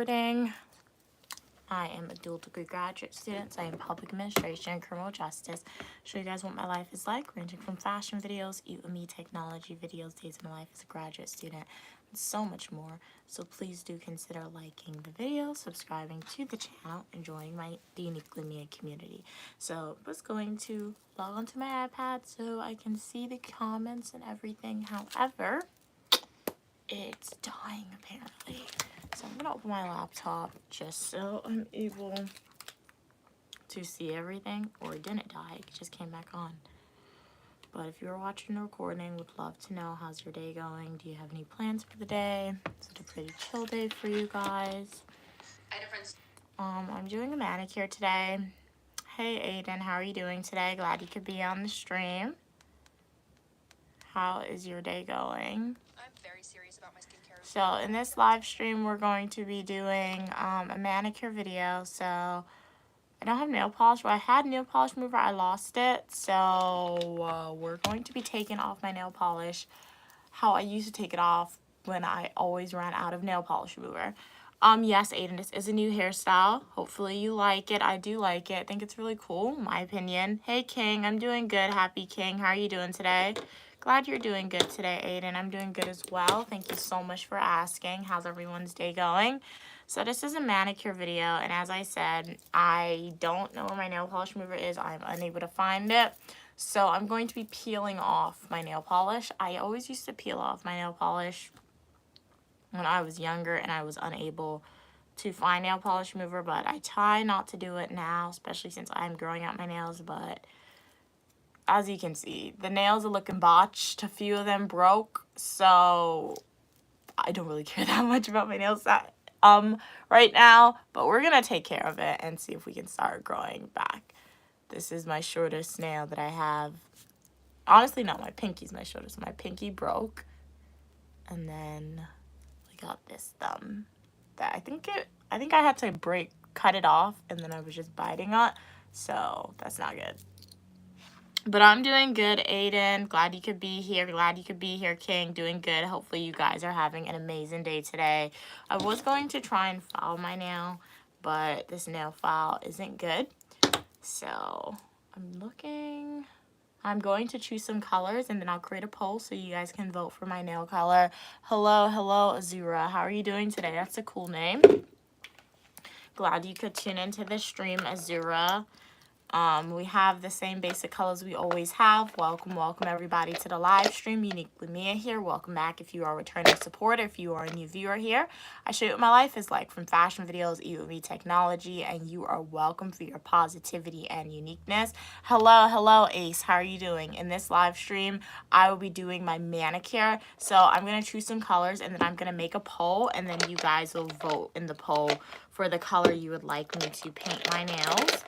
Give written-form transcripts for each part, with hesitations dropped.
recording. I am a dual degree graduate student. So I am public administration and criminal justice. Show you guys what my life is like, ranging from fashion videos, eat with me, technology videos, days of my life as a graduate student, and so much more. So please do consider liking the video, subscribing to the channel, and joining the Uniquely Me community. So I was going to log onto my iPad so I can see the comments and everything. However, it's dying apparently. So I'm gonna open my laptop just so I'm able to see everything. Or it didn't die, it just came back on. But if you're watching the recording, would love to know how's your day going. Do you have any plans for the day? Is it a pretty chill day for you guys? I'm doing a manicure today. Hey Aiden, how are you doing today? Glad you could be on the stream. How is your day going? I'm very serious about my skincare. So in this live stream, we're going to be doing a manicure video. So I don't have nail polish. Well, I had nail polish remover. I lost it. So we're going to be taking off my nail polish how I used to take it off when I always ran out of nail polish remover. Yes, Aiden, this is a new hairstyle. Hopefully you like it. I do like it. I think it's really cool, in my opinion. Hey, King. I'm doing good. Happy King. How are you doing today? Glad you're doing good today, Aiden. I'm doing good as well. Thank you so much for asking. How's everyone's day going? So this is a manicure video, and as I said, I don't know where my nail polish remover is. I'm unable to find it. So I'm going to be peeling off my nail polish. I always used to peel off my nail polish when I was younger and I was unable to find nail polish remover, but I try not to do it now, especially since I'm growing out my nails. But as you can see, the nails are looking botched. A few of them broke, so I don't really care that much about my nails right now, but we're gonna take care of it and see if we can start growing back. This is my shortest nail that I have. Honestly, no, my pinky's my shortest. My pinky broke, and then we got this thumb that I think I had to cut it off, and then I was just biting it, so that's not good. But I'm doing good, Aiden. Glad you could be here. Glad you could be here, King. Doing good. Hopefully you guys are having an amazing day today. I was going to try and file my nail, but this nail file isn't good. So I'm looking. I'm going to choose some colors, and then I'll create a poll so you guys can vote for my nail color. Hello, Azura. How are you doing today? That's a cool name. Glad you could tune into the stream, Azura. We have the same basic colors we always have. Welcome everybody to the live stream. Uniquely Mia here. Welcome back if you are a returning supporter, if you are a new viewer here. I show you what my life is like, from fashion videos, eat with me, technology, and you are welcome for your positivity and uniqueness. Hello, Ace. How are you doing? In this live stream, I will be doing my manicure. So I'm going to choose some colors, and then I'm going to make a poll, and then you guys will vote in the poll for the color you would like me to paint my nails.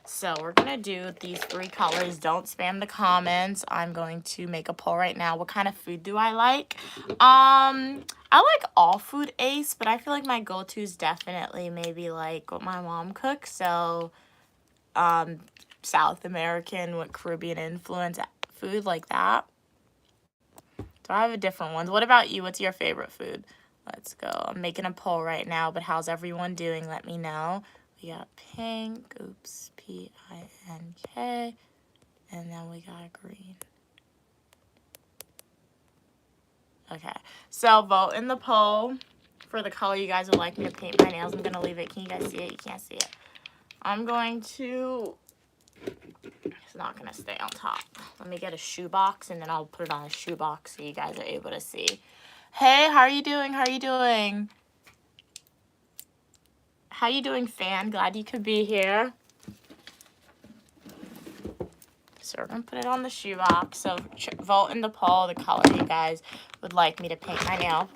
So we're going to do these 3 colors. Don't spam the comments. I'm going to make a poll right now. What kind of food do I like? I like all food, Ace, but I feel like my go-to is definitely maybe like what my mom cooks. So South American with Caribbean influence food, like that. So I have a different one. What about you? What's your favorite food? Let's go. I'm making a poll right now, but how's everyone doing? Let me know. We got pink, oops, P-I-N-K, and then we got green. Okay, so vote in the poll for the color you guys would like me to paint my nails. I'm going to leave it. Can you guys see it? You can't see it. I'm going to, it's not going to stay on top. Let me get a shoebox, and then I'll put it on a shoebox so you guys are able to see. Hey, how are you doing? How are you doing? How you doing, fan? Glad you could be here. So we're going to put it on the shoebox. So vote in the poll the color you guys would like me to paint my nails.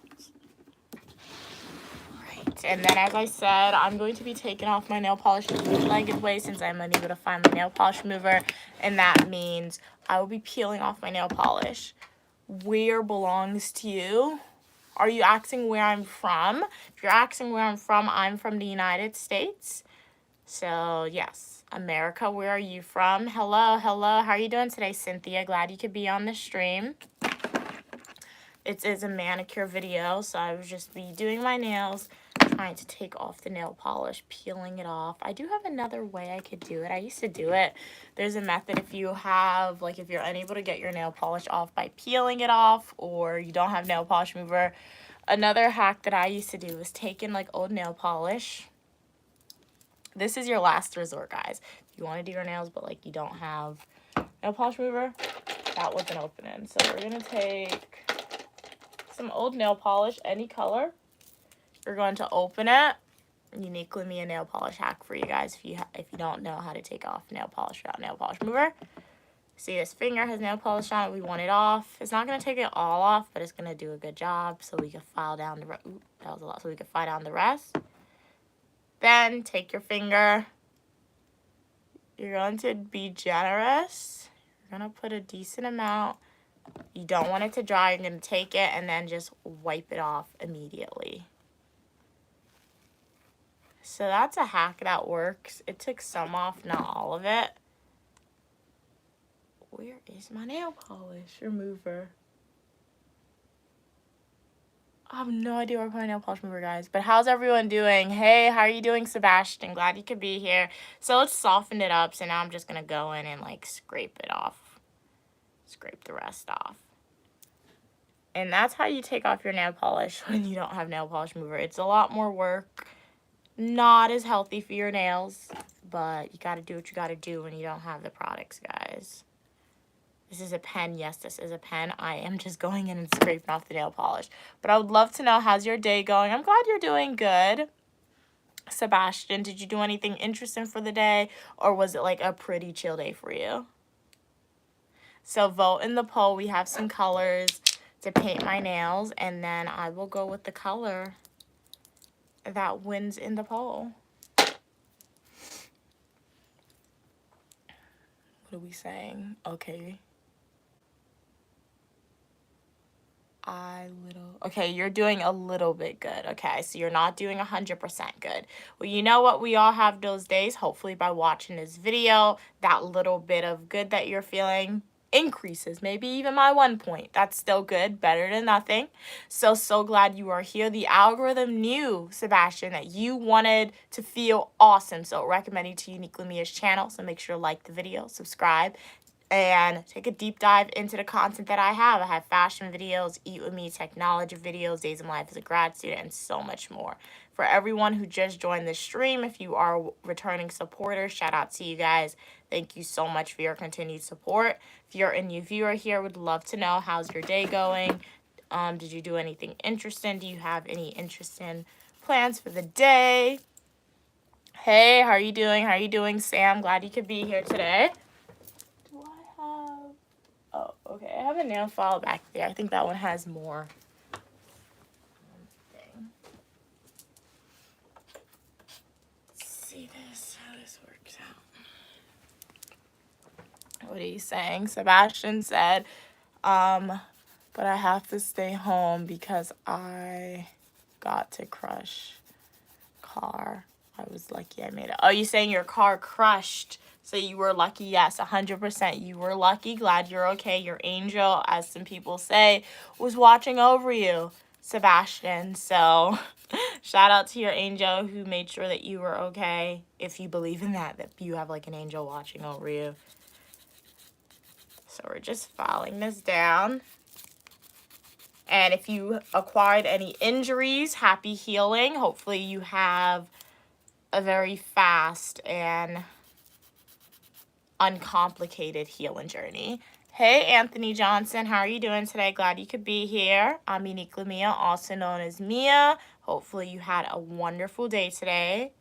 Right. And then, as I said, I'm going to be taking off my nail polish in a bootlegged way since I'm unable to find my nail polish remover. And that means I will be peeling off my nail polish. Where belongs to you? Are you asking where I'm from? If you're asking where I'm from the United States. So, yes. America, where are you from? Hello. How are you doing today, Cynthia? Glad you could be on the stream. It is a manicure video, so I would just be doing my nails, trying to take off the nail polish, peeling it off. I do have another way I could do it. I used to do it. There's a method if you have, like, if you're unable to get your nail polish off by peeling it off, or you don't have nail polish remover. Another hack that I used to do was take in, like, old nail polish. This is your last resort, guys. If you want to do your nails, but, like, you don't have nail polish remover, that wasn't opening. So we're going to take some old nail polish, any color. You're going to open it. Uniquely me a nail polish hack for you guys if you don't know how to take off nail polish without nail polish remover. See, this finger has nail polish on it. We want it off. It's not going to take it all off, but it's going to do a good job so we can file down the rest. That was a lot. So we can file down the rest. Then take your finger. You're going to be generous. You're going to put a decent amount. You don't want it to dry. You're going to take it and then just wipe it off immediately. So that's a hack that works. It took some off, not all of it. Where is my nail polish remover? I have no idea where I put my nail polish remover, guys. But how's everyone doing? Hey, how are you doing, Sebastian? Glad you could be here. So let's soften it up. So now I'm just going to go in and, like, scrape it off. Scrape the rest off. And that's how you take off your nail polish when you don't have nail polish remover. It's a lot more work. Not as healthy for your nails. But you got to do what you got to do when you don't have the products, guys. This is a pen. Yes, this is a pen. I am just going in and scraping off the nail polish. But I would love to know, how's your day going? I'm glad you're doing good. Sebastian, did you do anything interesting for the day? Or was it like a pretty chill day for you? So vote in the poll. We have some colors to paint my nails. And then I will go with the color that wins in the poll. What are we saying? Okay. Okay, you're doing a little bit good. Okay, so you're not doing 100% good. Well, you know what? We all have those days. Hopefully by watching this video, that little bit of good that you're feeling increases. Maybe even by 1 point. That's still good. Better than nothing. So glad you are here. The algorithm knew, Sebastian, that you wanted to feel awesome. So it recommended to Uniquely Mia's channel. So make sure to like the video, subscribe, and take a deep dive into the content that I have. I have fashion videos, Eat With Me, technology videos, days in my life as a grad student, and so much more. For everyone who just joined the stream, if you are a returning supporter, shout out to you guys. Thank you so much for your continued support. If you're a new viewer here, would love to know, how's your day going? Did you do anything interesting? Do you have any interesting plans for the day? Hey, how are you doing? How are you doing, Sam? Glad you could be here today. Oh, okay. I have a nail file back there. I think that one has more. Let's see how this works out. What are you saying? Sebastian said, but I have to stay home because I got to crush car. I was lucky I made it. Oh, you saying your car crushed? So you were lucky? Yes, 100%. You were lucky. Glad you're okay. Your angel, as some people say, was watching over you, Sebastian. So shout out to your angel who made sure that you were okay. If you believe in that you have like an angel watching over you. So we're just filing this down. And if you acquired any injuries, happy healing. Hopefully you have a very fast and uncomplicated healing journey. Hey, Anthony Johnson, how are you doing today? Glad you could be here. I'm Uniquely Mia, also known as Mia. Hopefully you had a wonderful day today.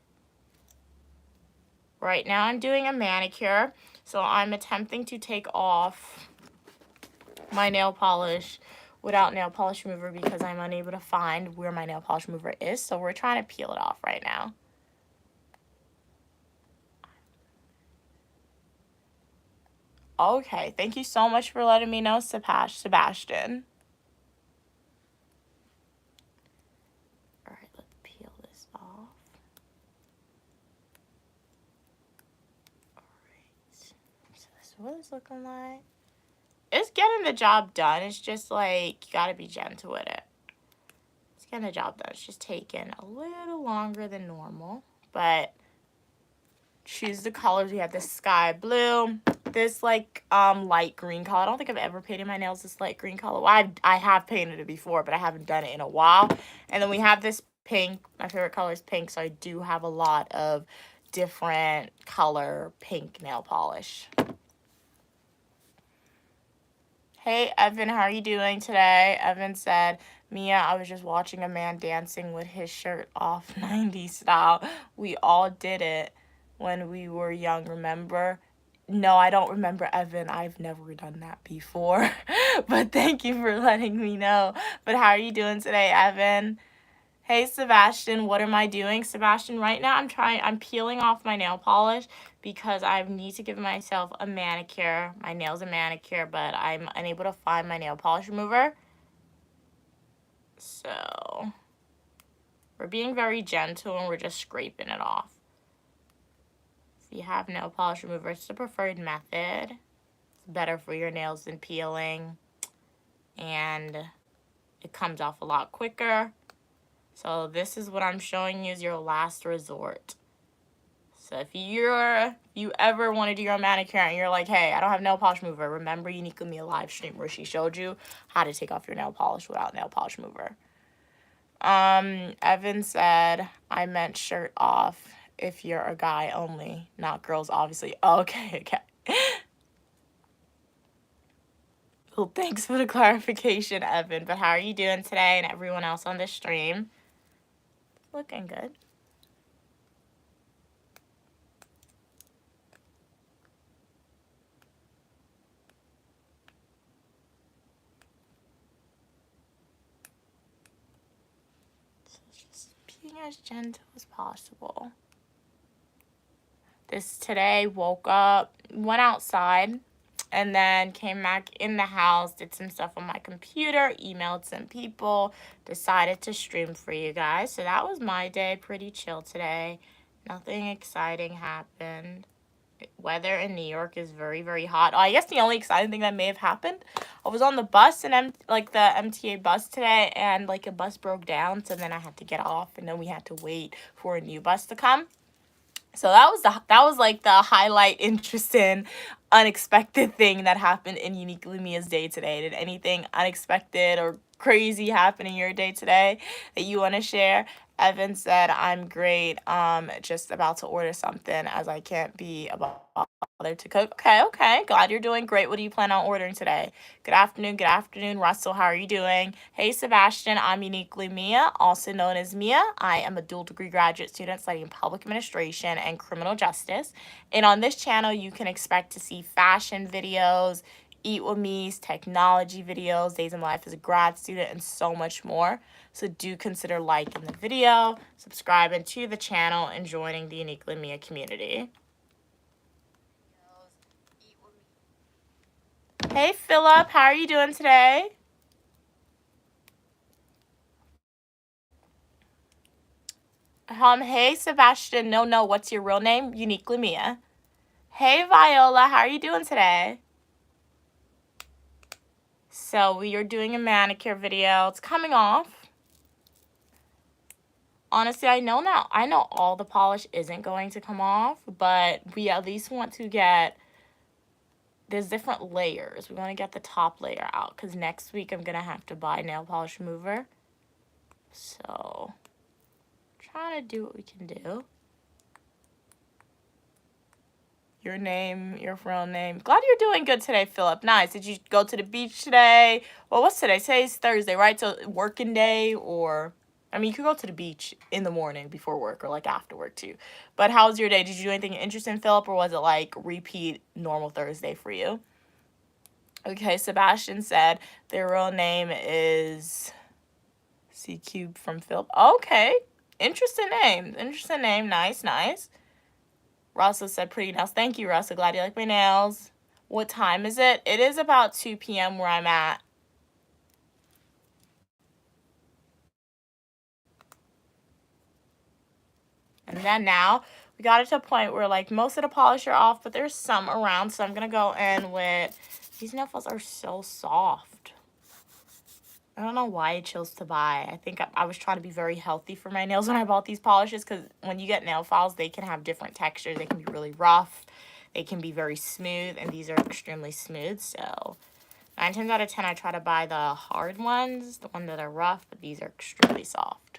Right now I'm doing a manicure, so I'm attempting to take off my nail polish without nail polish remover because I'm unable to find where my nail polish remover is, so we're trying to peel it off right now. Okay, thank you so much for letting me know, Sebastian. All right, let's peel this off. All right, so this is what it's looking like. It's getting the job done. It's just like, you gotta be gentle with it. It's getting the job done. It's just taking a little longer than normal. But choose the colors. We have this sky blue, this like light green color. I don't think I've ever painted my nails this light green color. Well, I have painted it before, but I haven't done it in a while. And then we have this pink. My favorite color is pink, so I do have a lot of different color pink nail polish. Hey, Evan, how are you doing today? Evan said, Mia, I was just watching a man dancing with his shirt off 90s style. We all did it when we were young, remember? No, I don't remember, Evan. I've never done that before. But thank you for letting me know. But how are you doing today, Evan? Hey, Sebastian, what am I doing? Sebastian, right now I'm peeling off my nail polish because I need to give myself a manicure. My nail's a manicure, but I'm unable to find my nail polish remover. So we're being very gentle and we're just scraping it off. If you have nail polish remover, it's the preferred method. It's better for your nails than peeling, and it comes off a lot quicker. So this is what I'm showing you as your last resort. So if you ever want to do your manicure and you're like, hey, I don't have nail polish remover, remember Uniquely Mia live stream where she showed you how to take off your nail polish without nail polish remover. Evan said, I meant shirt off if you're a guy only, not girls, obviously. Okay. Well, thanks for the clarification, Evan. But how are you doing today and everyone else on the stream? Looking good. So just being as gentle as possible. Today, woke up, went outside, and then came back in the house, did some stuff on my computer, emailed some people, decided to stream for you guys. So that was my day, pretty chill today. Nothing exciting happened. Weather in New York is very, very hot. I guess the only exciting thing that may have happened, I was on the bus and like the MTA bus today, and like a bus broke down, so then I had to get off, and then we had to wait for a new bus to come. So that was like the highlight, interesting, unexpected thing that happened in Uniquely Mia's day today. Did anything unexpected or crazy happen in your day today that you want to share? Evan said, I'm great. Just about to order something as I can't be bothered to cook. Okay. Glad you're doing great. What do you plan on ordering today? Good afternoon, Russell. How are you doing? Hey, Sebastian. I'm Uniquely Mia, also known as Mia. I am a dual degree graduate student studying public administration and criminal justice. And on this channel, you can expect to see fashion videos, Eat With Me's, technology videos, days in my life as a grad student, and so much more. So do consider liking the video, subscribing to the channel, and joining the Uniquely Mia community. Hey, Philip, how are you doing today? Hey, Sebastian. No, what's your real name? Uniquely Mia. Hey, Viola, how are you doing today? So we are doing a manicure video. It's coming off. Honestly, I know all the polish isn't going to come off, but we at least want to get, there's different layers. We want to get the top layer out because next week I'm going to have to buy nail polish remover. So, trying to do what we can do. Your name, your real name. Glad you're doing good today, Philip. Nice. Did you go to the beach today? Well, what's today? Today's Thursday, right? So, working day, or, I mean, you could go to the beach in the morning before work or like after work too. But how was your day? Did you do anything interesting, Philip, or was it like repeat normal Thursday for you? Okay, Sebastian said their real name is C Cube from Philip. Okay. Interesting name. Nice. Russell said pretty nails. Thank you, Russell. Glad you like my nails. What time is it? It is about 2 p.m. where I'm at. And then now we got it to a point where like most of the polish are off, but there's some around. So I'm going to go in with, these nail files are so soft. I don't know why I chose to buy. I think I was trying to be very healthy for my nails when I bought these polishes, because when you get nail files, they can have different textures. They can be really rough. They can be very smooth, and these are extremely smooth. So 9 times out of 10, I try to buy the hard ones, the ones that are rough, but these are extremely soft.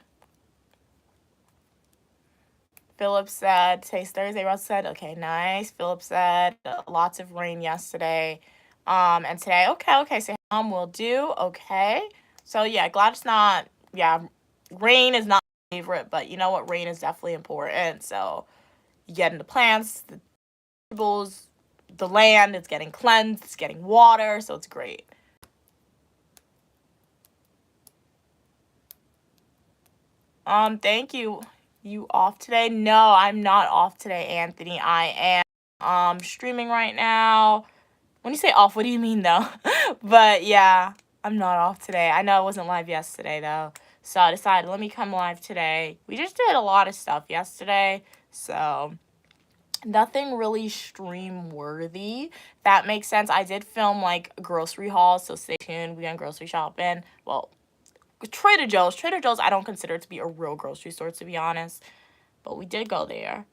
Philip said, today's Thursday. Russ said, okay, nice. Philip said, lots of rain yesterday. And today, okay. So mom will do, okay. So yeah, glad it's not, yeah, rain is not my favorite, but you know what? Rain is definitely important. So you get into plants, the vegetables, the land, it's getting cleansed, it's getting water, so it's great. Thank you. You off today? No, I'm not off today, Anthony. I am streaming right now. When you say off, what do you mean though? But yeah, I'm not off today. I know I wasn't live yesterday though. So I decided, let me come live today. We just did a lot of stuff yesterday, so nothing really stream worthy. That makes sense. I did film like grocery hauls, so stay tuned. We went grocery shopping. Well, Trader Joe's. Trader Joe's, I don't consider it to be a real grocery store, to be honest. But we did go there.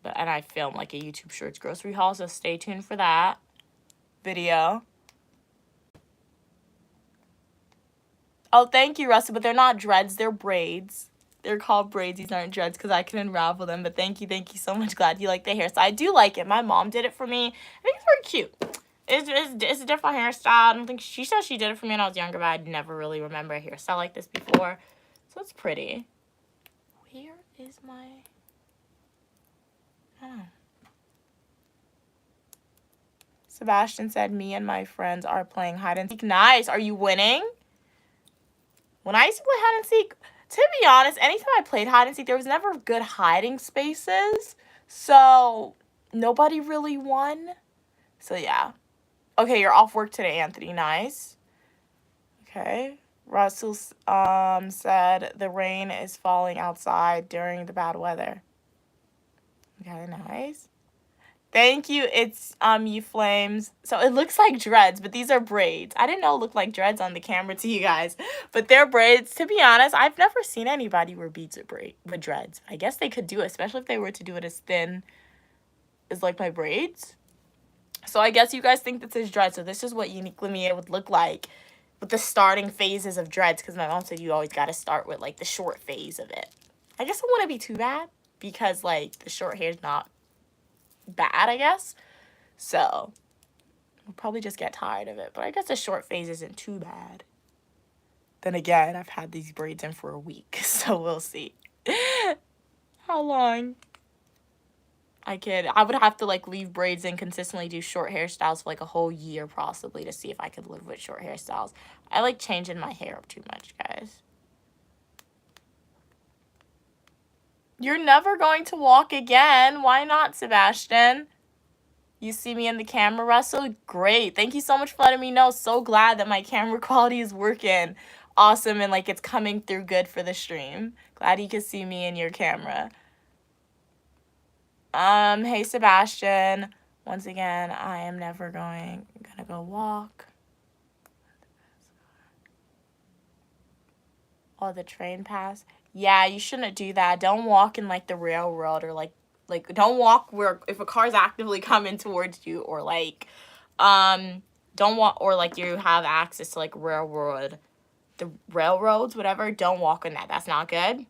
And I filmed like a YouTube Shorts grocery haul, so stay tuned for that video. Oh, thank you, Russell. But they're not dreads. They're braids. They're called braids. These aren't dreads because I can unravel them. But thank you so much. Glad you like the hair. So I do like it. My mom did it for me. I think it's very cute. It's a different hairstyle. I don't think she said she did it for me when I was younger, but I'd never really remember a hairstyle like this before. So it's pretty. Where is my... Oh. Sebastian said, me and my friends are playing hide and seek. Nice. Are you winning? When I used to play hide and seek, to be honest, anytime I played hide and seek, there was never good hiding spaces. So nobody really won. So yeah. Okay, you're off work today, Anthony. Nice. Okay. Russell said the rain is falling outside during the bad weather. Okay, nice. Thank you. It's you flames. So it looks like dreads, but these are braids. I didn't know it looked like dreads on the camera to you guys, but they're braids. To be honest, I've never seen anybody wear beads with dreads. I guess they could do it, especially if they were to do it as thin as like my braids. So I guess you guys think this is dreads. So this is what uniquely me would look like with the starting phases of dreads, because my mom said you always got to start with like the short phase of it. I guess it wouldn't be too bad because like the short hair is not bad, I guess. So we'll probably just get tired of it. But I guess the short phase isn't too bad. Then again, I've had these braids in for a week, so we'll see. How long? I would have to like leave braids and consistently do short hairstyles for like a whole year possibly to see if I could live with short hairstyles. I like changing my hair up too much, guys. You're never going to walk again. Why not, Sebastian? You see me in the camera, Russell? Great. Thank you so much for letting me know. So glad that my camera quality is working awesome and like it's coming through good for the stream. Glad you can see me in your camera. Hey Sebastian. Once again, I am never gonna go walk. Oh, the train pass. Yeah, you shouldn't do that. Don't walk in like the railroad or like don't walk where if a car's actively coming towards you, or like don't walk, or like you have access to like the railroads, whatever. Don't walk on that. That's not good.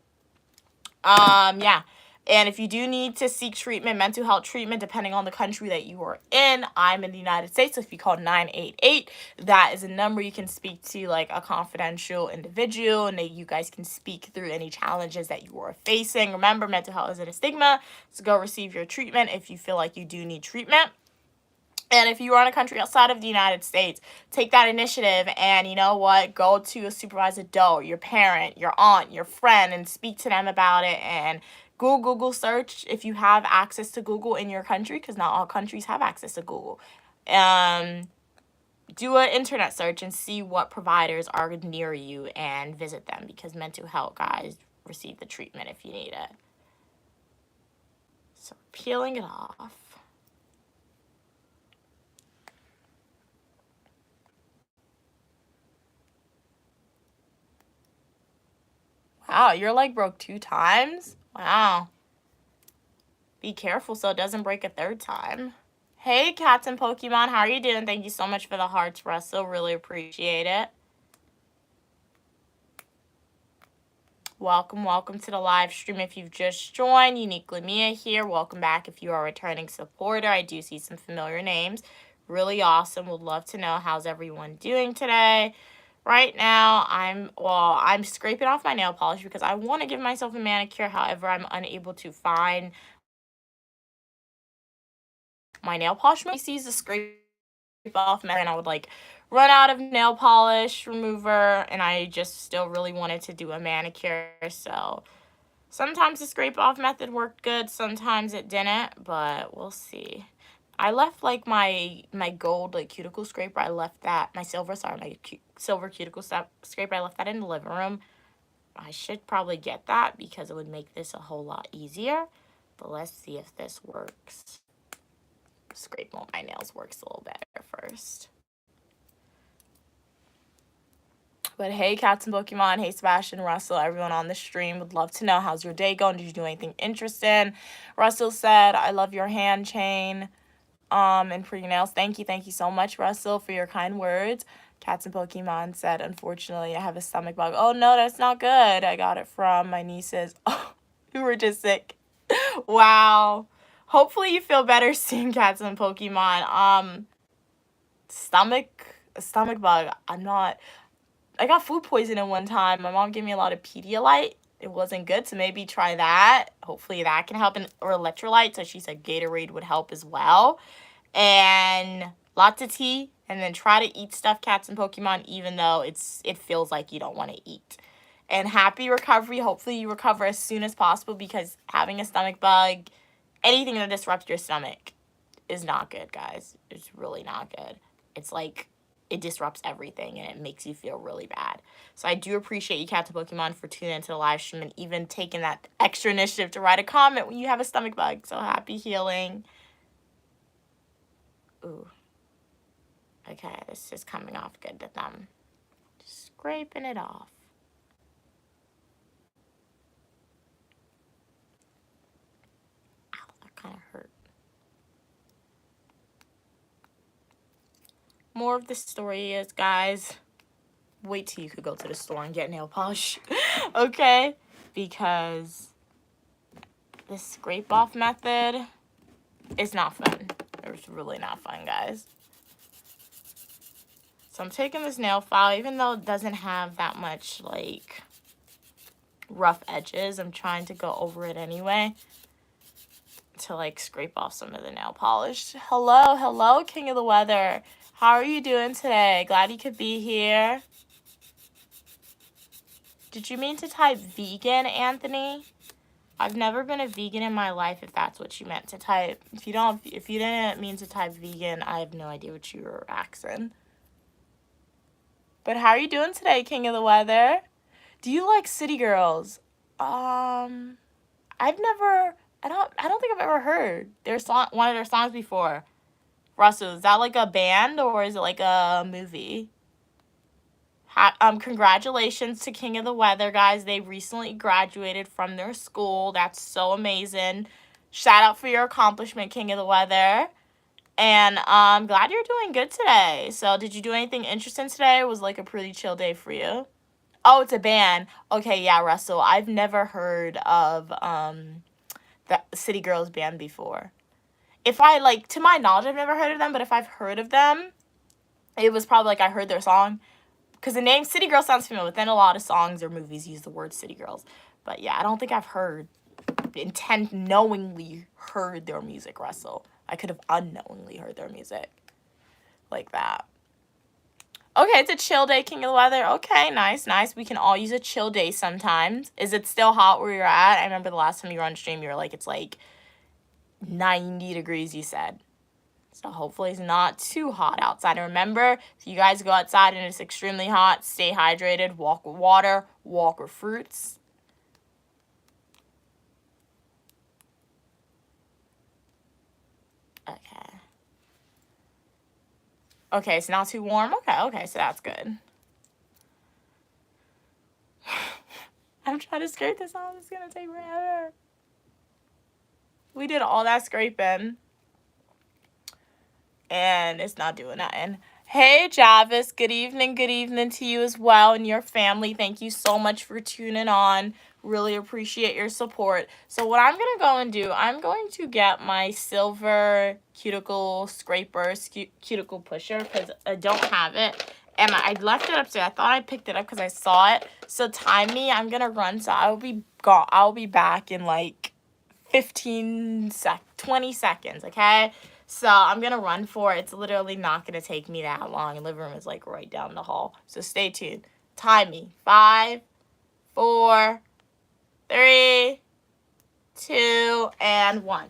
Yeah. And if you do need to seek treatment, mental health treatment, depending on the country that you are in, I'm in the United States. So if you call 988, that is a number you can speak to like a confidential individual, and you guys can speak through any challenges that you are facing. Remember, mental health isn't a stigma. So go receive your treatment if you feel like you do need treatment. And if you are in a country outside of the United States, take that initiative and, you know what, go to a supervised adult, your parent, your aunt, your friend, and speak to them about it. And Google search if you have access to Google in your country, because not all countries have access to Google. Do an internet search and see what providers are near you and visit them, because mental health, guys, receive the treatment if you need it. So peeling it off. Wow, your leg broke 2 times? Wow. Be careful so it doesn't break a 3rd time. Hey, cats and Pokemon, how are you doing? Thank you so much for the hearts, Russell. Really appreciate it. Welcome to the live stream. If you've just joined, Uniquely Mia here. Welcome back if you are a returning supporter. I do see some familiar names. Really awesome. Would love to know how's everyone doing today. Right now, I'm scraping off my nail polish because I want to give myself a manicure. However, I'm unable to find my nail polish. He sees the scrape off method and I would like run out of nail polish remover, and I just still really wanted to do a manicure. So sometimes the scrape off method worked good, sometimes it didn't, but we'll see. I left like my gold like cuticle scraper. I left that my silver cuticle scraper. I left that in the living room. I should probably get that because it would make this a whole lot easier. But let's see if this works. Scrape on my nails works a little better first. But hey, cats and Pokemon. Hey, Sebastian, Russell, everyone on the stream. Would love to know how's your day going. Did you do anything interesting? Russell said, I love your hand chain and pretty nails. Thank you so much, Russell, for your kind words. Cats and Pokemon said, unfortunately, I have a stomach bug. Oh, no, that's not good. I got it from my nieces who were just sick. Wow. Hopefully you feel better soon, cats and Pokemon. Stomach bug. I got food poisoning one time. My mom gave me a lot of Pedialyte. It wasn't good, so maybe try that. Hopefully that can help. Or electrolyte. So she said Gatorade would help as well. And lots of tea. And then try to eat stuff, cats and Pokemon, even though it feels like you don't want to eat. And happy recovery. Hopefully you recover as soon as possible, because having a stomach bug, anything that disrupts your stomach is not good, guys. It's really not good. It's like it disrupts everything and it makes you feel really bad. So I do appreciate you, cats and Pokemon, for tuning into the live stream and even taking that extra initiative to write a comment when you have a stomach bug. So happy healing. Ooh. Okay, this is coming off good to them. Just scraping it off. Ow, that kind of hurt. More of the story is, guys, wait till you could go to the store and get nail polish. Okay? Because this scrape off method is not fun. It's really not fun, guys. So I'm taking this nail file, even though it doesn't have that much like rough edges, I'm trying to go over it anyway to like scrape off some of the nail polish. Hello, King of the Weather. How are you doing today? Glad you could be here. Did you mean to type vegan, Anthony? I've never been a vegan in my life, if that's what you meant to type. If you didn't mean to type vegan, I have no idea what you were asking. But how are you doing today, King of the Weather? Do you like City Girls? I don't think I've ever heard one of their songs before. Russell, is that like a band or is it like a movie? Congratulations to King of the Weather, guys. They recently graduated from their school. That's so amazing. Shout out for your accomplishment, King of the Weather. And I'm glad you're doing good today. So did you do anything interesting today, or was it like a pretty chill day for you? Oh, it's a band. Okay, yeah, Russell. I've never heard of the City Girls band before. To my knowledge, I've never heard of them, but if I've heard of them, it was probably like I heard their song. Because the name City Girls sounds familiar, but then a lot of songs or movies use the word City Girls. But yeah, I don't think I've knowingly heard their music, Russell. I could have unknowingly heard their music. Like that. Okay, it's a chill day, King of the Weather. Okay, nice. We can all use a chill day sometimes. Is it still hot where you're at? I remember the last time you were on stream, you were like, it's like 90 degrees, you said. So hopefully it's not too hot outside. And remember, if you guys go outside and it's extremely hot, stay hydrated, walk with water, walk with fruits. Okay. Okay, it's not too warm. Okay, so that's good. I'm trying to scrape this off. It's gonna take forever. We did all that scraping. And it's not doing nothing. Hey, Javis. Good evening to you as well and your family. Thank you so much for tuning on. Really appreciate your support. So what I'm going to go and do, I'm going to get my silver cuticle scraper, cuticle pusher, because I don't have it. And I left it upstairs. I thought I picked it up because I saw it. So time me. I'm going to run. So I'll be back in like 20 seconds, okay? So I'm going to run for it. It's literally not going to take me that long. And living room is like right down the hall. So stay tuned. Time me. 5, 4, 3, 2, and 1.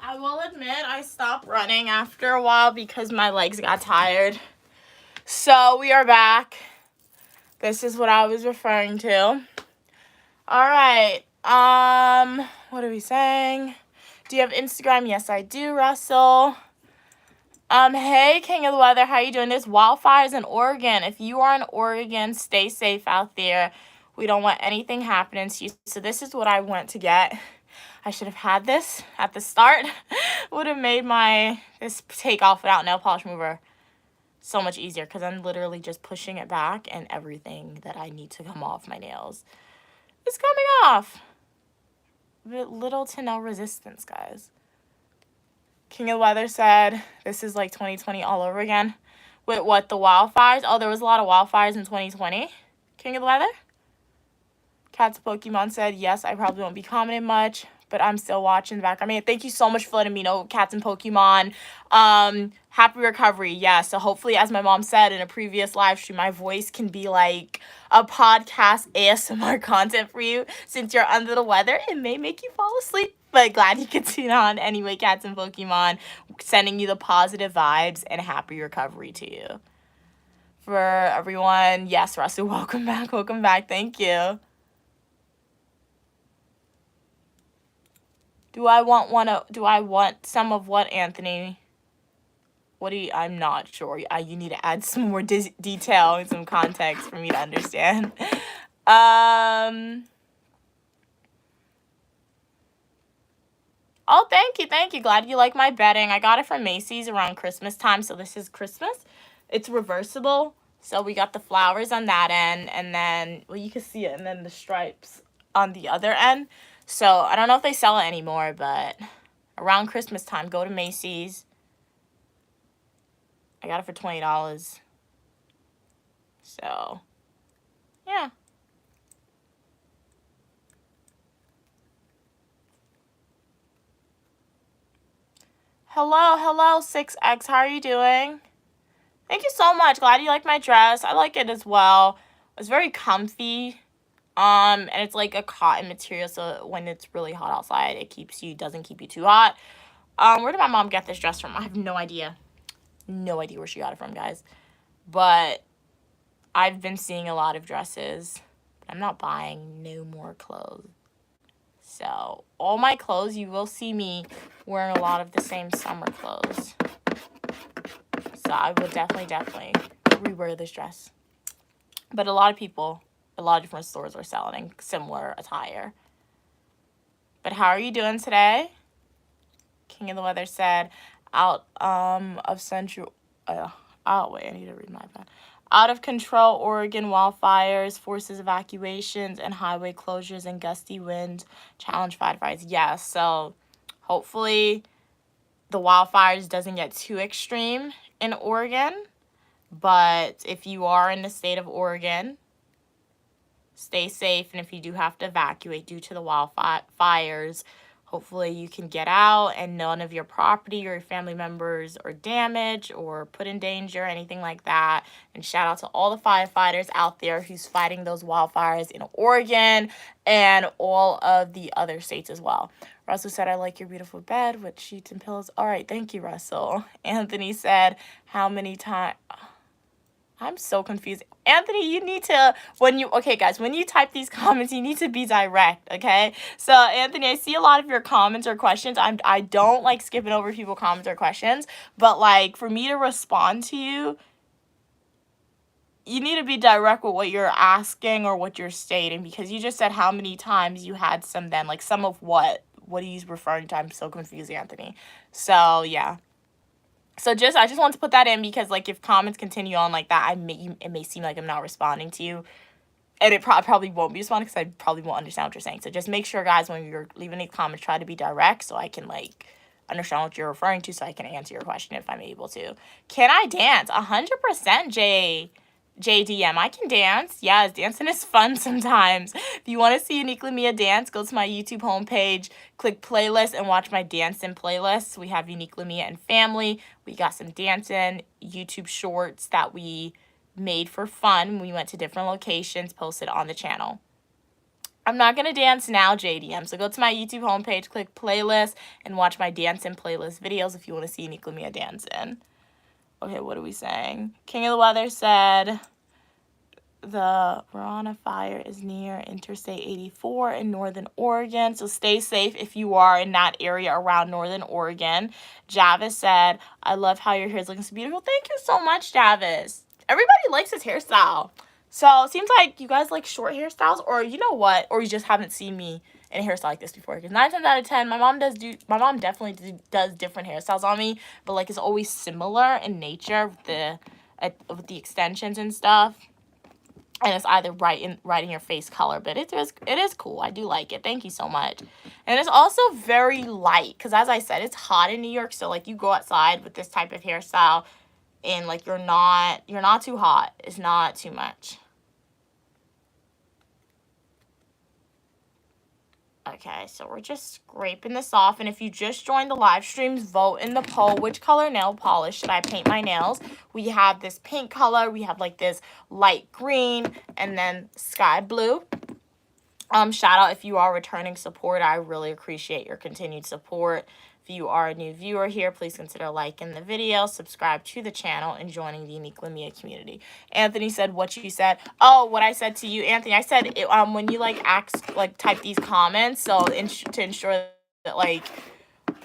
I will admit I stopped running after a while because my legs got tired. So we are back. This is what I was referring to. All right. What are we saying? Do you have Instagram? Yes, I do, Russell. Hey, King of the Weather, how you doing? There's wildfires in Oregon. If you are in Oregon, stay safe out there. We don't want anything happening to you. So this is what I went to get. I should have had this at the start. Would have made this take off without nail polish remover so much easier because I'm literally just pushing it back and everything that I need to come off my nails is coming off. With little to no resistance, guys. King of the Weather said this is like 2020 all over again. With what, the wildfires? Oh, there was a lot of wildfires in 2020. King of the Weather? Cats Pokemon said, yes, I probably won't be commenting much, but I'm still watching the back. I mean, thank you so much for letting me know, Cats and Pokemon. Happy recovery. Yeah, so hopefully, as my mom said in a previous live stream, my voice can be like a podcast ASMR content for you. Since you're under the weather, it may make you fall asleep. But glad you could tune on. Anyway, Cats and Pokemon, sending you the positive vibes and happy recovery to you. For everyone, yes, Russell, welcome back. Welcome back. Thank you. Do I want some of what, Anthony? I'm not sure. You need to add some more detail and some context for me to understand. Oh, thank you. Glad you like my bedding. I got it from Macy's around Christmas time, so this is Christmas. It's reversible, so we got the flowers on that end, and then, well, you can see it, and then the stripes on the other end. So I don't know if they sell it anymore, but around Christmas time, go to Macy's. I got it for $20. So, yeah. Hello, 6X. How are you doing? Thank you so much. Glad you like my dress. I like it as well. It's very comfy. And it's like a cotton material, so when it's really hot outside, it doesn't keep you too hot. Where did my mom get this dress from? I have no idea. No idea where she got it from, guys. But I've been seeing a lot of dresses. But I'm not buying no more clothes. So all my clothes, you will see me wearing a lot of the same summer clothes. So I will definitely rewear this dress. But a lot of different stores are selling similar attire. But how are you doing today? King of the Weather said, out of central, wait, I need to read my pen. Out of control, Oregon wildfires, forces evacuations, and highway closures and gusty winds challenge firefighters. Yeah, so hopefully the wildfires doesn't get too extreme in Oregon. But if you are in the state of Oregon, stay safe. And if you do have to evacuate due to the wildfires, Hopefully you can get out and none of your property or your family members are damaged or put in danger, anything like that. And shout out to all the firefighters out there who's fighting those wildfires in Oregon and all of the other states as well. Russell said, I like your beautiful bed with sheets and pillows. All right, thank you, Russell. Anthony said, how many times... I'm so confused. Anthony, you need to, okay, guys, when you type these comments, you need to be direct, okay? So, Anthony, I see a lot of your comments or questions. I don't like skipping over people's comments or questions, but, like, for me to respond to you, you need to be direct with what you're asking or what you're stating, because you just said how many times you had some then. Like, some of what? What are you referring to? I'm so confused, Anthony. So, yeah. So I just want to put that in because, like, if comments continue on like that, it may seem like I'm not responding to you. And it probably won't be responding because I probably won't understand what you're saying. So just make sure, guys, when you're leaving these comments, try to be direct so I can, like, understand what you're referring to so I can answer your question if I'm able to. Can I dance? 100%, JDM. I can dance. Yes, dancing is fun sometimes. If you want to see Uniquely Mia dance, go to my YouTube homepage, click playlist, and watch my dancing playlists. We have Uniquely Mia and Family. We got some dancing YouTube shorts that we made for fun. We went to different locations, posted on the channel. I'm not going to dance now, JDM. So go to my YouTube homepage, click playlist, and watch my dancing playlist videos if you want to see Uniquely Mia dancing. Okay, what are we saying? King of the Weather said the Verona fire is near Interstate 84 in Northern Oregon. So stay safe if you are in that area around Northern Oregon. Javis said, I love how your hair is looking so beautiful. Thank you so much, Javis. Everybody likes his hairstyle. So it seems like you guys like short hairstyles, or you know what? Or you just haven't seen me in a hairstyle like this before. Because 9 times out of 10, my mom definitely does different hairstyles on me, but like it's always similar in nature with the extensions and stuff. And it's either right in your face color, but it is cool. I do like it. Thank you so much. And it's also very light because, as I said, it's hot in New York. So like you go outside with this type of hairstyle, and like you're not too hot. It's not too much. Okay, so we're just scraping this off. And if you just joined the live streams, vote in the poll. Which color nail polish should I paint my nails? We have this pink color. We have like this light green and then sky blue. Shout out if you are returning support. I really appreciate your continued support. If you are a new viewer here, please consider liking the video, subscribe to the channel, and joining the Uniquely Mia community. Anthony said what you said. Oh, what I said to you, Anthony. I said it, when you type these comments, so to ensure that like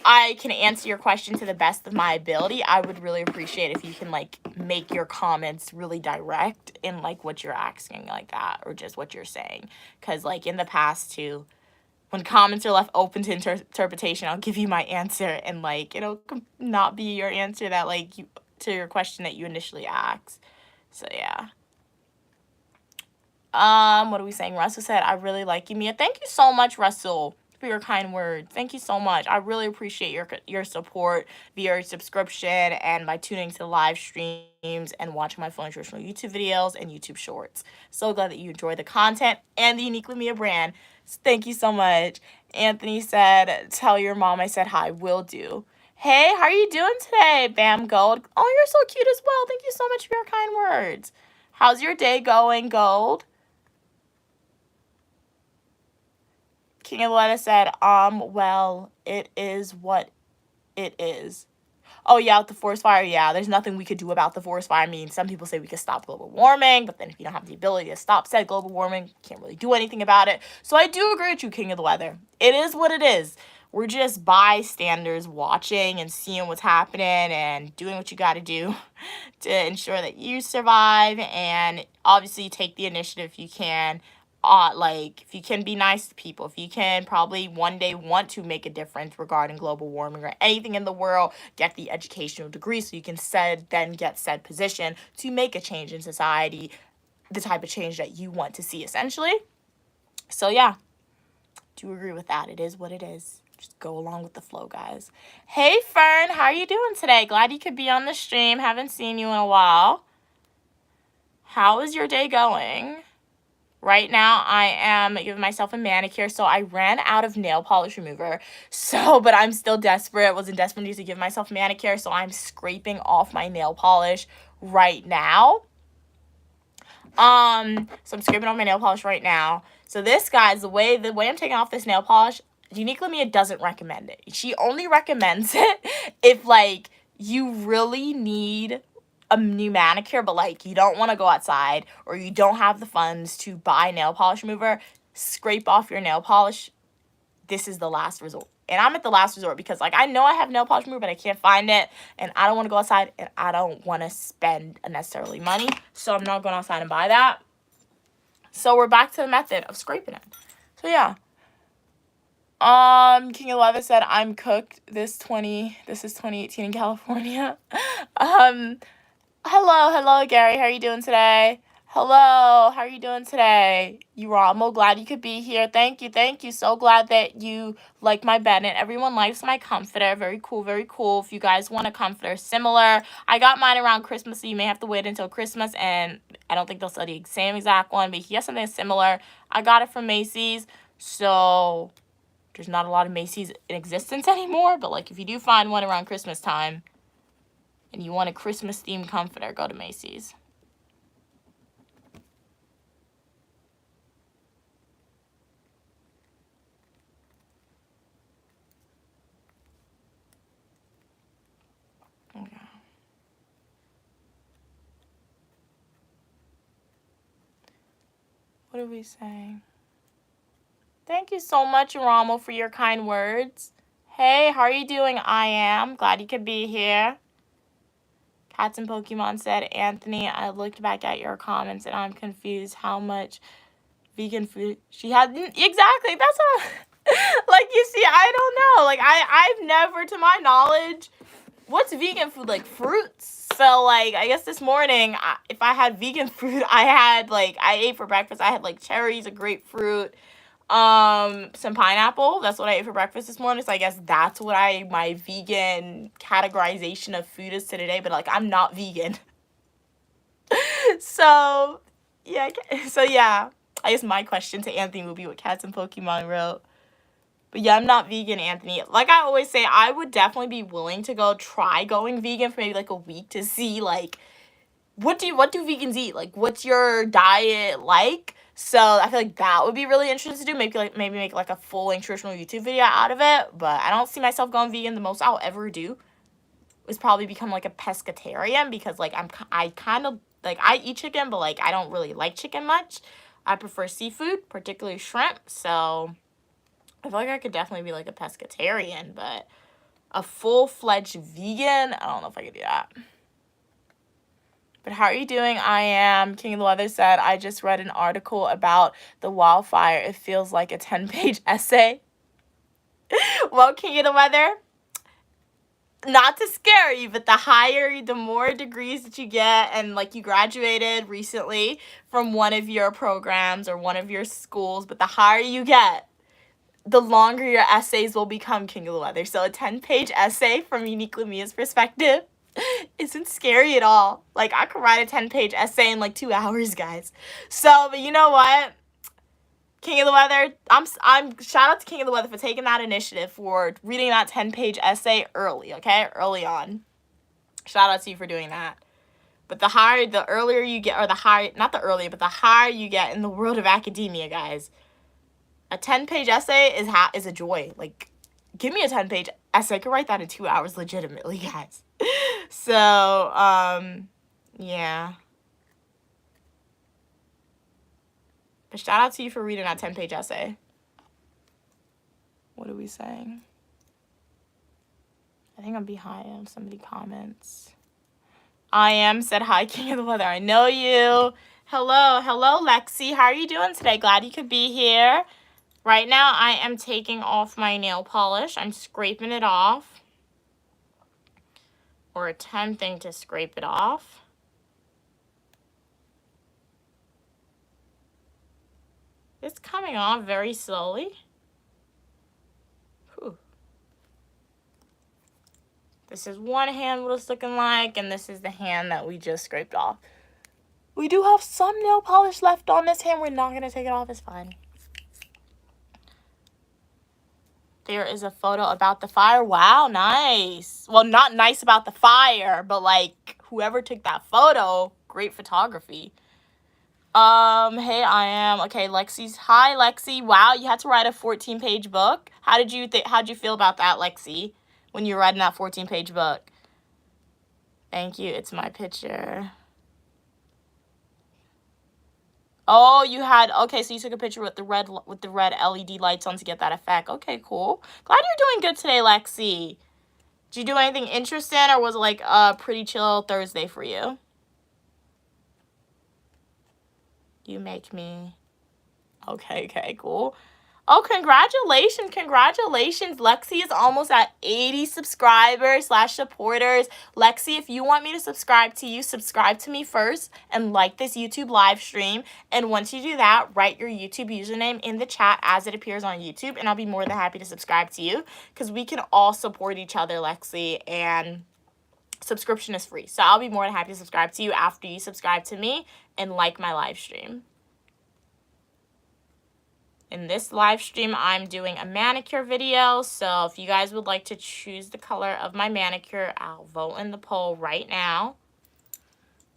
I can answer your question to the best of my ability, I would really appreciate if you can like make your comments really direct in like what you're asking like that, or just what you're saying. Because like in the past too, when comments are left open to interpretation, I'll give you my answer and like it'll not be your answer that like to your question that you initially asked. So yeah. What are we saying? Russell said, I really like you, Mia. Thank you so much, Russell, for your kind words. Thank you so much. I really appreciate your support via your subscription and by tuning to the live streams and watching my full nutritional YouTube videos and YouTube shorts. So glad that you enjoy the content and the Uniquely Mia brand. Thank you so much. Anthony said, tell your mom I said hi. Will do. Hey, how are you doing today, Bam Gold? Oh, you're so cute as well. Thank you so much for your kind words. How's your day going, Gold? King of the Weather said, well, it is what it is. Oh, yeah, with the forest fire, yeah, there's nothing we could do about the forest fire. I mean, some people say we could stop global warming, but then if you don't have the ability to stop said global warming, you can't really do anything about it. So I do agree with you, King of the Weather. It is what it is. We're just bystanders watching and seeing what's happening and doing what you got to do to ensure that you survive, and obviously take the initiative if you can. Like, if you can be nice to people, if you can probably one day want to make a difference regarding global warming or anything in the world, get the educational degree so you can then get said position to make a change in society, the type of change that you want to see, essentially. So, yeah, do agree with that. It is what it is. Just go along with the flow, guys. Hey, Fern, how are you doing today? Glad you could be on the stream. Haven't seen you in a while. How is your day going? Right now, I am giving myself a manicure, so I ran out of nail polish remover. So, but I'm still desperate. Was in desperate need to give myself a manicure, so I'm scraping off my nail polish right now. So I'm scraping off my nail polish right now. So this, guys, the way I'm taking off this nail polish, Uniquely Mia doesn't recommend it. She only recommends it if, like, you really need a new manicure, but, like, you don't want to go outside or you don't have the funds to buy nail polish remover. Scrape off your nail polish. This is the last resort. And I'm at the last resort because, like, I know I have nail polish remover, but I can't find it. And I don't want to go outside, and I don't want to spend unnecessarily money. So I'm not going outside and buy that. So we're back to the method of scraping it. So, yeah. King of Leather said, I'm cooked. This is 2018 in California. Hello, Gary. How are you doing today? Hello, how are you doing today? Uramo, glad you could be here. Thank you. So glad that you like my bed, and everyone likes my comforter. Very cool. If you guys want a comforter similar, I got mine around Christmas, so you may have to wait until Christmas, and I don't think they'll sell the same exact one, but if you have something similar, I got it from Macy's, so there's not a lot of Macy's in existence anymore, but, like, if you do find one around Christmas time, and you want a Christmas-themed comforter, go to Macy's. Okay. What are we saying? Thank you so much, Ramo, for your kind words. Hey, how are you doing? I am. Glad you could be here. Cats and Pokemon said, Anthony, I looked back at your comments and I'm confused how much vegan food she had. Exactly. That's what like, you see, I don't know. Like, I've never, to my knowledge, what's vegan food? Like, fruits? So, like, I guess this morning, if I had vegan food, I ate for breakfast, I had, like, cherries, a grapefruit, some pineapple. That's what I ate for breakfast this morning. So I guess that's what my vegan categorization of food is today. But, like, I'm not vegan. So, yeah. I guess my question to Anthony would be what Cats and Pokemon wrote. But yeah, I'm not vegan, Anthony. Like I always say, I would definitely be willing to try going vegan for maybe like a week to see, like, what do vegans eat? Like, what's your diet like? So I feel like that would be really interesting to do. Maybe make like a full nutritional YouTube video out of it. But I don't see myself going vegan. The most I'll ever do is probably become like a pescatarian, because like I kind of like, I eat chicken, but like I don't really like chicken much. I prefer seafood, particularly shrimp. So I feel like I could definitely be like a pescatarian, but a full-fledged vegan, I don't know if I could do that. But how are you doing? I am. King of the Weather said, I just read an article about the wildfire. It feels like a 10-page essay. Well, King of the Weather, not to scare you, but the more degrees that you get, and like you graduated recently from one of your programs or one of your schools, but the higher you get, the longer your essays will become, King of the Weather. So a 10-page essay from Uniquely Mia's perspective isn't scary at all. Like, I could write a 10-page essay in like 2 hours, guys. So, but you know what? King of the Weather, I'm shout out to King of the Weather for taking that initiative, for reading that 10-page essay early, okay? Early on. Shout out to you for doing that. But the earlier you get, or the higher, not the earlier, but the higher you get in the world of academia, guys, a 10-page essay is a joy. Like, give me a 10-page essay. I could write that in 2 hours legitimately, guys. So, yeah. But shout out to you for reading that 10-page essay. What are we saying? I think I'm behind. Somebody comments. I am said, hi, King of the Weather. I know you. Hello, Lexi. How are you doing today? Glad you could be here. Right now, I am taking off my nail polish. I'm scraping it off, or attempting to scrape it off. It's coming off very slowly. Whew. This is one hand what it's looking like, and this is the hand that we just scraped off. We do have some nail polish left on this hand. We're not going to take it off. It's fine. There is a photo about the fire. Wow, nice. Well, not nice about the fire, but like whoever took that photo, great photography. Hey, I am. Okay, Lexi's. Hi, Lexi. Wow, you had to write a 14-page book. How'd you feel about that, Lexi, when you were writing that 14-page book? Thank you. It's my picture. Oh, you had, okay, so you took a picture with the red LED lights on to get that effect. Okay, cool. Glad you're doing good today, Lexi. Did you do anything interesting, or was it like a pretty chill Thursday for you? You make me. Okay, cool. Oh, congratulations. Lexi is almost at 80 subscribers / supporters. Lexi, if you want me to subscribe to you, subscribe to me first and like this YouTube live stream. And once you do that, write your YouTube username in the chat as it appears on YouTube, and I'll be more than happy to subscribe to you because we can all support each other, Lexi, and subscription is free. So I'll be more than happy to subscribe to you after you subscribe to me and like my live stream. In this live stream, I'm doing a manicure video, so if you guys would like to choose the color of my manicure, I'll vote in the poll right now.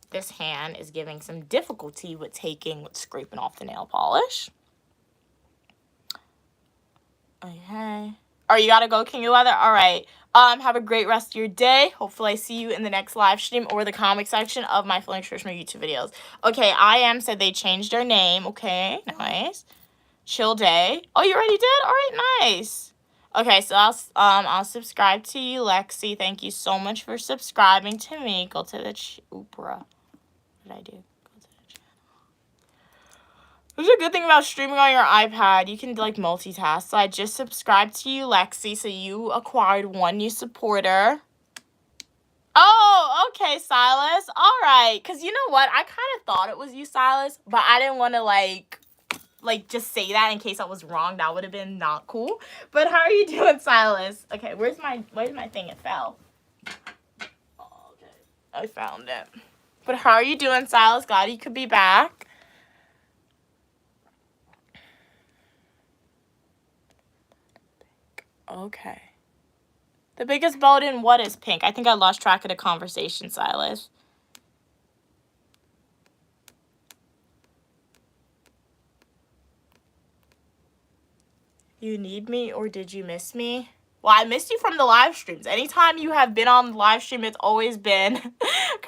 This hand is giving some difficulty with scraping off the nail polish. Okay. Oh, you gotta go, King of Weather? All right. Have a great rest of your day. Hopefully I see you in the next live stream or the comic section of my Fling Traditional YouTube videos. Okay, I Am said they changed their name. Okay, nice. Chill day. Oh, you already did? All right, nice. Okay, so I'll subscribe to you, Lexi. Thank you so much for subscribing to me. Go to the What did I do? Go to the channel. There's a good thing about streaming on your iPad. You can like multitask. So I just subscribed to you, Lexi. So you acquired one new supporter. Oh, okay, Silas. All right. Because you know what? I kind of thought it was you, Silas, but I didn't want to like just say that in case I was wrong. That would have been not cool. But how are you doing, Silas? Okay, where's my thing? It fell. Oh, okay, I found it. But how are you doing, Silas? Glad you could be back. Okay. The biggest boat in what is pink? I think I lost track of the conversation, Silas. You need me, or did you miss me? Well, I missed you from the live streams. Anytime you have been on the live stream, it's always been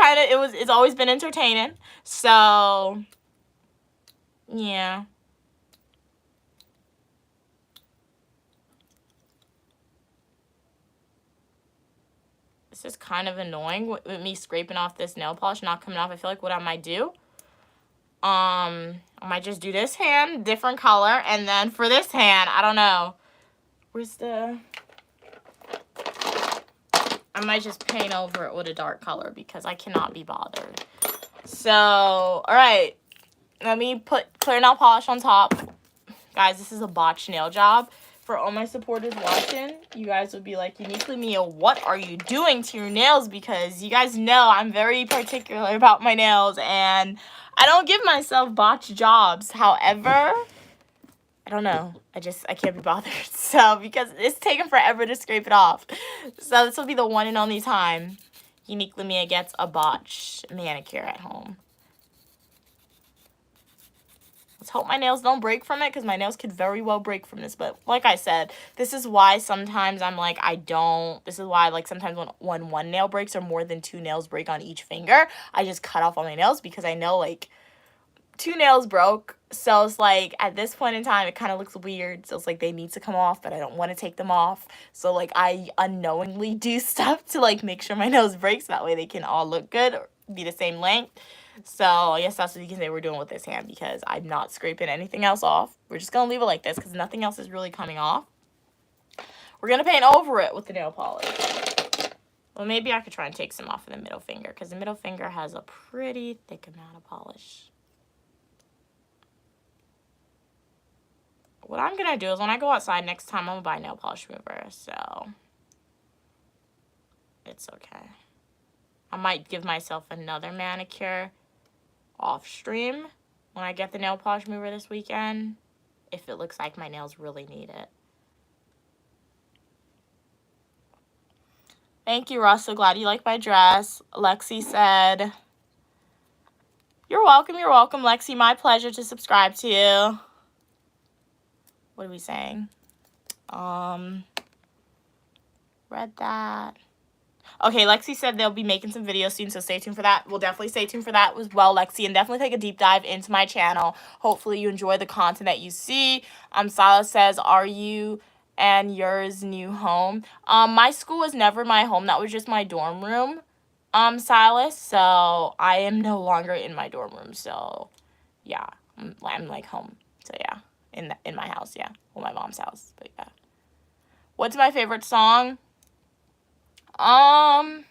it's always been entertaining. So, yeah. This is kind of annoying with me scraping off this nail polish not coming off. I feel like what I might do, I might just do this hand, different color, and then for this hand, I don't know. Where's the... I might just paint over it with a dark color because I cannot be bothered. So, alright. Let me put clear nail polish on top. Guys, this is a botched nail job. For all my supporters watching, you guys would be like, Uniquely Mia, what are you doing to your nails? Because you guys know I'm very particular about my nails, and I don't give myself botched jobs. However, I don't know. I can't be bothered. So, because it's taken forever to scrape it off. So, this will be the one and only time Uniquely Mia gets a botched manicure at home. Let's hope my nails don't break from it, because my nails could very well break from this. But like I said, this is why sometimes I'm like, this is why like sometimes when one nail breaks or more than 2 nails break on each finger, I just cut off all my nails, because I know like 2 nails broke. So it's like at this point in time, it kind of looks weird. So it's like they need to come off, but I don't want to take them off. So like I unknowingly do stuff to like make sure my nails break, so that way they can all look good or be the same length. So, I guess that's what you can say we're doing with this hand, because I'm not scraping anything else off. We're just going to leave it like this because nothing else is really coming off. We're going to paint over it with the nail polish. Well, maybe I could try and take some off of the middle finger, because the middle finger has a pretty thick amount of polish. What I'm going to do is when I go outside next time, I'm going to buy a nail polish remover, so it's okay. I might give myself another manicure off stream when I get the nail polish mover this weekend, if it looks like my nails really need it. Thank you, Russell. Glad you like my dress. Lexi said, you're welcome, Lexi. My pleasure to subscribe to you. What are we saying? Read that. Okay, Lexi said they'll be making some videos soon, so stay tuned for that. We'll definitely stay tuned for that as well, Lexi, and definitely take a deep dive into my channel. Hopefully you enjoy the content that you see. Silas says, are you and yours new home? My school was never my home. That was just my dorm room, Silas. So I am no longer in my dorm room. So yeah, I'm like home. So yeah, in my house, yeah. Well, my mom's house, but yeah. What's my favorite song? I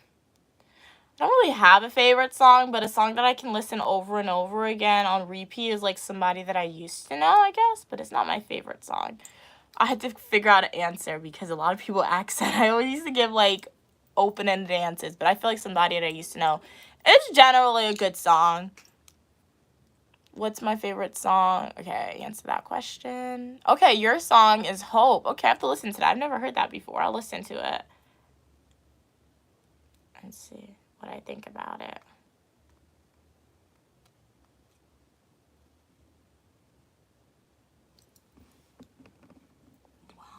don't really have a favorite song, but a song that I can listen over and over again on repeat is like Somebody That I Used to Know, I guess, but it's not my favorite song. I had to figure out an answer because a lot of people ask that. I always used to give like open-ended answers, but I feel like Somebody That I Used to Know is generally a good song. What's my favorite song? Okay, answer that question. Okay, your song is Hope. Okay, I have to listen to that. I've never heard that before. I'll listen to it. Let's see what I think about it.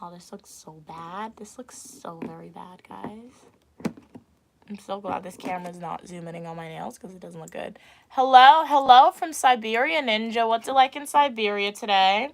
Wow, this looks so bad. This looks so very bad, guys. I'm so glad this camera's not zooming in on my nails because it doesn't look good. Hello from Siberia, Ninja. What's it like in Siberia today?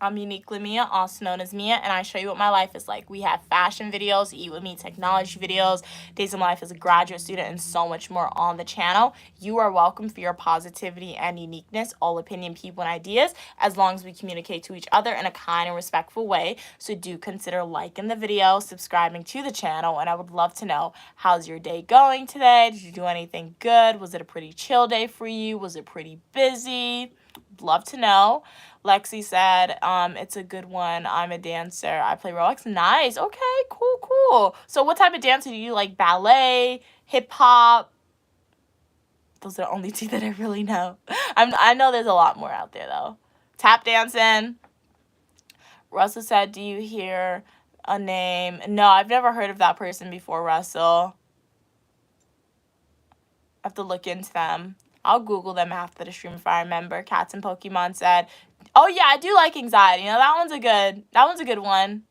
I'm Uniquely Mia, also known as Mia, and I show you what my life is like. We have fashion videos, Eat With Me technology videos, days of my life as a graduate student, and so much more on the channel. You are welcome for your positivity and uniqueness, all opinion, people, and ideas, as long as we communicate to each other in a kind and respectful way. So do consider liking the video, subscribing to the channel, and I would love to know, how's your day going today? Did you do anything good? Was it a pretty chill day for you? Was it pretty busy? Love to know. Lexi said, it's a good one. I'm a dancer. I play Roblox. Nice. Okay, cool. So what type of dancer do you like? Ballet, hip hop? Those are the only two that I really know. I know there's a lot more out there though. Tap dancing. Russell said, do you hear a name? No, I've never heard of that person before, Russell. I have to look into them. I'll Google them after the stream if I remember. Cats and Pokemon said, oh yeah, I do like Anxiety. You know, that one's a good one.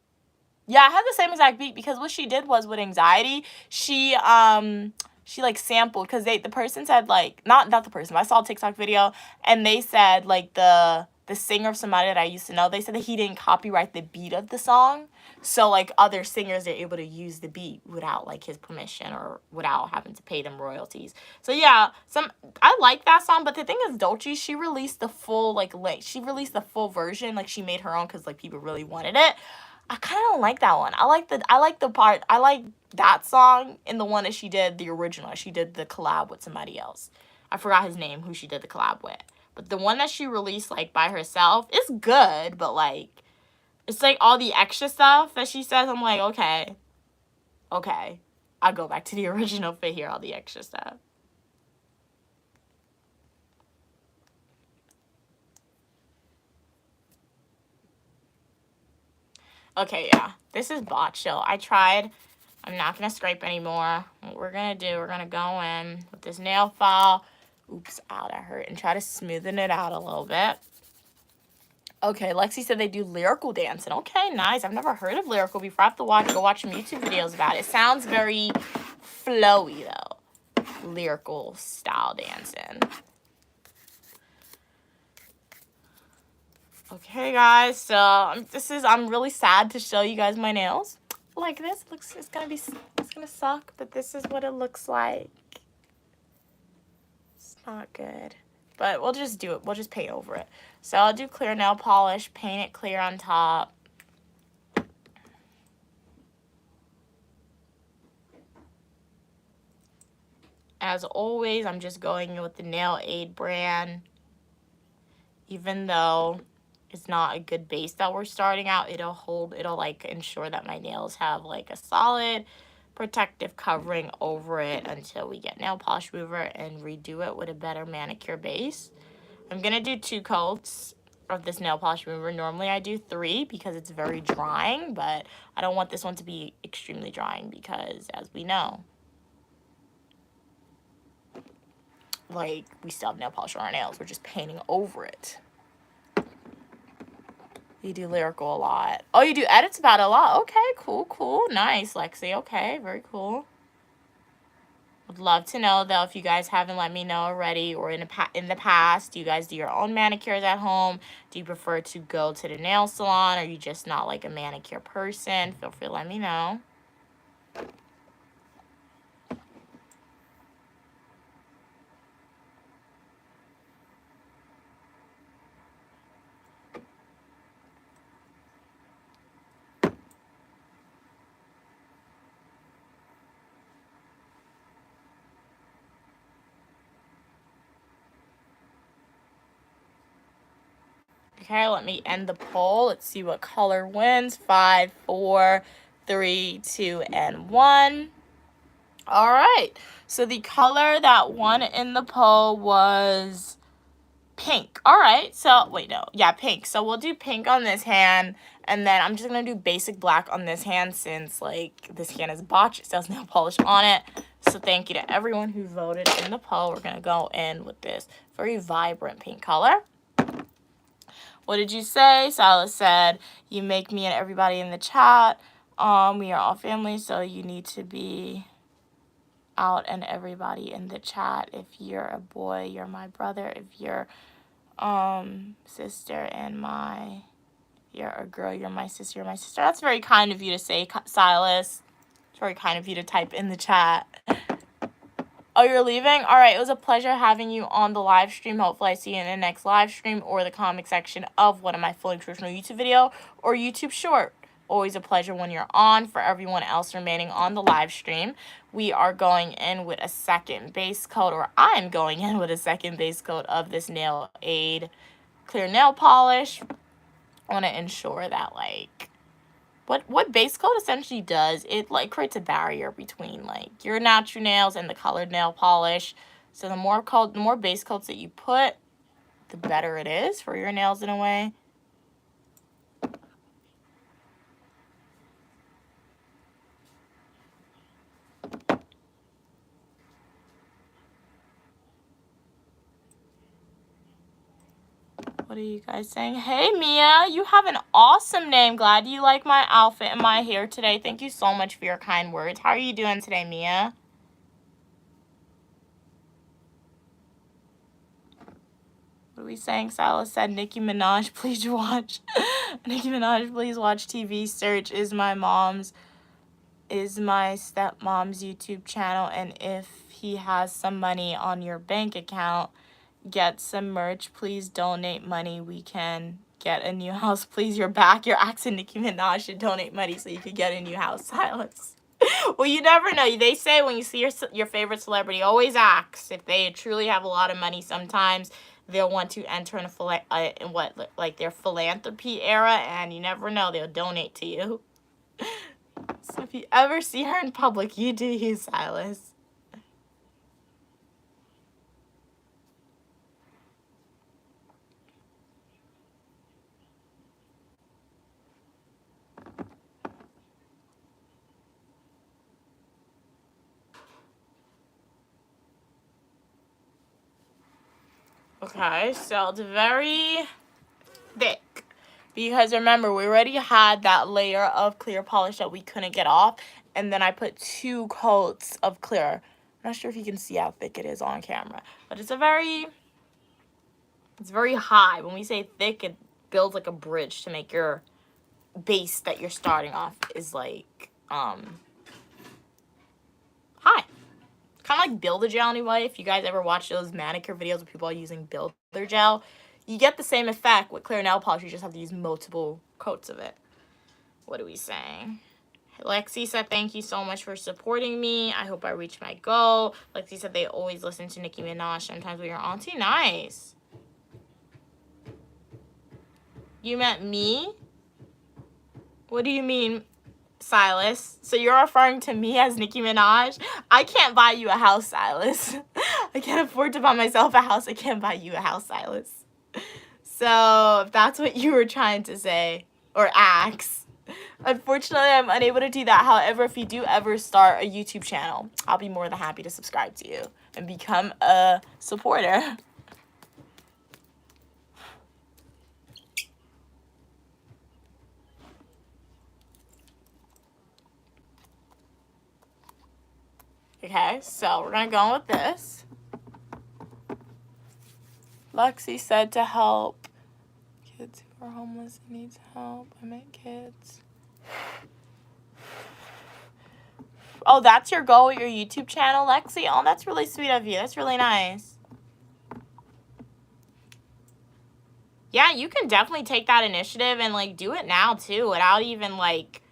Yeah, I had the same exact beat because what she did was with Anxiety, she like sampled, because the person said like, not the person, but I saw a TikTok video and they said like the singer of Somebody That I Used to Know, they said that he didn't copyright the beat of the song. So like other singers are able to use the beat without like his permission or without having to pay them royalties. So yeah, I like that song, but the thing is Dolce, she released the full she released the full version, like she made her own because like people really wanted it. I kind of don't like that one. I like the part. I like that song in the one that she did, the original. She did the collab with somebody else. I forgot his name, who she did the collab with. But the one that she released like by herself is good, but like it's like all the extra stuff that she says. I'm like, okay, I'll go back to the original for hear all the extra stuff. Okay, yeah, this is bot chill. I tried. I'm not going to scrape anymore. What we're going to do, we're going to go in with this nail file. Oops, ow, that hurt. And try to smoothen it out a little bit. Okay, Lexi said they do lyrical dancing. Okay, nice. I've never heard of lyrical before. I have to go watch some YouTube videos about it. It sounds very flowy, though. Lyrical style dancing. Okay, guys, so I'm really sad to show you guys my nails. Like this, it's gonna suck, but this is what it looks like. It's not good, but we'll just do it. We'll just paint over it. So I'll do clear nail polish, paint it clear on top. As always, I'm just going with the Nail Aid brand, even though is not a good base that we're starting out. It'll like ensure that my nails have like a solid protective covering over it until we get nail polish remover and redo it with a better manicure base. I'm gonna do 2 coats of this nail polish remover. Normally I do 3 because it's very drying, but I don't want this one to be extremely drying because, as we know, like, we still have nail polish on our nails. We're just painting over it. You do lyrical a lot. Oh, you do edits about it a lot. Okay, cool, cool. Nice, Lexi. Okay, very cool. Would love to know, though, if you guys haven't let me know already, or in the past, do you guys do your own manicures at home? Do you prefer to go to the nail salon? Or are you just not like a manicure person? Feel free to let me know. Okay, let me end the poll. Let's see what color wins. 5, 4, 3, 2, and 1. All right. So the color that won in the poll was pink. All right. So, wait, no. Yeah, pink. So we'll do pink on this hand. And then I'm just going to do basic black on this hand since, like, this hand is botched. It still has nail polish on it. So thank you to everyone who voted in the poll. We're going to go in with this very vibrant pink color. What did you say? Silas said, you make me and everybody in the chat. We are all family, so you need to be out and everybody in the chat. If you're a boy, you're my brother. If you're sister and you're a girl, you're my sister, you're my sister. That's very kind of you to say, Silas. It's very kind of you to type in the chat. Oh, you're leaving? All right, it was a pleasure having you on the live stream. Hopefully I see you in the next live stream or the comic section of one of my fully traditional YouTube video or YouTube short. Always a pleasure when you're on. For everyone else remaining on the live stream, we are going in with a second base coat, or I'm going in with a second base coat of this Nail Aid clear nail polish. I want to ensure that, like, what base coat essentially does, it like creates a barrier between like your natural nails and the colored nail polish. So the more base coats that you put, the better it is for your nails in a way. What are you guys saying? Hey, Mia, you have an awesome name. Glad you like my outfit and my hair today. Thank you so much for your kind words. How are you doing today, Mia? What are we saying? Silas said, Nicki Minaj, please watch. Nicki Minaj, please watch TV. Search is my stepmom's YouTube channel, and if he has some money on your bank account, get some merch. Please donate money. We can get a new house. Please, you're back. You're asking Nicki Minaj to donate money so you could get a new house. Silence. Well, you never know. They say when you see your favorite celebrity, always ask. If they truly have a lot of money, sometimes they'll want to enter in their philanthropy era, and you never know, they'll donate to you. So if you ever see her in public, you do you, Silas. Okay, so it's very thick. Because remember, we already had that layer of clear polish that we couldn't get off. And then I put 2 coats of clear. I'm not sure if you can see how thick it is on camera. But it's very high. When we say thick, it builds like a bridge to make your base that you're starting off is like, high. Kind of like Builder Gel anyway. If you guys ever watch those manicure videos where people are using Builder Gel, you get the same effect with clear nail polish. You just have to use multiple coats of it. What are we saying? Lexi said, thank you so much for supporting me. I hope I reach my goal. Lexi said they always listen to Nicki Minaj sometimes when you're auntie. Nice. You meant me? What do you mean, Silas? So you're referring to me as Nicki Minaj? I can't buy you a house, Silas. I can't afford to buy myself a house. I can't buy you a house, Silas. So if that's what you were trying to say or ask, unfortunately, I'm unable to do that. However, if you do ever start a YouTube channel, I'll be more than happy to subscribe to you and become a supporter. Okay, so we're gonna go on with this. Lexi said to help kids who are homeless and needs help. I meant kids. Oh, that's your goal with your YouTube channel, Lexi? Oh, that's really sweet of you. That's really nice. Yeah, you can definitely take that initiative and, like, do it now, too, without even, like,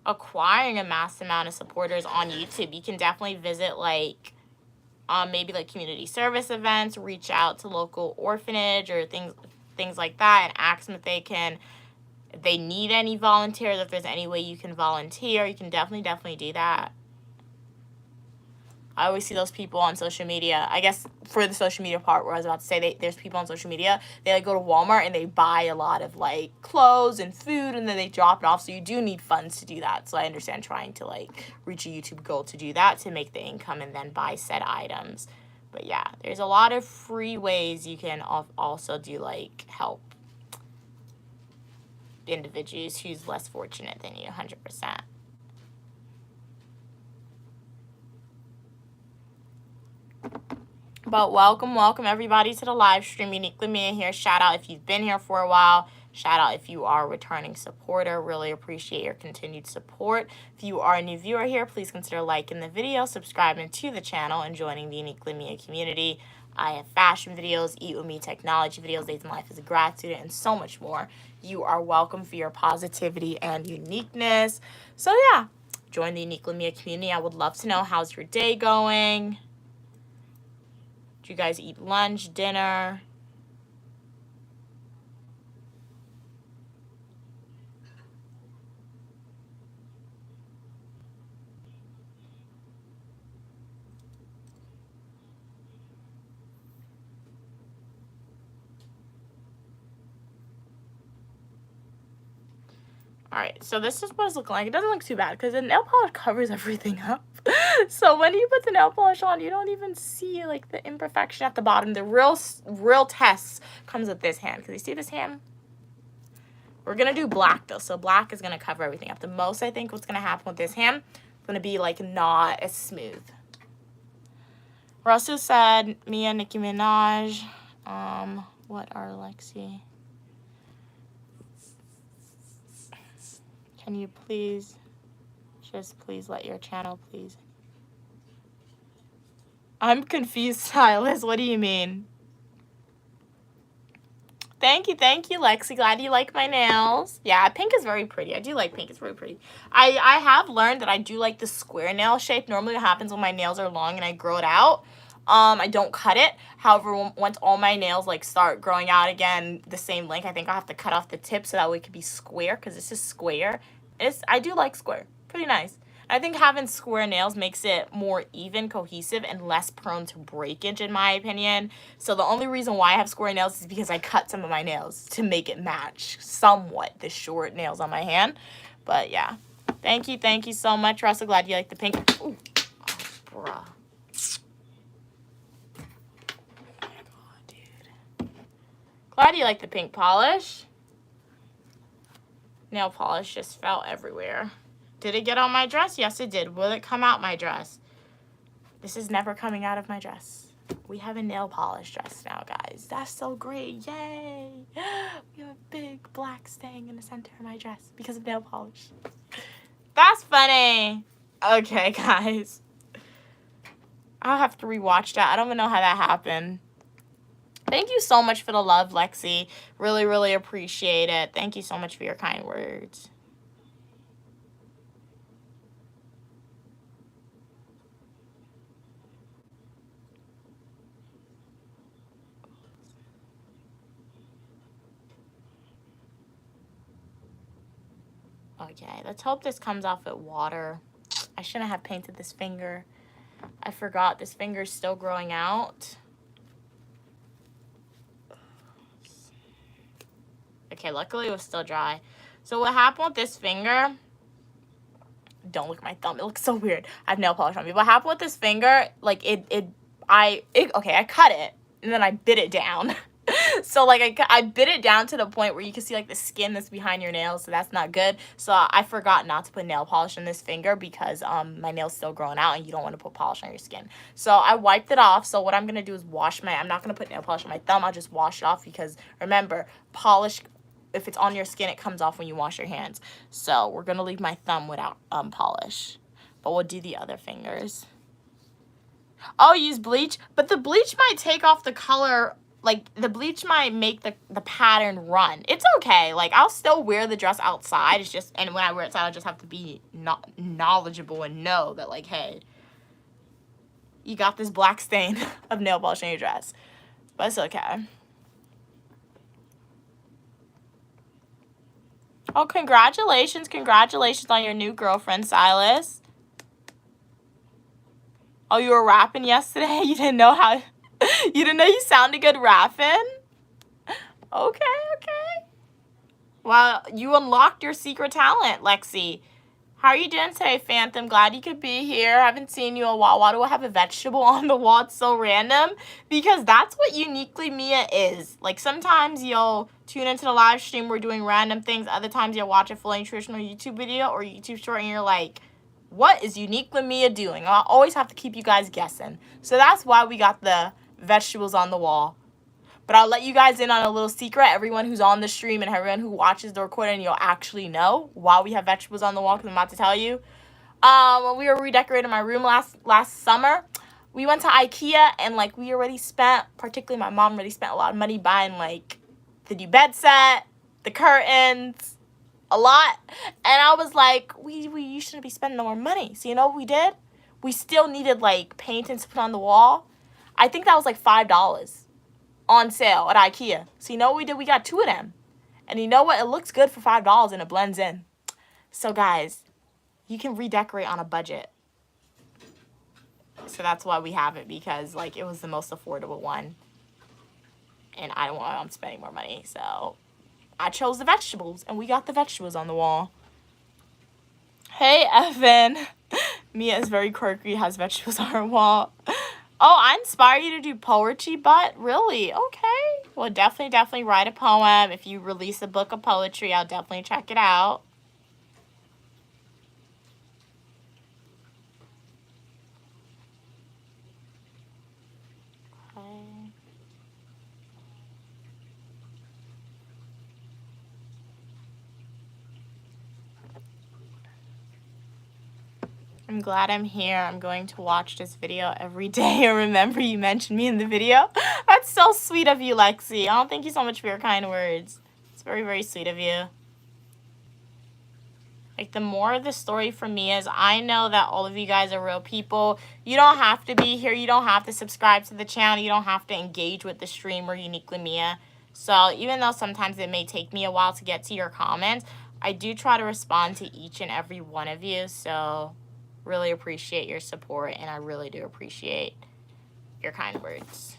acquiring a mass amount of supporters on YouTube. You can definitely visit, like, maybe, like, community service events, reach out to local orphanage or things like that and ask them if they need any volunteers, if there's any way you can volunteer. You can definitely do that. I always see those people on social media. I guess for the social media part where I was about to say, there's people on social media, they like go to Walmart and they buy a lot of like clothes and food and then they drop it off. So you do need funds to do that. So I understand trying to like reach a YouTube goal to do that, to make the income and then buy said items. But yeah, there's a lot of free ways you can also do like help individuals who's less fortunate than you, 100%. But welcome everybody to the live stream. Uniquely Mia here. Shout out if you've been here for a while. Shout out if you are a returning supporter. Really appreciate your continued support. If you are a new viewer here, please consider liking the video, subscribing to the channel, and joining the Uniquely Mia community. I have fashion videos, eat with me technology videos, days in life as a grad student, and so much more. You are welcome for your positivity and uniqueness. So yeah, join the Uniquely Mia community. I would love to know, how's your day going? Did you guys eat lunch, dinner? Alright, so this is what it's looking like. It doesn't look too bad because the nail polish covers everything up. So when you put the nail polish on, you don't even see like the imperfection at the bottom. The real test comes with this hand. Because you see this hand? We're going to do black though. So black is going to cover everything up. The most I think what's going to happen with this hand is going to be like not as smooth. Russell said, Mia, Nicki Minaj. What are Lexi? Can you please, just please let your channel, please? I'm confused, Silas. What do you mean? Thank you, Lexi. Glad you like my nails. Yeah, pink is very pretty. I do like pink. It's very pretty. I have learned that I do like the square nail shape. Normally what happens when my nails are long and I grow it out, I don't cut it. However, once all my nails like start growing out again the same length, I think I'll have to cut off the tip so that way it could be square, because this is square. I do like square. Pretty nice. I think having square nails makes it more even, cohesive, and less prone to breakage, in my opinion. So the only reason why I have square nails is because I cut some of my nails to make it match somewhat the short nails on my hand. But yeah. Thank you so much, Russell. Glad you like the pink. Ooh. Oh, bruh. Oh my god, dude. Glad you like the pink polish. Nail polish just fell everywhere. Did it get on my dress? Yes, it did. Will it come out my dress? This is never coming out of my dress. We have a nail polish dress now, guys. That's so great. Yay. We have a big black stain in the center of my dress because of nail polish. That's funny. Okay, guys. I'll have to rewatch that. I don't even know how that happened. Thank you so much for the love, Lexi. Really appreciate it. Thank you so much for your kind words. Okay, let's hope this comes off with water. I shouldn't have painted this finger. I forgot this finger is still growing out. Okay, luckily it was still dry. So what happened with this finger, don't look at my thumb, it looks so weird. I have nail polish on me. What happened with this finger, like okay, I cut it and then I bit it down. So like I bit it down to the point where you can see like the skin that's behind your nails, so that's not good. So I forgot not to put nail polish on this finger because my nail's still growing out and you don't want to put polish on your skin. So I wiped it off. So what I'm gonna do is I'm not gonna put nail polish on my thumb, I'll just wash it off because remember, polish, if it's on your skin, it comes off when you wash your hands. So we're gonna leave my thumb without polish, but we'll do the other fingers. I'll use bleach, but the bleach might take off the color. Like, the bleach might make the pattern run. It's okay. Like, I'll still wear the dress outside. It's just, and when I wear it outside, I just have to be knowledgeable and know that, like, hey, you got this black stain of nail polish on your dress. But it's okay. Oh, congratulations. Congratulations on your new girlfriend, Silas. Oh, you were rapping yesterday? You didn't know how... You didn't know you sounded good rapping? Okay, okay. Well, you unlocked your secret talent, Lexi. How are you doing today, Phantom? Glad you could be here. I haven't seen you in a while. Why do I have a vegetable on the wall? It's so random. Because that's what Uniquely Mia is. Like, sometimes you'll tune into the live stream. We're doing random things. Other times you'll watch a full nutritional YouTube video or YouTube short and you're like, what is Uniquely Mia doing? I'll always have to keep you guys guessing. So that's why we got the vegetables on the wall. But I'll let you guys in on a little secret. Everyone who's on the stream and everyone who watches the recording, you'll actually know why we have vegetables on the wall, because I'm about to tell you. When we were redecorating my room last summer, we went to IKEA and like we already spent, particularly my mom already spent a lot of money buying like the new bed set, the curtains, a lot. And I was like, you shouldn't be spending no more money. So you know what we did? We still needed like paintings to put on the wall. I think that was like $5 on sale at IKEA. So you know what we did? We got 2 of them. And you know what? It looks good for $5 and it blends in. So guys, you can redecorate on a budget. So that's why we have it, because like it was the most affordable one. And I don't want, I'm spending more money. So I chose the vegetables and we got the vegetables on the wall. Hey, Evan. Mia is very quirky, has vegetables on her wall. Oh, I inspire you to do poetry, but really? Okay. Well, definitely write a poem. If you release a book of poetry, I'll definitely check it out. Okay. I'm glad I'm here. I'm going to watch this video every day and remember you mentioned me in the video. That's so sweet of you, Lexi. Oh, thank you so much for your kind words. It's very, very sweet of you. Like, the more of the story for me is I know that all of you guys are real people. You don't have to be here. You don't have to subscribe to the channel. You don't have to engage with the stream or Uniquely Mia. So even though sometimes it may take me a while to get to your comments, I do try to respond to each and every one of you. So really appreciate your support, and I really do appreciate your kind words.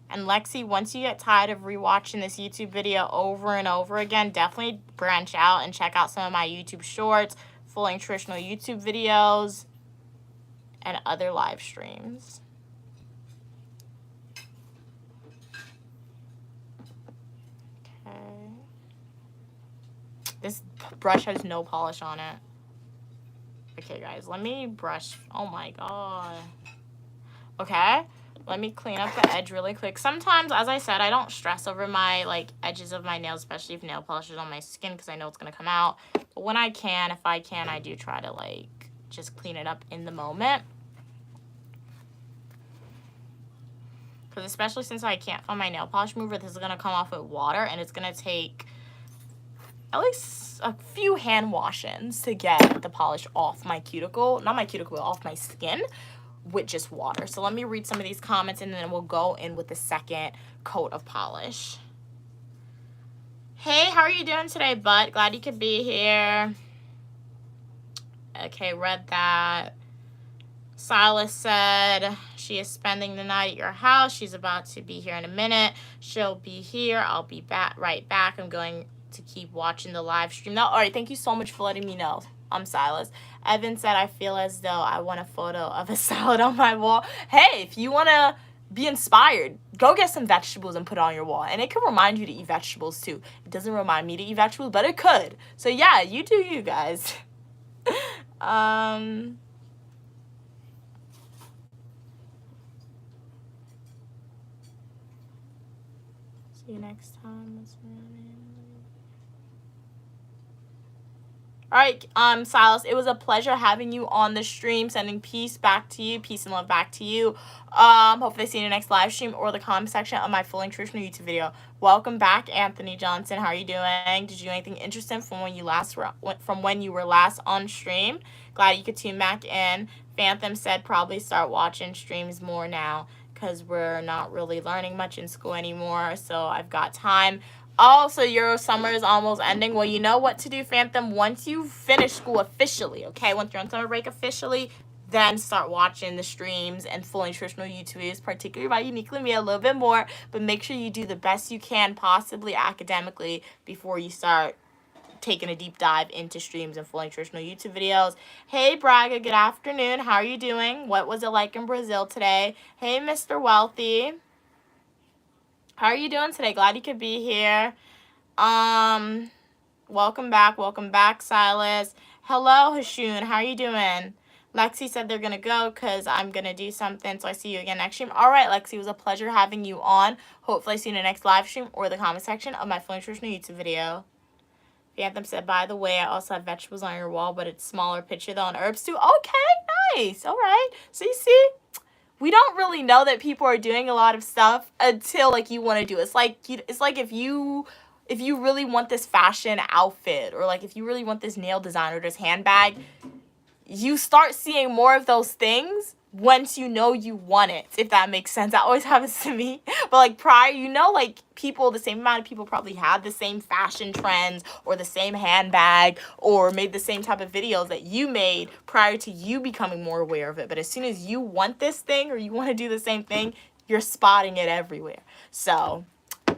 And Lexi, once you get tired of rewatching this YouTube video over and over again, definitely branch out and check out some of my YouTube shorts, full nutritional YouTube videos, and other live streams. Okay. This brush has no polish on it. Okay, guys, let me brush. Oh my god. Okay. Let me clean up the edge really quick. Sometimes, as I said, I don't stress over my, like, edges of my nails, especially if nail polish is on my skin, because I know it's going to come out. But when I can, if I can, I do try to, like, just clean it up in the moment. Because especially since I can't find my nail polish remover, this is going to come off with water, and it's going to take at least a few hand wash-ins to get the polish off my cuticle. Not my cuticle, but off my skin. With just water. So let me read some of these comments and then we'll go in with the second coat of polish. Hey, how are you doing today, bud? Glad you could be here. Okay, read that. Silas said she is spending the night at your house. She's about to be here in a minute. She'll be here. I'll be right back. I'm going to keep watching the live stream now. All right, thank you so much for letting me know. I'm Silas. Evan said, I feel as though I want a photo of a salad on my wall. Hey, if you want to be inspired, go get some vegetables and put it on your wall. And it could remind you to eat vegetables too. It doesn't remind me to eat vegetables, but it could. So yeah, you do you guys. See you next time. All right, Silas, it was a pleasure having you on the stream. Sending peace back to you, peace and love back to you. Hopefully I see you in the next live stream or the comment section of my fully nutritional YouTube video. Welcome back, Anthony Johnson. How are you doing? Did you do anything interesting from when you were last on stream? Glad you could tune back in. Phantom said probably start watching streams more now because we're not really learning much in school anymore. So I've got time. Oh, so your summer is almost ending. Well, you know what to do, Phantom. Once you finish school officially, okay? Once you're on summer break officially, then start watching the streams and full nutritional YouTube videos, particularly by Uniquely Me, a little bit more. But make sure you do the best you can, possibly academically, before you start taking a deep dive into streams and full nutritional YouTube videos. Hey, Braga, good afternoon. How are you doing? What was it like in Brazil today? Hey, Mr. Wealthy. How are you doing today? Glad you could be here. Welcome back, Silas. Hello, Hashun. How are you doing? Lexi said they're gonna go because I'm gonna do something, so I see you again next stream. All right, Lexi, it was a pleasure having you on. Hopefully I see you in the next live stream or the comment section of my full nutritional YouTube video. Phantom said, by the way, I also have vegetables on your wall, but it's smaller picture though, and herbs too. Okay, nice. All right. So you see, we don't really know that people are doing a lot of stuff until like you want to do it. It's like if you really want this fashion outfit, or like if you really want this nail design or this handbag, you start seeing more of those things once you know you want it, if that makes sense. That always happens to me. But like prior, like people, the same amount of people probably had the same fashion trends or the same handbag or made the same type of videos that you made prior to you becoming more aware of it. But as soon as you want this thing or you want to do the same thing, you're spotting it everywhere. So, all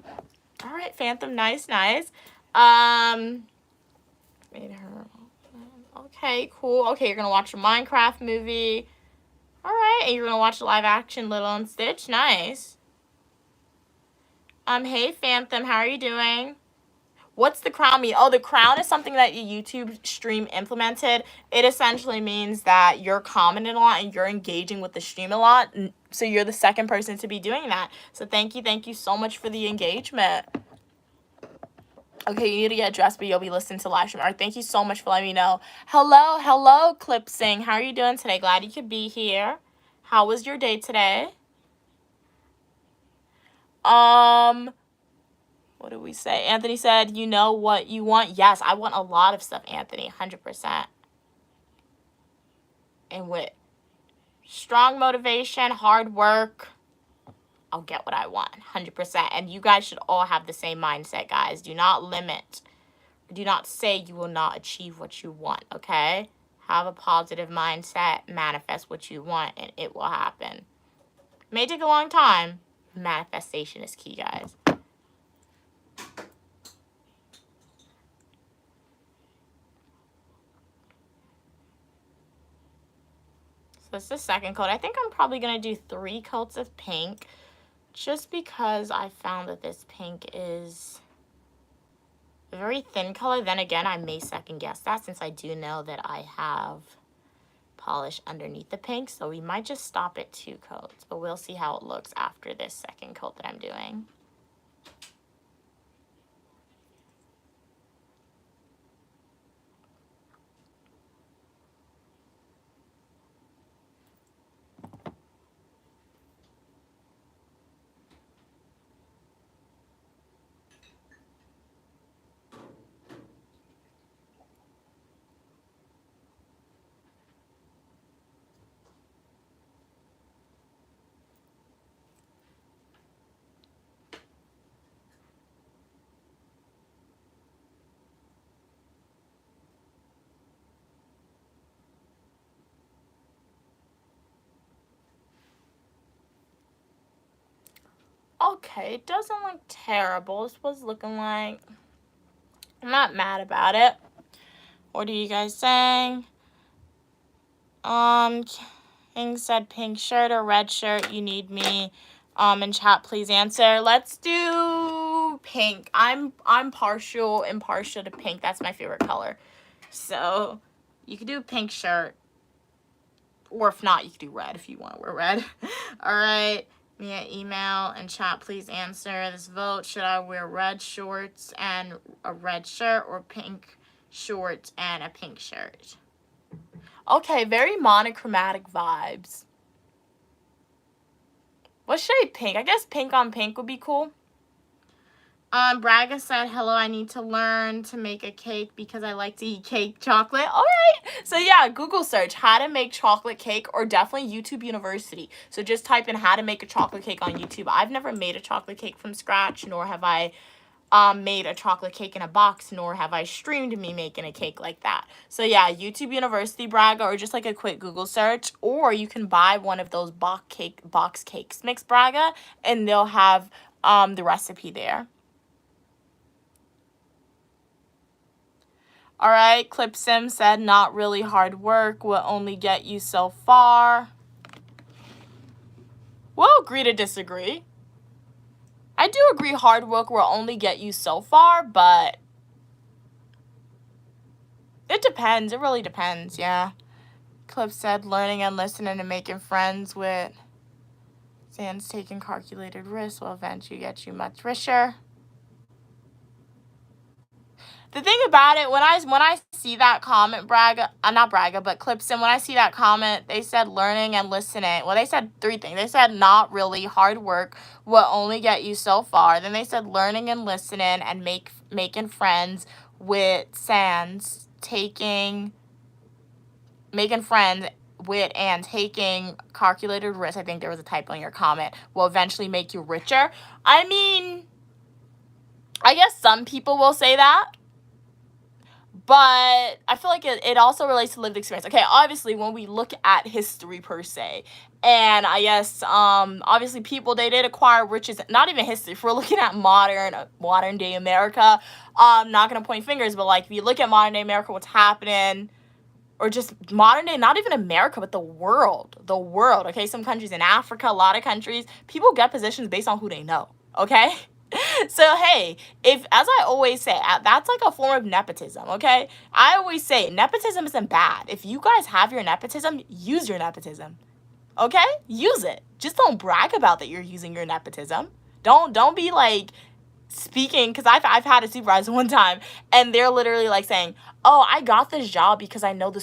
right, Phantom, nice. Made her. Okay, cool. Okay, you're gonna watch a Minecraft movie. All right, and you're gonna watch live action Lilo and Stitch. Nice. Hey Phantom, how are you doing? What's the crown mean? Oh, the crown is something that your YouTube stream implemented. It essentially means that you're commenting a lot and you're engaging with the stream a lot. So you're the second person to be doing that. So thank you so much for the engagement. Okay, you need to get dressed, but you'll be listening to live stream. All right, thank you so much for letting me know. Hello, Clipsing. How are you doing today? Glad you could be here. How was your day today? What did we say? Anthony said, you know what you want? Yes, I want a lot of stuff, Anthony, 100%. And with strong motivation, hard work, I'll get what I want, 100%. And you guys should all have the same mindset, guys. Do not limit. Do not say you will not achieve what you want, okay? Have a positive mindset, manifest what you want, and it will happen. It may take a long time. Manifestation is key, guys. So it's the second coat. I think I'm probably going to do 3 coats of pink just because I found that this pink is a very thin color. Then again, I may second guess that since I do know that I have polish underneath the pink. So we might just stop at 2 coats, but we'll see how it looks after this second coat that I'm doing. Okay, it doesn't look terrible. This was looking like... I'm not mad about it. What are you guys saying? King said pink shirt or red shirt. You need me. In chat, please answer. Let's do pink. I'm impartial to pink. That's my favorite color. So you could do a pink shirt. Or if not, you could do red if you want to wear red. All right. Via email and chat, please answer this vote. Should I wear red shorts and a red shirt or pink shorts and a pink shirt? Okay, very monochromatic vibes. What shade pink? I guess pink on pink would be cool. Braga said, hello, I need to learn to make a cake because I like to eat cake chocolate. All right. So yeah, Google search how to make chocolate cake, or definitely YouTube University. So just type in how to make a chocolate cake on YouTube. I've never made a chocolate cake from scratch, nor have I made a chocolate cake in a box, nor have I streamed me making a cake like that. So yeah, YouTube University, Braga, or just like a quick Google search, or you can buy one of those box cakes mix, Braga, and they'll have the recipe there. All right, Clip Sim said not really hard work will only get you so far. We'll agree to disagree. I do agree hard work will only get you so far, but it depends. It really depends, yeah. Clip said learning and listening and making friends with Sans taking calculated risks will eventually get you much richer. The thing about it, when I see that comment, Braga, not Braga, but Clipson, when I see that comment, they said learning and listening. Well, they said three things. They said not really hard work will only get you so far. Then they said learning and listening and making friends with Sans, making friends with and taking calculated risks. I think there was a typo in your comment. Will eventually make you richer. I mean, I guess some people will say that. But I feel like it also relates to lived experience. Okay, obviously, when we look at history per se, and I guess, obviously, people, they did acquire riches, not even history. If we're looking at modern day America, not going to point fingers, but, like, if you look at modern day America, what's happening, or just modern day, not even America, but the world, okay? Some countries in Africa, a lot of countries, people get positions based on who they know, okay? So, hey, as I always say, that's like a form of nepotism, okay? I always say nepotism isn't bad. If you guys have your nepotism, use your nepotism, okay? Use it. Just don't brag about that you're using your nepotism. Don't be like speaking, because I've had a supervisor one time, and they're literally like saying, oh, I got this job because I know the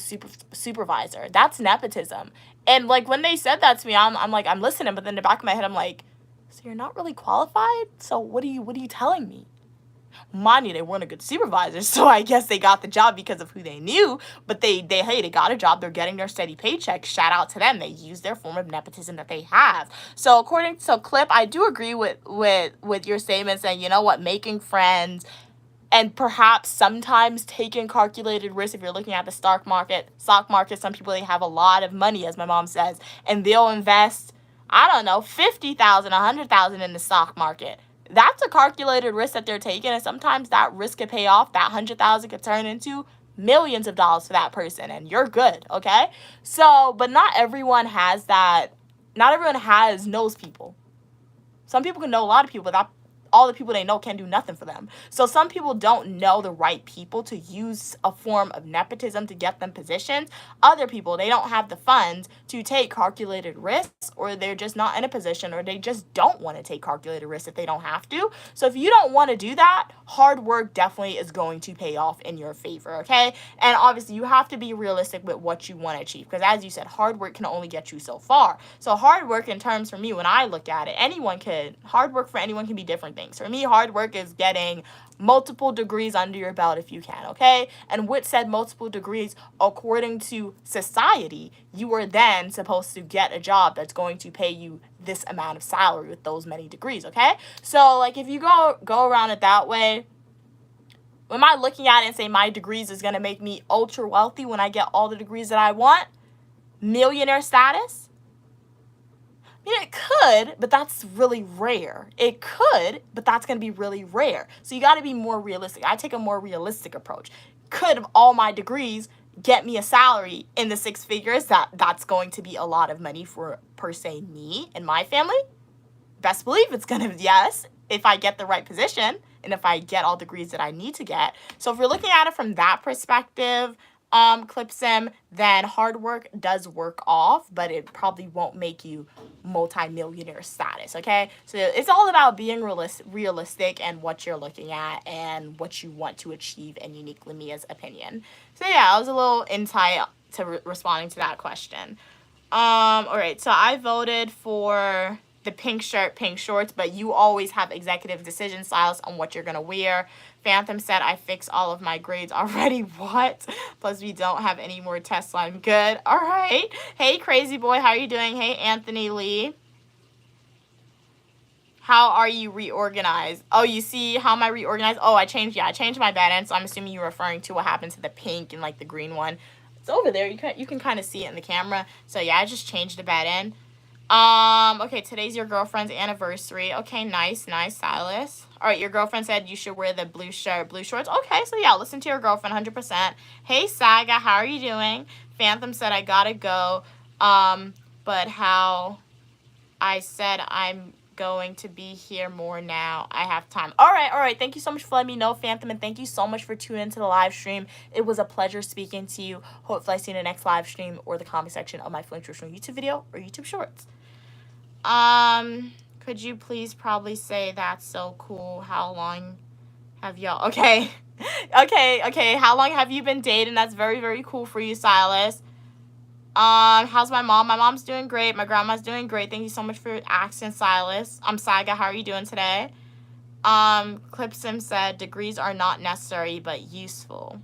supervisor. That's nepotism. And like when they said that to me, I'm like, I'm listening, but then in the back of my head, I'm like, so you're not really qualified? So what are you telling me? Mind you, they weren't a good supervisor, so I guess they got the job because of who they knew, but they got a job, they're getting their steady paycheck. Shout out to them. They use their form of nepotism that they have. So according to Clip, I do agree with your statement saying, you know what, making friends and perhaps sometimes taking calculated risks. If you're looking at the stock market, some people, they have a lot of money, as my mom says, and they'll invest, I don't know, $50,000, $100,000 in the stock market. That's a calculated risk that they're taking, and sometimes that risk could pay off. That $100,000 could turn into millions of dollars for that person, and you're good, okay? So, but not everyone has that. Not everyone knows people. Some people can know a lot of people, but that all the people they know can't do nothing for them. So some people don't know the right people to use a form of nepotism to get them positions. Other people, they don't have the funds to take calculated risks, or they're just not in a position, or they just don't want to take calculated risks if they don't have to. So if you don't want to do that, hard work definitely is going to pay off in your favor, okay? And obviously you have to be realistic with what you want to achieve, because as you said, hard work can only get you so far. So hard work, in terms, for me, when I look at it, hard work for anyone can be different things. For me, hard work is getting multiple degrees under your belt if you can, okay? And with said multiple degrees, according to society, you are then supposed to get a job that's going to pay you this amount of salary with those many degrees, okay? So, like, if you go around it that way, am I looking at it and say my degrees is going to make me ultra wealthy when I get all the degrees that I want? Millionaire status? I mean, it could, but that's really rare. It could, but that's going to be really rare. So you got to be more realistic. I take a more realistic approach. Could all my degrees get me a salary in the six figures? That's going to be a lot of money for, per se, me and my family. Best believe it's going to, yes, if I get the right position and if I get all degrees that I need to get. So if you're looking at it from that perspective, Clipsim, then hard work does work off, but it probably won't make you multi-millionaire status, okay? So it's all about being realistic and what you're looking at and what you want to achieve in uniquely Mia's opinion. So yeah, I was a little insight to responding to that question. All right, so I voted for the pink shirt, pink shorts, but you always have executive decision styles on what you're gonna wear. Phantom said, I fixed all of my grades already. What? Plus, we don't have any more tests, so I'm good. All right. Hey, Crazy Boy, how are you doing? Hey, Anthony Lee. How are you reorganized? Oh, you see how am I reorganized? Oh, I changed my bed end, so I'm assuming you're referring to what happened to the pink and like the green one. It's over there. You can kind of see it in the camera. So yeah, I just changed the bed end. Okay, today's your girlfriend's anniversary. Okay, nice, Silas. All right, your girlfriend said you should wear the blue shirt, blue shorts. Okay, so yeah, listen to your girlfriend 100%. Hey, Saga, how are you doing? Phantom said I gotta go. But how I said I'm going to be here more now. I have time. All right. Thank you so much for letting me know, Phantom, and thank you so much for tuning into the live stream. It was a pleasure speaking to you. Hopefully I see you in the next live stream or the comment section of my Flink Traditional YouTube video or YouTube Shorts. Could you please probably say that's so cool? How long have y'all? Okay. Okay. How long have you been dating? That's very, very cool for you, Silas. How's my mom? My mom's doing great. My grandma's doing great. Thank you so much for your accent, Silas. Saga, how are you doing today? Clipsim said, degrees are not necessary, but useful.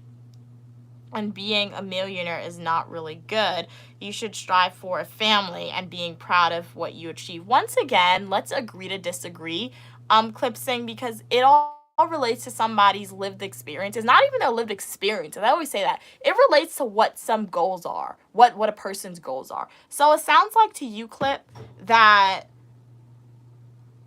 And being a millionaire is not really good. You should strive for a family and being proud of what you achieve. Once again, let's agree to disagree, Clipsim, because it all relates to somebody's lived experience. It's not even their lived experience. I always say that. It relates to what some goals are, what a person's goals are. So it sounds like to you, Clip, that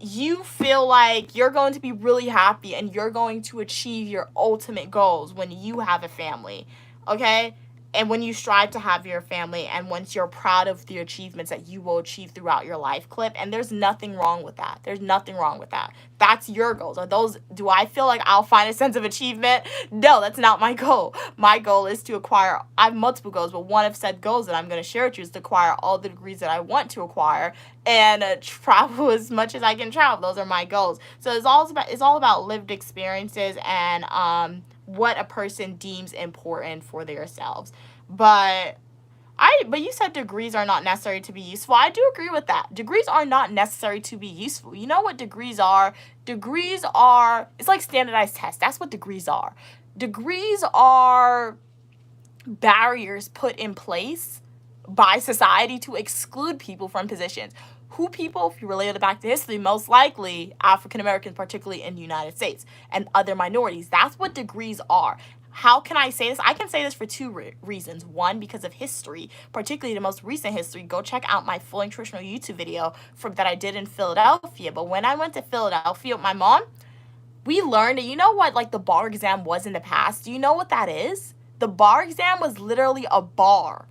you feel like you're going to be really happy and you're going to achieve your ultimate goals when you have a family, okay? And when you strive to have your family and once you're proud of the achievements that you will achieve throughout your life, Clip, and there's nothing wrong with that. There's nothing wrong with that. That's your goals. Are those, do I feel like I'll find a sense of achievement? No, that's not my goal. My goal is to acquire, I have multiple goals, but one of said goals that I'm going to share with you is to acquire all the degrees that I want to acquire and travel as much as I can travel. Those are my goals. So it's all about lived experiences and what a person deems important for themselves. But you said degrees are not necessary to be useful. I do agree with that. Degrees are not necessary to be useful. You know what degrees are? Degrees are, it's like standardized tests. That's what degrees are. Degrees are barriers put in place by society to exclude people from positions. Who people, if you relate it back to history, most likely African Americans, particularly in the United States, and other minorities. That's what degrees are. How can I say this? I can say this for two reasons. One, because of history, particularly the most recent history. Go check out my full nutritional YouTube video that I did in Philadelphia. But when I went to Philadelphia with my mom, we learned, you know what like the bar exam was in the past? Do you know what that is? The bar exam was literally a bar.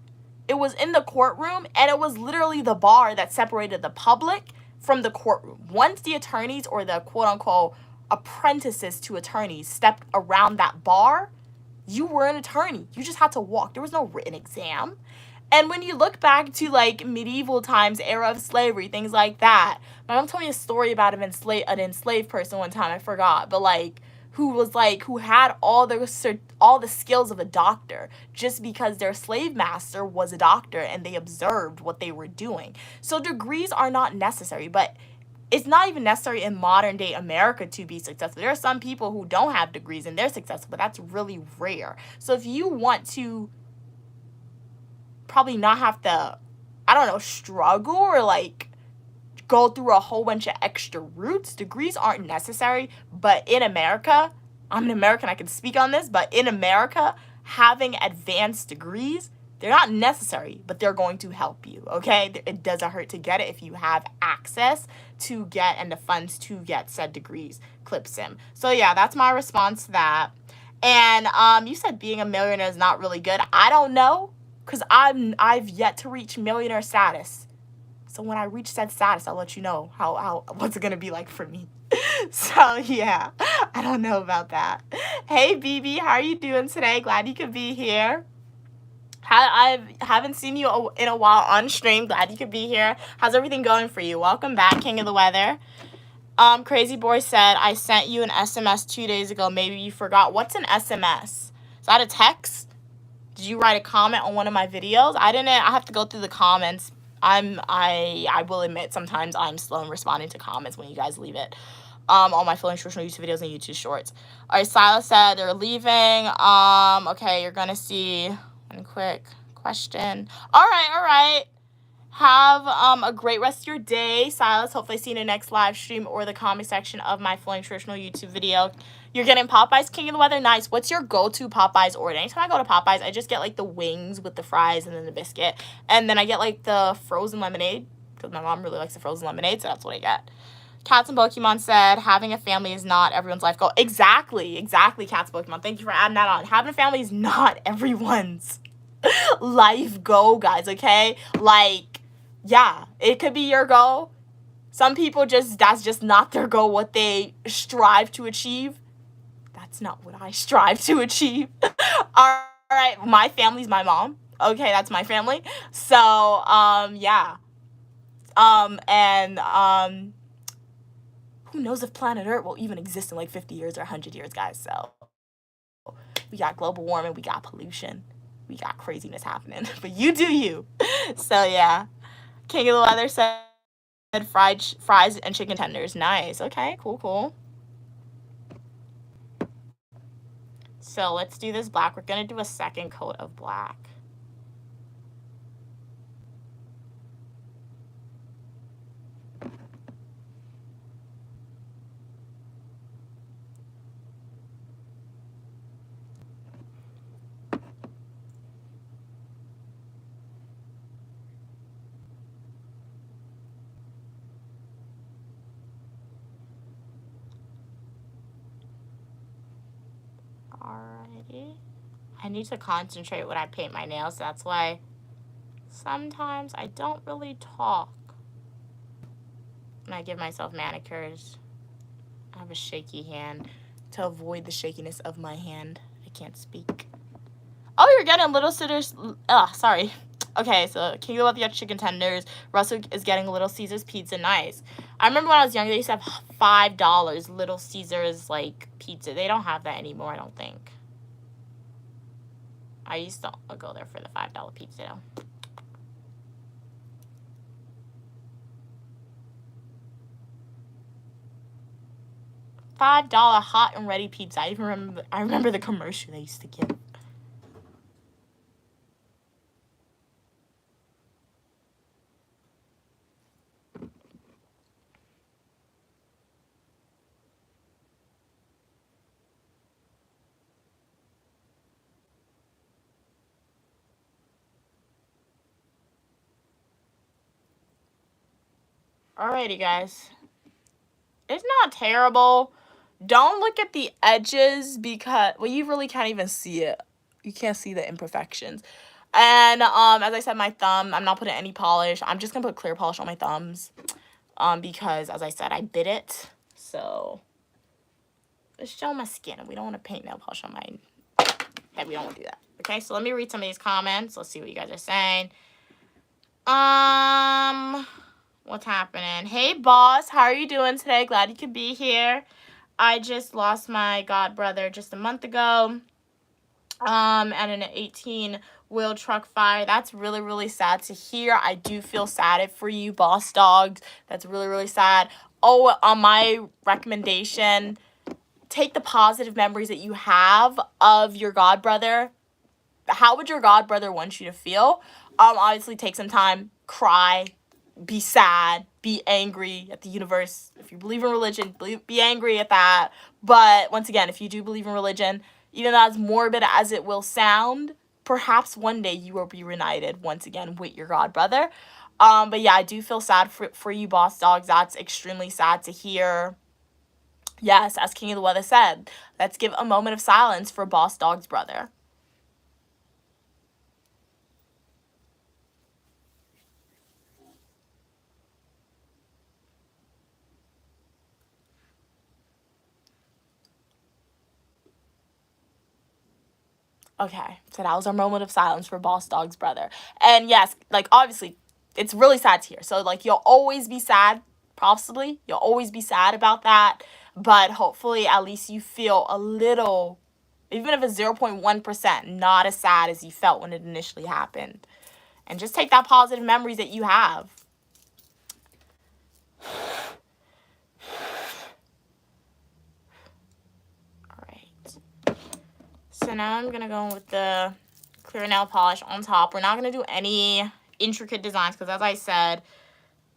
It was in the courtroom, and it was literally the bar that separated the public from the courtroom. Once the attorneys or the quote-unquote apprentices to attorneys stepped around that bar, you were an attorney. You just had to walk. There was no written exam. And when you look back to like medieval times, era of slavery, things like that, my mom told me a story about an enslaved person one time. I forgot, but like who had all the skills of a doctor just because their slave master was a doctor and they observed what they were doing. So degrees are not necessary, but it's not even necessary in modern day America to be successful. There are some people who don't have degrees and they're successful, but that's really rare. So if you want to probably not have to, I don't know, struggle or like go through a whole bunch of extra routes, degrees aren't necessary. But in America, I'm an American, I can speak on this, but in America, having advanced degrees, They're not necessary, but they're going to help you, okay? It doesn't hurt to get it if you have access to get and the funds to get said degrees, clip sim. So yeah, that's my response to that. And you said being a millionaire is not really good. I don't know, because I've yet to reach millionaire status. So when I reach that status, I'll let you know how what's it gonna be like for me. So yeah, I don't know about that. Hey BB, how are you doing today? Glad you could be here. I haven't seen you in a while on stream. Glad you could be here. How's everything going for you? Welcome back, King of the Weather. Crazy Boy said, I sent you an SMS 2 days ago. Maybe you forgot. What's an SMS? Is that a text? Did you write a comment on one of my videos? I didn't. I have to go through the comments. I will admit sometimes I'm slow in responding to comments when you guys leave it. All my full instructional YouTube videos and YouTube shorts. All right, Silas said they're leaving. Okay, you're gonna see one quick question. All right. Have a great rest of your day, Silas. Hopefully see you in the next live stream or the comment section of my full instructional YouTube video. You're getting Popeyes King of the Weather? Nice. What's your go-to Popeyes order? Anytime I go to Popeyes, I just get, like, the wings with the fries and then the biscuit. And then I get, like, the frozen lemonade, because my mom really likes the frozen lemonade, so that's what I get. Cats and Pokemon said, having a family is not everyone's life goal. Exactly, Cats and Pokemon. Thank you for adding that on. Having a family is not everyone's life goal, guys, okay? Like, yeah, it could be your goal. Some people that's just not their goal, what they strive to achieve. That's not what I strive to achieve. All right, my family's my mom. Okay, that's my family. So, yeah. Who knows if planet Earth will even exist in like 50 years or 100 years, guys. So, we got global warming, we got pollution, we got craziness happening. But you do you. So, yeah. King of the Weather said fries and chicken tenders. Nice. Okay, cool. So let's do this black. We're going to do a second coat of black. Alrighty. I need to concentrate when I paint my nails. That's why sometimes I don't really talk when I give myself manicures. I have a shaky hand. To avoid the shakiness of my hand, I can't speak. Oh, you're getting Little Caesars. Sorry. Okay, so King of the chicken tenders. Russell is getting Little Caesars pizza. Nice. I remember when I was younger, they used to have $5 Little Caesars, like, pizza. They don't have that anymore, I don't think. I used to go there for the $5 pizza. $5 hot and ready pizza. I remember the commercial they used to give. Alrighty, guys. It's not terrible. Don't look at the edges because, well, you really can't even see it. You can't see the imperfections. And, as I said, my thumb, I'm not putting any polish. I'm just gonna put clear polish on my thumbs. Because, as I said, I bit it. So, let's show my skin. And we don't want to paint nail polish on mine. Yeah, we don't want to do that. Okay, so let me read some of these comments. Let's see what you guys are saying. What's happening? Hey, boss. How are you doing today? Glad you could be here. I just lost my god brother just a month ago. And an 18-wheel truck fire. That's really, really sad to hear. I do feel sad for you, boss dogs. That's really, really sad. Oh, on my recommendation, take the positive memories that you have of your god brother. How would your god brother want you to feel? Obviously, take some time, cry, be sad, be angry at the universe. If you believe in religion, be angry at that. But once again, if you do believe in religion, even as morbid as it will sound, perhaps one day you will be reunited once again with your god brother. But yeah, I do feel sad for you, boss dogs. That's extremely sad to hear. Yes, as King of the Weather said, let's give a moment of silence for boss dog's brother. Okay, so that was our moment of silence for boss dog's brother. And yes, like, obviously, it's really sad to hear. So, like, you'll always be sad, possibly. You'll always be sad about that. But hopefully, at least you feel a little, even if it's 0.1%, not as sad as you felt when it initially happened. And just take that positive memories that you have. Alright. So now I'm going to go with the clear nail polish on top. We're not going to do any intricate designs because, as I said,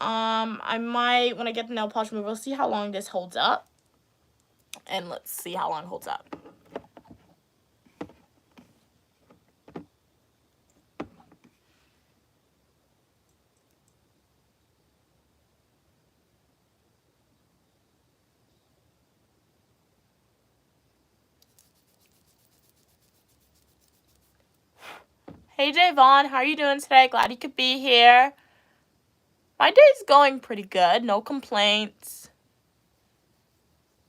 I might, when I get the nail polish remover, we'll see how long this holds up. And let's see how long it holds up. Hey Javon, how are you doing today? Glad you could be here. My day's going pretty good. No complaints.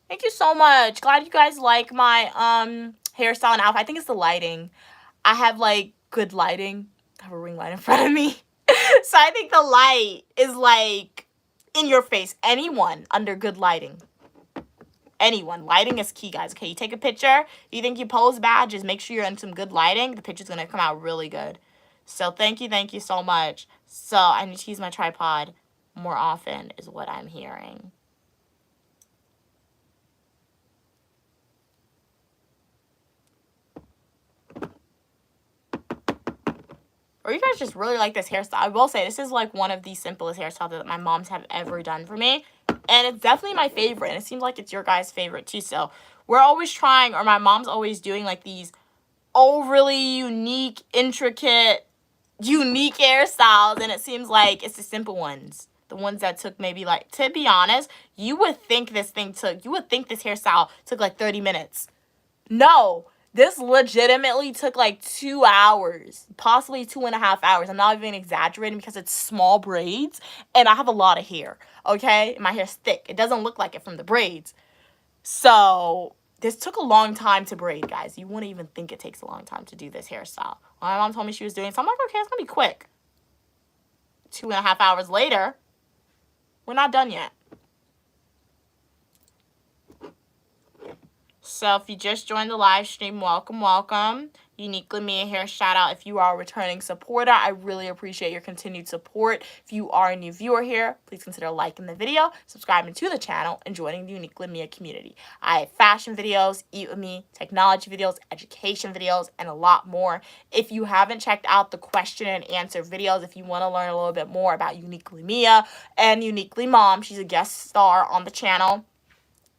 Thank you so much. Glad you guys like my hairstyle and outfit. I think it's the lighting. I have like good lighting. I have a ring light in front of me. So I think the light is like in your face. Anyone under good lighting. Anyone. Lighting is key, guys. Okay, you take a picture. You think you pose bad, just make sure you're in some good lighting. The picture's going to come out really good. So thank you so much. So I need to use my tripod more often is what I'm hearing. Or you guys just really like this hairstyle. I will say, this is like one of the simplest hairstyles that my moms have ever done for me. And it's definitely my favorite. And it seems like it's your guys' favorite too. So we're always trying, or my mom's always doing like these overly unique, intricate, unique hairstyles. And it seems like it's the simple ones. The ones that took maybe like, to be honest, you would think this hairstyle took like 30 minutes. No. This legitimately took like 2 hours, possibly 2.5 hours. I'm not even exaggerating because it's small braids and I have a lot of hair, okay? My hair's thick. It doesn't look like it from the braids. So this took a long time to braid, guys. You wouldn't even think it takes a long time to do this hairstyle. My mom told me she was doing it, so I'm like, okay, it's going to be quick. 2.5 hours later, we're not done yet. So if you just joined the live stream, welcome, welcome. Uniquely Me here, shout out if you are a returning supporter. I really appreciate your continued support. If you are a new viewer here, please consider liking the video, subscribing to the channel, and joining the Uniquely Me community. I have fashion videos, eat with me, technology videos, education videos, and a lot more. If you haven't checked out the question and answer videos, if you want to learn a little bit more about Uniquely Mia and Uniquely Mom, she's a guest star on the channel.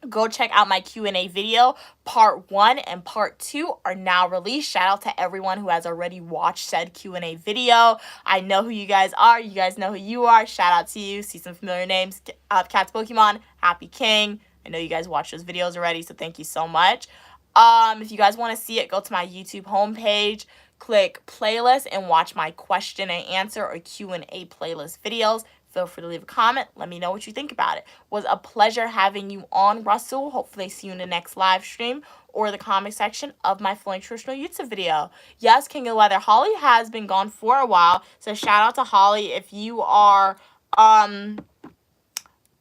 Go check out my Q&A video. Part 1 and Part 2 are now released. Shout out to everyone who has already watched said Q&A video. I know who you guys are. You guys know who you are. Shout out to you. See some familiar names. Cat's Pokemon, Happy King. I know you guys watched those videos already, so thank you so much. If you guys want to see it, go to my YouTube homepage. Click playlist and watch my question and answer or Q&A playlist videos. Feel free to leave a comment. Let me know what you think about it. Was a pleasure having you on, Russell. Hopefully see you in the next live stream or the comment section of my Flowing Traditional YouTube video. Yes, King of the Weather. Holly has been gone for a while. So shout out to Holly if you are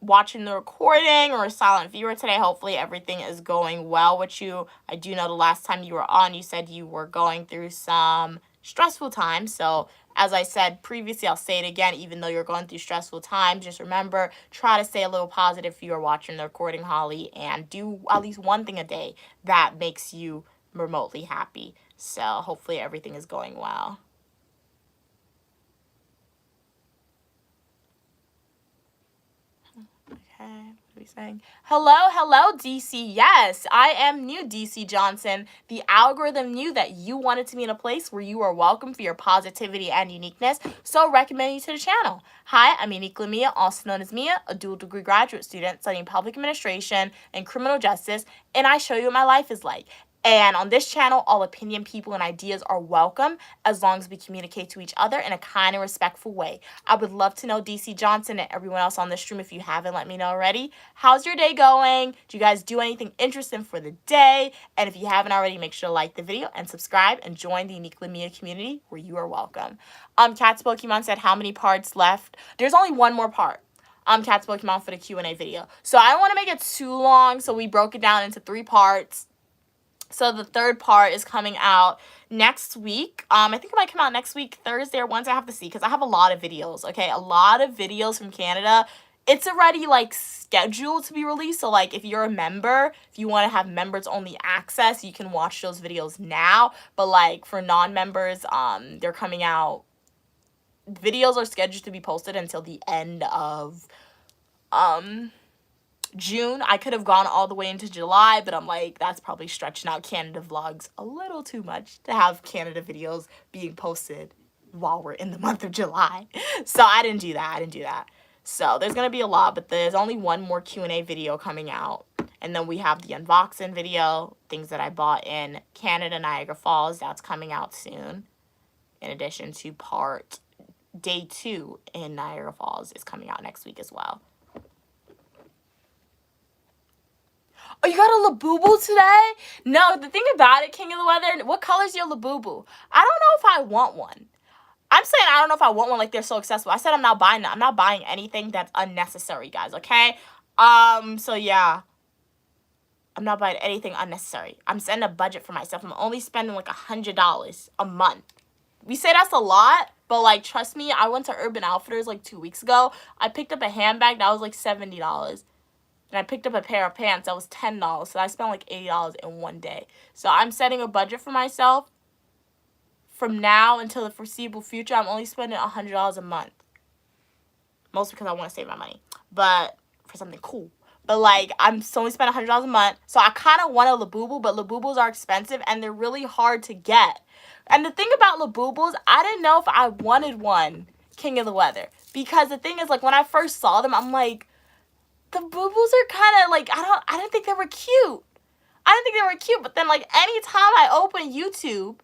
watching the recording or a silent viewer today. Hopefully everything is going well with you. I do know the last time you were on, you said you were going through some stressful times. So as I said previously, I'll say it again, even though you're going through stressful times, just remember, try to stay a little positive if you're watching the recording, Holly, and do at least one thing a day that makes you remotely happy. So hopefully everything is going well. Okay, what are we saying? Hello, DC. Yes, I am new, DC Johnson. The algorithm knew that you wanted to be in a place where you are welcome for your positivity and uniqueness, so recommend you to the channel. Hi, I'm Uniquely Mia, also known as Mia, a dual degree graduate student studying public administration and criminal justice, and I show you what my life is like. And on this channel, all opinion, people, and ideas are welcome as long as we communicate to each other in a kind and respectful way. I would love to know DC Johnson and everyone else on the stream, if you haven't let me know already. How's your day going? Do you guys do anything interesting for the day? And if you haven't already, make sure to like the video and subscribe and join the Uniquely Mia community where you are welcome. Cat's Pokemon said how many parts left? There's only one more part. Cat's Pokemon for the Q&A video. So I don't want to make it too long, so we broke it down into 3 parts. So the third part is coming out next week. I think it might come out next week, Thursday or Wednesday. I have to see because I have a lot of videos, okay? A lot of videos from Canada. It's already, like, scheduled to be released. So, like, if you're a member, if you want to have members-only access, you can watch those videos now. But, like, for non-members, they're coming out. Videos are scheduled to be posted until the end of June. I could have gone all the way into July, but I'm like, that's probably stretching out Canada vlogs a little too much to have Canada videos being posted while we're in the month of July. So I didn't do that. So there's gonna be a lot, but there's only one more Q&A video coming out. And then we have the unboxing video, things that I bought in Canada, Niagara Falls. That's coming out soon. In addition to day 2 in Niagara Falls is coming out next week as well. Oh, you got a Labubu today? No, the thing about it, King of the Weather, what color is your Labubu? I don't know if I want one. I'm saying I don't know if I want one, like they're so accessible. I said I'm not buying them. I'm not buying anything that's unnecessary, guys, okay? So yeah. I'm not buying anything unnecessary. I'm setting a budget for myself. I'm only spending like $100 a month. We say that's a lot, but like, trust me, I went to Urban Outfitters like 2 weeks ago. I picked up a handbag that was like $70. And I picked up a pair of pants that was $10. So I spent like $80 in one day. So I'm setting a budget for myself. From now until the foreseeable future, I'm only spending $100 a month. Mostly because I want to save my money. But for something cool. But like, I'm only spending $100 a month. So I kind of want a Labubu, but Labubus are expensive and they're really hard to get. And the thing about Labubus, I didn't know if I wanted one, King of the Weather. Because the thing is, like, when I first saw them, I'm like, the boo-boos are kind of like, I didn't think they were cute. But then, like, anytime I open YouTube,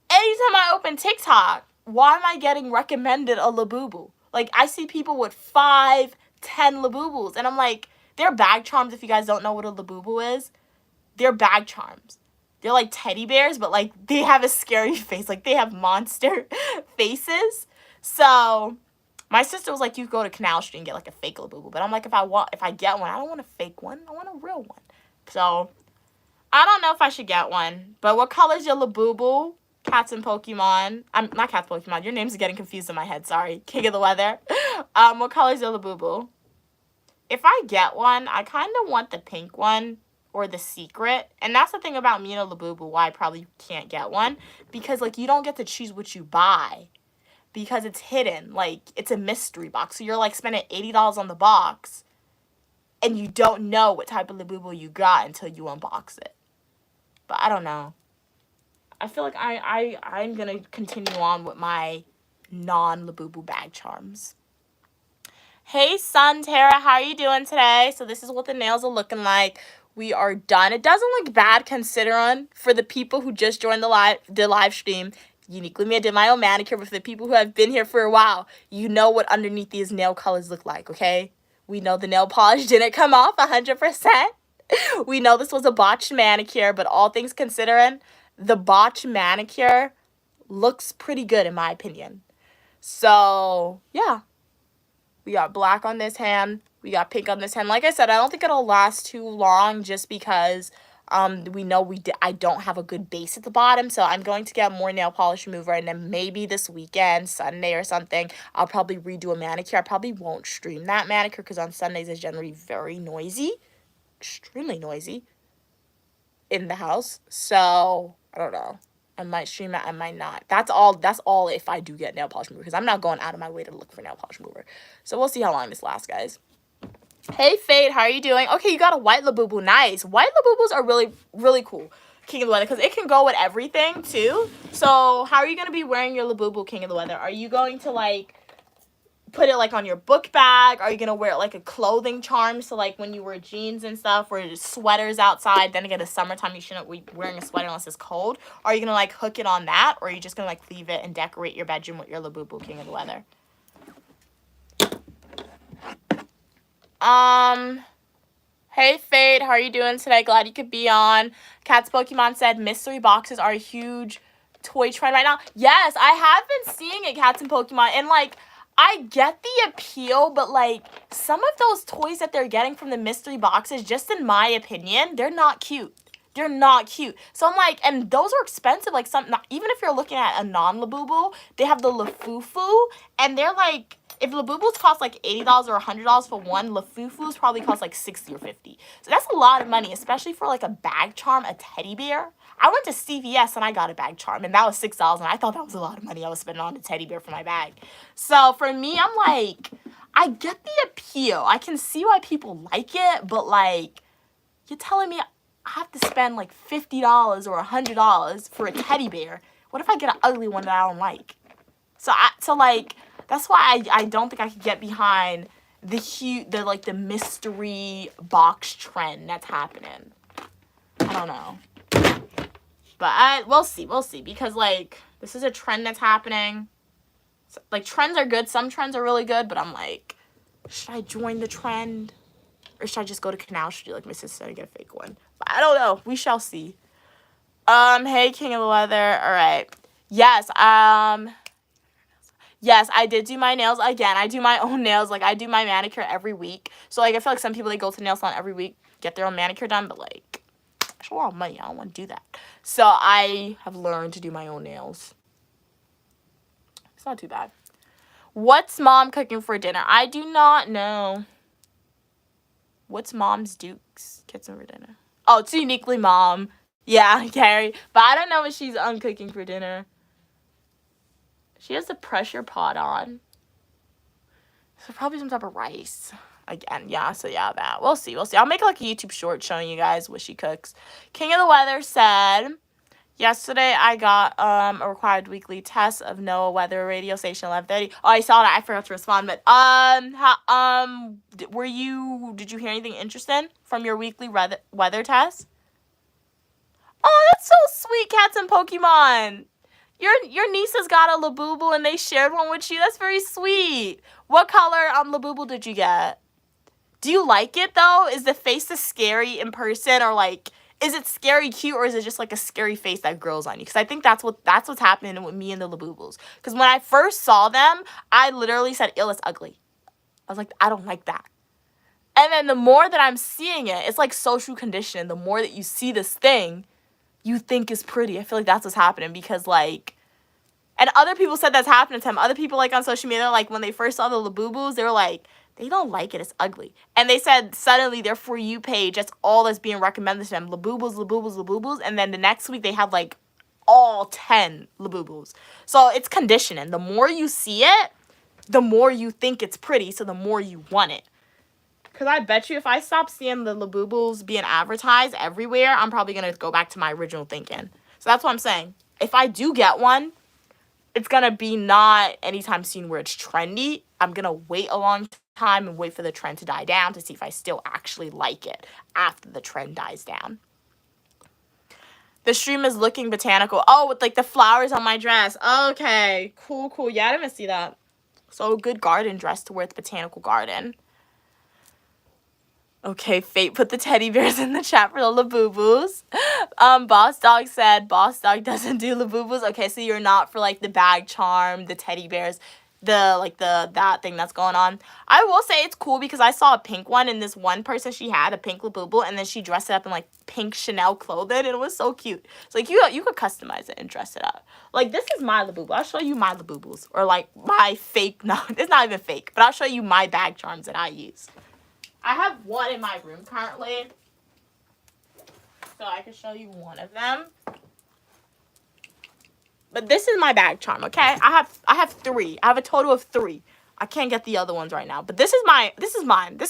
anytime I open TikTok, why am I getting recommended a Labubu? Like, I see people with 5, 10 Labubus, and I'm like, they're bag charms. If you guys don't know what a Labubu is, they're bag charms. They're like teddy bears, but like, they have a scary face. Like, they have monster faces. So my sister was like, you go to Canal Street and get like a fake Labubu. But I'm like, if I get one, I don't want a fake one. I want a real one. So I don't know if I should get one. But what color is your Labubu? Cats and Pokemon. I'm not Cats Pokemon. Your names are getting confused in my head. Sorry. King of the Weather. What color is your Labubu? If I get one, I kind of want the pink one or the secret. And that's the thing about me and a Labubu, why I probably can't get one. Because, like, you don't get to choose what you buy. Because it's hidden. Like, it's a mystery box. So you're, like, spending $80 on the box. And you don't know what type of Labubu you got until you unbox it. But I don't know. I feel like I'm going to continue on with my non-Labubu bag charms. Hey, Sun Tara, how are you doing today? So this is what the nails are looking like. We are done. It doesn't look bad considering for the people who just joined the live stream. Uniquely Mia did my own manicure, but for the people who have been here for a while, you know what underneath these nail colors look like, okay? We know the nail polish didn't come off 100%. We know this was a botched manicure, but all things considering, the botched manicure looks pretty good in my opinion. So, yeah. We got black on this hand. We got pink on this hand. Like I said, I don't think it'll last too long just because we know I don't have a good base at the bottom. So I'm going to get more nail polish remover. And then maybe this weekend, Sunday or something, I'll probably redo a manicure. I probably won't stream that manicure because on Sundays it's generally very noisy. Extremely noisy in the house. So, I don't know. I might stream it, I might not. That's all if I do get nail polish remover, because I'm not going out of my way to look for nail polish remover. So we'll see how long this lasts, guys. Hey, Fate, how are you doing? Okay, you got a white Labubu. Nice. White Labubus are really, really cool. King of the Weather, because it can go with everything, too. So, how are you going to be wearing your Labubu King of the Weather? Are you going to, like, put it, like, on your book bag? Are you going to wear it, like, a clothing charm? So, like, when you wear jeans and stuff, or sweaters outside, then again, it's summertime, you shouldn't be wearing a sweater unless it's cold. Are you going to, like, hook it on that? Or are you just going to, like, leave it and decorate your bedroom with your Labubu King of the Weather? Hey, Fade, how are you doing today? Glad you could be on. Cat's Pokemon said mystery boxes are a huge toy trend right now. Yes, I have been seeing it, Cats and Pokemon, and, like, I get the appeal, but, like, some of those toys that they're getting from the mystery boxes, just in my opinion, they're not cute. They're not cute. So I'm like, and those are expensive. Like, even if you're looking at a non-Labubu, they have the Lafufu, and they're like, if Labubus cost like $80 or $100 for one, Lafufus probably cost like $60 or $50. So that's a lot of money, especially for like a bag charm, a teddy bear. I went to CVS and I got a bag charm, and that was $6, and I thought that was a lot of money I was spending on a teddy bear for my bag. So for me, I'm like, I get the appeal. I can see why people like it, but like, you're telling me I have to spend like $50 or $100 for a teddy bear. What if I get an ugly one that I don't like? So like, that's why I don't think I could get behind the mystery box trend that's happening. I don't know. But we'll see, because like, this is a trend that's happening. So, like, trends are good. Some trends are really good, but I'm like, should I join the trend? Or should I just go to Canal Street like my sister and get a fake one? But I don't know. We shall see. Hey, King of the Weather. All right. Yes, yes, I did do my nails again. I do my own nails. Like, I do my manicure every week. So, like, I feel like some people, they go to nail salon every week, get their own manicure done, but, like, it's a lot of money. I don't want to do that. So, I have learned to do my own nails. It's not too bad. What's Mom cooking for dinner? I do not know. What's Mom's Duke's kitchen for dinner? Oh, it's uniquely Mom. Yeah, Carrie. But I don't know what she's cooking for dinner. She has the pressure pot on. So probably some type of rice. Again, yeah, so yeah, that. We'll see. I'll make like a YouTube short showing you guys what she cooks. King of the Weather said, yesterday I got a required weekly test of NOAA weather radio station 11:30. Oh, I saw that. I forgot to respond, but did you hear anything interesting from your weekly weather test? Oh, that's so sweet, Cats and Pokemon. Your niece has got a Labubu and they shared one with you. That's very sweet. What color Labubu did you get? Do you like it though? Is the face scary in person, or like, is it scary cute, or is it just like a scary face that grows on you? Because I think that's what's happening with me and the Labubus. Because when I first saw them, I literally said, "Ew, it's ugly." I was like, I don't like that. And then the more that I'm seeing it, it's like social conditioning. The more that you see this thing, you think is pretty. I feel like that's what's happening, because like, and other people said that's happening to them. Other people, like, on social media, like, when they first saw the Labubus, they were like, they don't like it. It's ugly. And they said suddenly their For You page, that's all that's being recommended to them. Labubus, Labubus, Labubus. And then the next week they have like all 10 Labubus. So it's conditioning. The more you see it, the more you think it's pretty. So the more you want it. Because I bet you if I stop seeing the Labubus being advertised everywhere, I'm probably going to go back to my original thinking. So that's what I'm saying. If I do get one, it's going to be not anytime soon where it's trendy. I'm going to wait a long time and wait for the trend to die down to see if I still actually like it after the trend dies down. The stream is looking botanical. Oh, with like the flowers on my dress. Okay, cool. Yeah, I didn't even see that. So good garden dress to wear at the botanical garden. Okay, Fate put the teddy bears in the chat for the Labubus. Boss Dog said Boss Dog doesn't do Labubus. Okay, so you're not for like the bag charm, the teddy bears, that thing that's going on. I will say it's cool because I saw a pink one, and this one person, she had a pink Labubu, and then she dressed it up in like pink Chanel clothing, and it was so cute. So like you could customize it and dress it up. Like, this is my Labubu. I'll show you my Labubus, or like my fake. No, it's not even fake, but I'll show you my bag charms that I use. I have one in my room currently, so I can show you one of them. But this is my bag charm, okay? I have 3. I have a total of 3. I can't get the other ones right now, but this is mine. This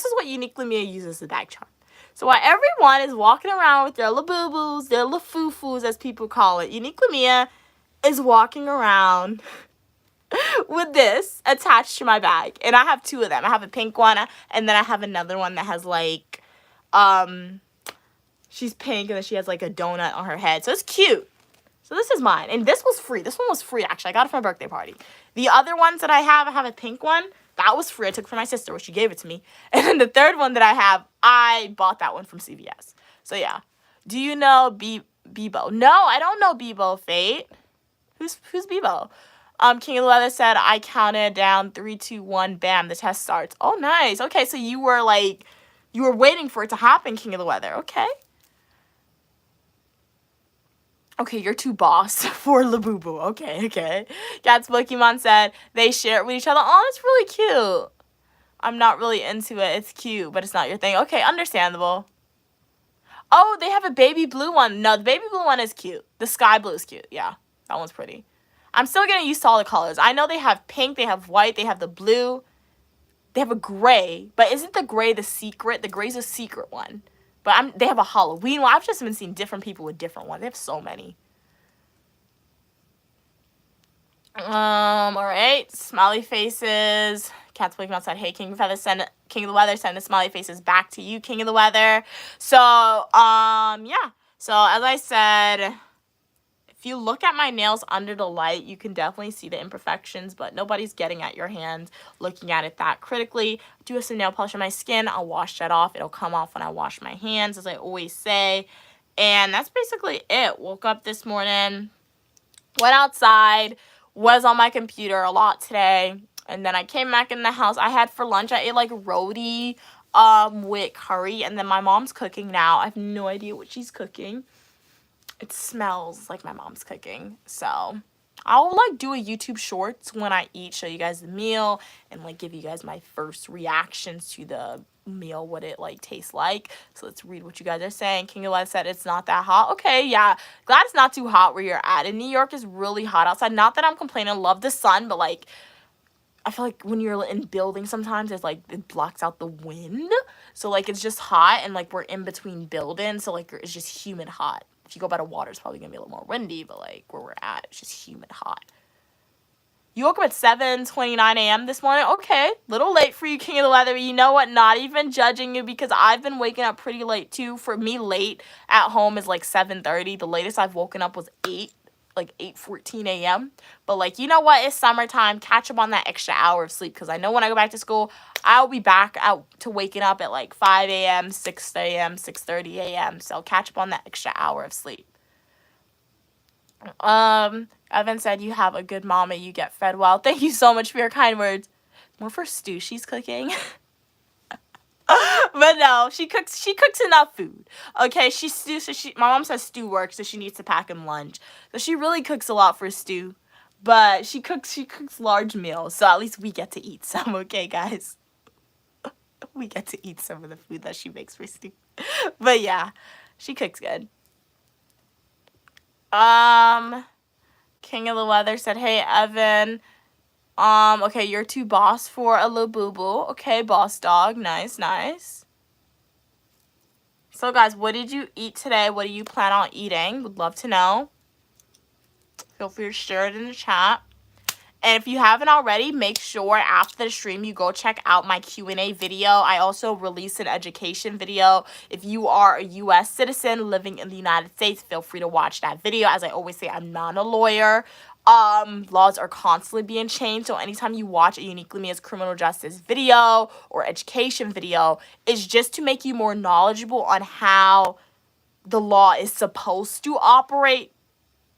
is what Uniquely Mia uses as a bag charm. So while everyone is walking around with their little boo-boos, their little foo-foos, as people call it, Uniquely Mia is walking around with this attached to my bag. And I have two of them. I have a pink one, and then I have another one that has, like, she's pink, and then she has, like, a donut on her head. So it's cute. So this is mine. And this was free. This one was free, actually. I got it for my birthday party. The other ones that I have a pink one. That was free. I took it from my sister, which she gave it to me. And then the third one that I have, I bought that one from CVS. So, yeah. Do you know Bebo? No, I don't know Bebo, Fate. Who's Bebo? King of the Weather said, I counted down 3, 2, 1, bam, the test starts. Oh, nice. Okay, so you were waiting for it to happen, King of the Weather. Okay. Okay, you're too boss for Labubu. Okay. Cat's Pokemon said they share it with each other. Oh, that's really cute. I'm not really into it. It's cute, but it's not your thing. Okay, understandable. Oh, they have a baby blue one. No, the baby blue one is cute. The sky blue is cute. Yeah, that one's pretty. I'm still getting used to all the colors. I know they have pink, they have white, they have the blue. They have a gray, but isn't the gray the secret? The gray's a secret one. But they have a Halloween one. I've just been seeing different people with different ones. They have so many. All right. Smiley faces. Cat's Pokemon said, hey, King of the Weather, send the smiley faces back to you, King of the Weather. So, yeah. So, as I said, if you look at my nails under the light, you can definitely see the imperfections, but nobody's getting at your hands, looking at it that critically. I do have some nail polish on my skin. I'll wash that off. It'll come off when I wash my hands, as I always say. And that's basically it. Woke up this morning, went outside, was on my computer a lot today, and then I came back in the house. I had for lunch, I ate like roti with curry, and then my mom's cooking now. I have no idea what she's cooking. It smells like my mom's cooking. So I'll like do a YouTube shorts when I eat, show you guys the meal, and like give you guys my first reactions to the meal, what it like tastes like. So let's read what you guys are saying. King of Life said it's not that hot. Okay, yeah, glad it's not too hot where you're at. And New York is really hot outside. Not that I'm complaining, love the sun, but like I feel like when you're in buildings sometimes it's like it blocks out the wind, so like it's just hot, and like we're in between buildings, so like it's just humid hot. If you go by the water, it's probably gonna be a little more windy, but like where we're at, it's just humid hot. You woke up at 7:29 a.m. this morning. Okay, little late for you, King of the Weather. You know what? Not even judging you, because I've been waking up pretty late too. For me, late at home is like 7:30. The latest I've woken up was 8:14 a.m. But like, you know what? It's summertime. Catch up on that extra hour of sleep, because I know when I go back to school, I'll be back out to waking up at like 5 a.m., 6 a.m., 6:30 a.m. So catch up on that extra hour of sleep. Evan said, you have a good mama, you get fed well. Thank you so much for your kind words. More for Stu, she's cooking. But no, she cooks enough food. Okay, my mom says Stu works, so she needs to pack him lunch. So she really cooks a lot for Stu. But she cooks large meals, so at least we get to eat some, okay, guys? We get to eat some of the food that she makes for Stu. But yeah, she cooks good. King of the Weather said, hey, Evan. Okay, you're too boss for a little boo-boo. Okay, boss dog. Nice. So, guys, what did you eat today? What do you plan on eating? Would love to know. Feel free to share it in the chat. And if you haven't already, make sure after the stream you go check out my Q&A video. I also released an education video. If you are a U.S. citizen living in the United States, feel free to watch that video. As I always say, I'm not a lawyer. Laws are constantly being changed, so anytime you watch a Uniquely Mia's criminal justice video or education video, it's just to make you more knowledgeable on how the law is supposed to operate.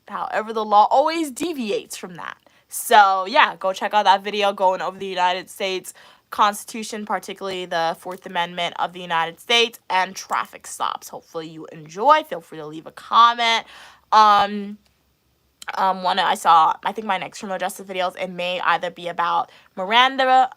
However, the law always deviates from that. So, yeah, go check out that video going over the United States Constitution, particularly the 4th Amendment of the United States, and traffic stops. Hopefully you enjoy. Feel free to leave a comment. I think my next criminal justice videos, it may either be about Miranda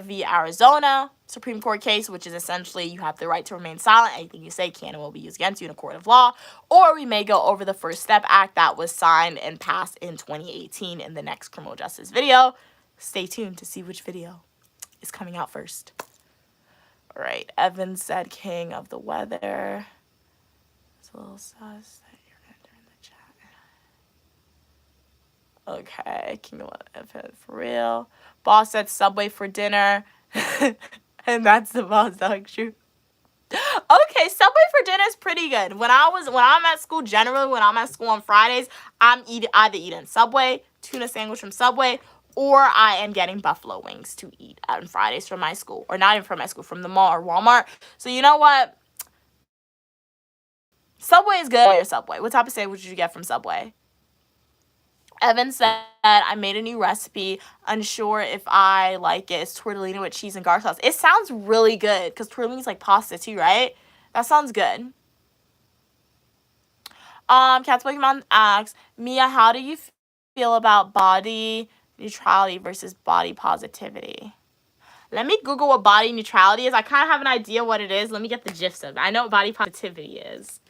v. Arizona Supreme Court case, which is essentially you have the right to remain silent. Anything you say can and will be used against you in a court of law. Or we may go over the First Step Act that was signed and passed in 2018 in the next criminal justice video. Stay tuned to see which video is coming out first. All right, Evan said king of the weather. It's a little sus that you're entering the chat. Okay, king of Evan for real. Boss said Subway for dinner. And that's the boss dog true. Okay, Subway for dinner is pretty good. When I'm at school, generally when I'm at school on Fridays, I'm either eating Subway, tuna sandwich from Subway, or I am getting buffalo wings to eat on Fridays from my school. Or not even from my school, from the mall or Walmart. So you know what? Subway is good. Or Subway. What type of sandwich did you get from Subway? Evan said, I made a new recipe. Unsure if I like it. It's tortellini with cheese and garlic sauce. It sounds really good because tortellini is like pasta too, right? That sounds good. Cat's Pokemon asks, Mia, how do you feel about body neutrality versus body positivity? Let me Google what body neutrality is. I kind of have an idea what it is. Let me get the gist of it. I know what body positivity is.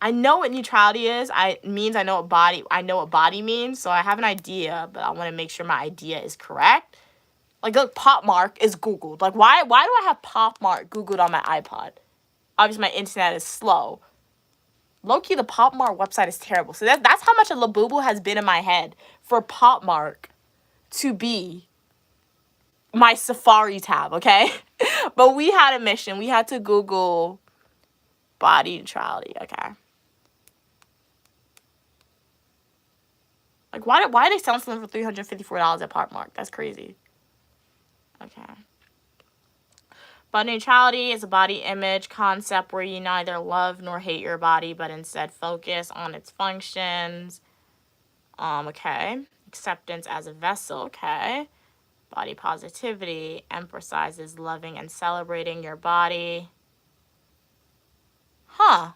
I know what neutrality is. I know what body means, so I have an idea, but I want to make sure my idea is correct. Like, look, Pop Mark is Googled. Like, why do I have Pop Mark Googled on my iPod? Obviously, my internet is slow. Low-key, the Pop Mart website is terrible. So that's how much a Labubu has been in my head for Pop Mart to be my Safari tab, okay? But we had a mission. We had to Google body neutrality, okay? Like, why are they selling something for $354 at Pop Mart? That's crazy. Okay. Body neutrality is a body image concept where you neither love nor hate your body, but instead focus on its functions. Okay. Acceptance as a vessel, okay. Body positivity emphasizes loving and celebrating your body. Huh.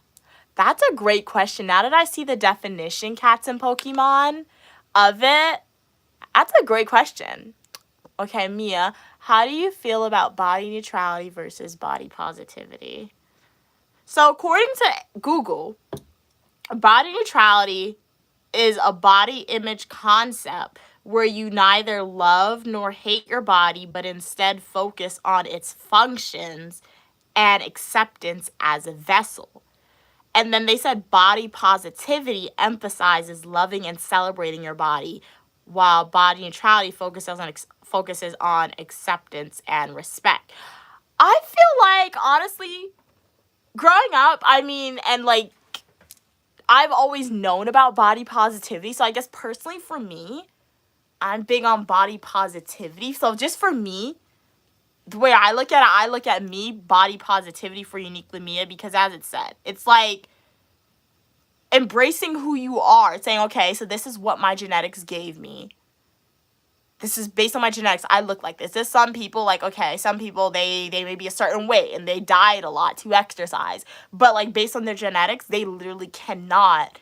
That's a great question. Now that I see the definition, Cats and Pokemon, of it, that's a great question. Okay, Mia, how do you feel about body neutrality versus body positivity? So according to Google, body neutrality is a body image concept where you neither love nor hate your body, but instead focus on its functions and acceptance as a vessel. And then they said body positivity emphasizes loving and celebrating your body, while body neutrality focuses on acceptance and respect. I feel like, honestly, growing up, I've always known about body positivity. So I guess personally for me, I'm big on body positivity. So just for me, the way I look at me, body positivity for Uniquely Mia, because as it said, it's like embracing who you are. It's saying, okay, so this is what my genetics gave me. This is based on my genetics. I look like this. There's some people, like, okay, some people, they may be a certain weight and they diet a lot to exercise. But, like, based on their genetics, they literally cannot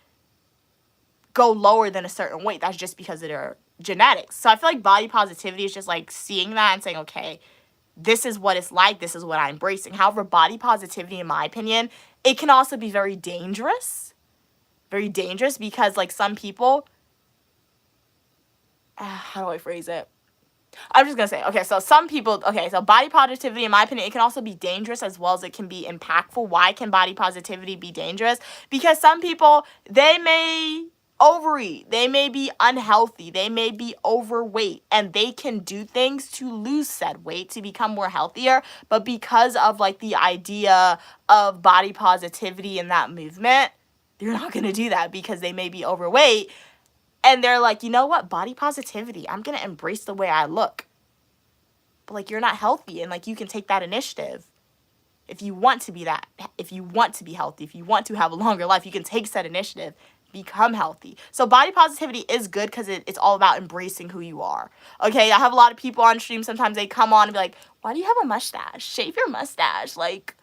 go lower than a certain weight. That's just because of their genetics. So I feel like body positivity is just, like, seeing that and saying, okay, this is what it's like. This is what I'm embracing. However, body positivity, in my opinion, it can also be very dangerous. Very dangerous because, like, some people... how do I phrase it? I'm just going to say, okay, so some people, okay, so body positivity, in my opinion, it can also be dangerous as well as it can be impactful. Why can body positivity be dangerous? Because some people, they may overeat, they may be unhealthy, they may be overweight, and they can do things to lose said weight, to become more healthier, but because of, like, the idea of body positivity in that movement, they're not going to do that because they may be overweight. And they're like, you know what? Body positivity. I'm going to embrace the way I look. But, like, you're not healthy. And, like, you can take that initiative. If you want to be that, if you want to be healthy, if you want to have a longer life, you can take said initiative. Become healthy. So body positivity is good because it's all about embracing who you are. Okay, I have a lot of people on stream. Sometimes they come on and be like, why do you have a mustache? Shave your mustache. Like,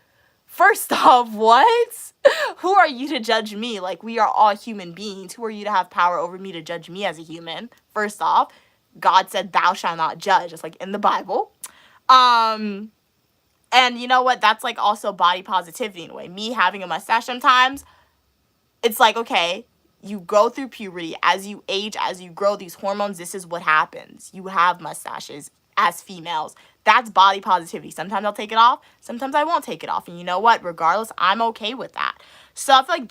first off, what? Who are you to judge me? Like, we are all human beings. Who are you to have power over me to judge me as a human? First off, God said, thou shalt not judge. It's like in the Bible. And you know what? That's like also body positivity in a way. Me having a mustache sometimes, it's like, okay, you go through puberty, as you age, as you grow, these hormones, this is what happens. You have mustaches as females. That's body positivity. Sometimes I'll take it off, sometimes I won't take it off. And you know what? Regardless, I'm okay with that. So I feel like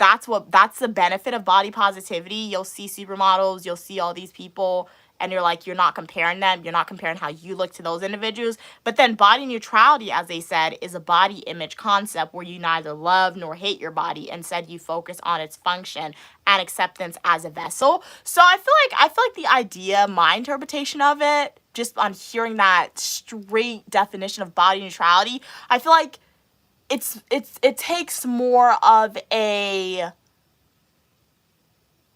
that's the benefit of body positivity. You'll see supermodels, you'll see all these people, and you're like, you're not comparing them. You're not comparing how you look to those individuals. But then body neutrality, as they said, is a body image concept where you neither love nor hate your body. Instead, you focus on its function and acceptance as a vessel. So I feel like the idea, my interpretation of it, just on hearing that straight definition of body neutrality, I feel like it takes more of a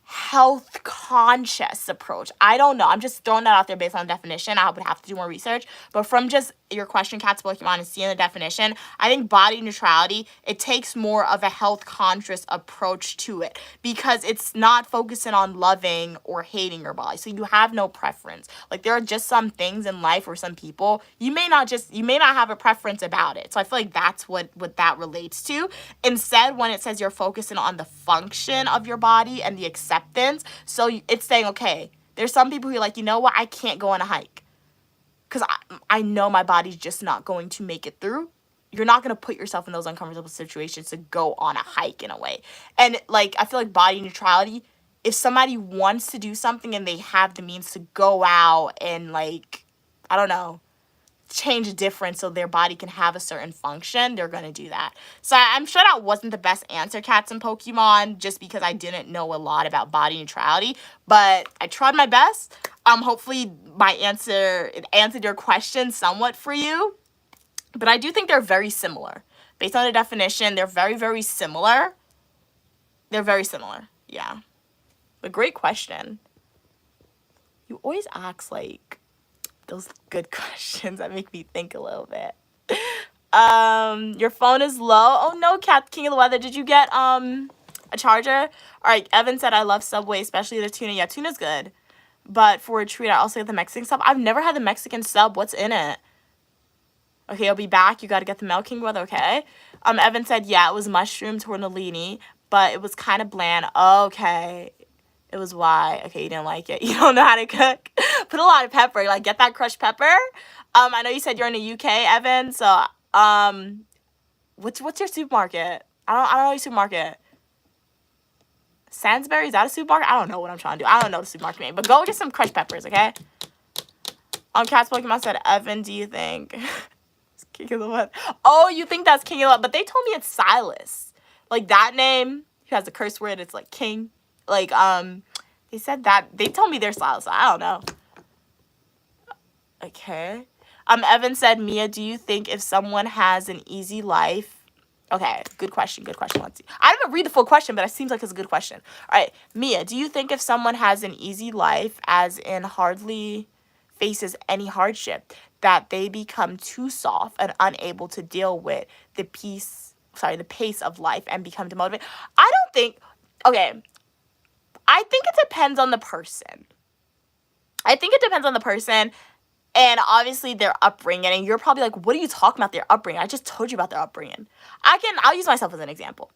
health conscious approach. I don't know. I'm just throwing that out there based on the definition. I would have to do more research. But from just your question, Cats Pokemon, and seeing the definition, I think body neutrality, it takes more of a health conscious approach to it because it's not focusing on loving or hating your body. So you have no preference. Like there are just some things in life or some people, you may not have a preference about it. So I feel like that's what that relates to. Instead, when it says you're focusing on the function of your body and the acceptance, so it's saying, okay, there's some people who are like, you know what, I can't go on a hike because I know my body's just not going to make it through. You're not going to put yourself in those uncomfortable situations to go on a hike in a way. And like, I feel like body neutrality, if somebody wants to do something and they have the means to go out and like, I don't know, change different so their body can have a certain function, they're going to do that. So I'm sure that wasn't the best answer, Cats and Pokemon, just because I didn't know a lot about body neutrality, but I tried my best. Hopefully my answer, it answered your question somewhat for you, but I do think they're very similar. Based on the definition, they're very, very similar. They're very similar, yeah. But great question. You always ask, like, those good questions that make me think a little bit. Your phone is low. Oh no, Cat King of the Weather. Did you get a charger? All right, Evan said I love Subway, especially the tuna. Yeah, tuna's good. But for a treat, I also get the Mexican sub. I've never had the Mexican sub. What's in it? Okay, I'll be back. You gotta get the Milk King Weather, okay? Evan said, yeah, it was mushroom tortellini, but it was kind of bland. Okay. It was why. Okay, you didn't like it. You don't know how to cook. Put a lot of pepper. Like, get that crushed pepper. I know you said you're in the UK, Evan. So, what's your supermarket? I don't know your supermarket. Sainsbury, is that a supermarket? I don't know what I'm trying to do. I don't know the supermarket name. But go get some crushed peppers, okay? Cat's Pokemon said, Evan, do you think? King of the what? Oh, you think that's King of the, but they told me it's Silas. Like, that name, he has a curse word. It's like King. Like, they said that. They told me they're Silas. So I don't know. Okay. Evan said, Mia, do you think if someone has an easy life? Okay, good question. Good question. Let's see. I didn't read the full question, but it seems like it's a good question. All right, Mia, do you think if someone has an easy life, as in hardly faces any hardship, that they become too soft and unable to deal with the pace of life and become demotivated? I don't think. Okay, I think it depends on the person. And obviously their upbringing. And you're probably like, what are you talking about their upbringing? I just told you about their upbringing. I'll use myself as an example.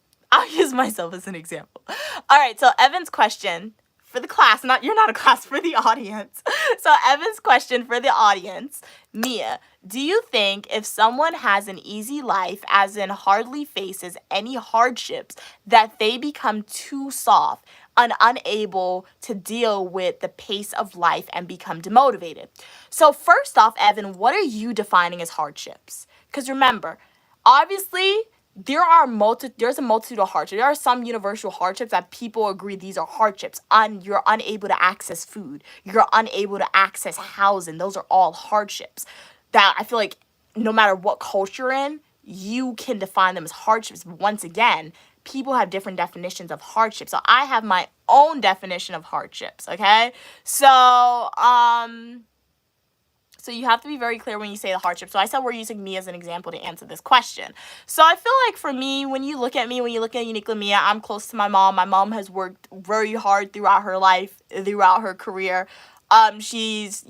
All right, so Evan's question for the class, you're not a class, for the audience. So Evan's question for the audience, Mia, do you think if someone has an easy life, as in hardly faces any hardships, that they become too soft and unable to deal with the pace of life and become demotivated? So first off, Evan, what are you defining as hardships? Because remember, obviously, there's a multitude of hardships. There are some universal hardships that people agree these are hardships. You're unable to access food. You're unable to access housing. Those are all hardships that I feel like no matter what culture you're in, you can define them as hardships. But once again, people have different definitions of hardships. So I have my own definition of hardships, okay? So you have to be very clear when you say the hardship. So I said we're using me as an example to answer this question. So I feel like for me, when you look at Uniquely Mia, I'm close to my mom. My mom has worked very hard throughout her life, throughout her career. She's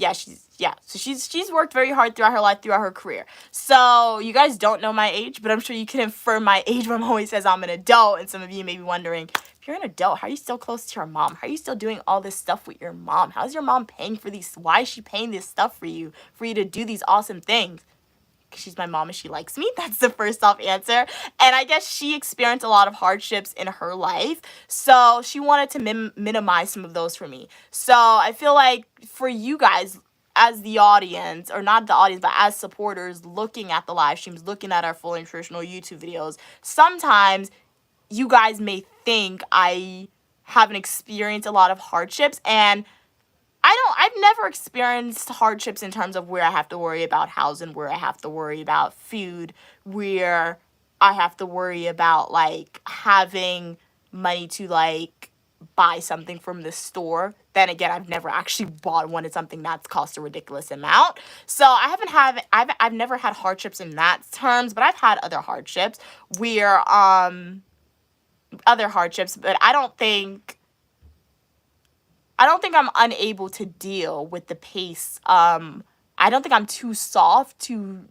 yeah, so she's worked very hard throughout her life, throughout her career. So you guys don't know my age, but I'm sure you can infer my age when Mom always says I'm an adult. And some of you may be wondering, if you're an adult, how are you still close to your mom? How are you still doing all this stuff with your mom? How's your mom paying for these? Why is she paying this stuff for you to do these awesome things? Because she's my mom and she likes me. That's the first off answer. And I guess she experienced a lot of hardships in her life. So she wanted to minimize some of those for me. So I feel like for you guys, as the audience, or not the audience, but as supporters looking at the live streams, looking at our full nutritional YouTube videos, sometimes you guys may think I haven't experienced a lot of hardships, and I've never experienced hardships in terms of where I have to worry about housing, where I have to worry about food, where I have to worry about, like, having money to, like, buy something from the store. Then again, I've never actually wanted something that's cost a ridiculous amount. So I've never had hardships in that terms, but I've had other hardships where, but I don't think I'm unable to deal with the pace. I don't think I'm too soft to,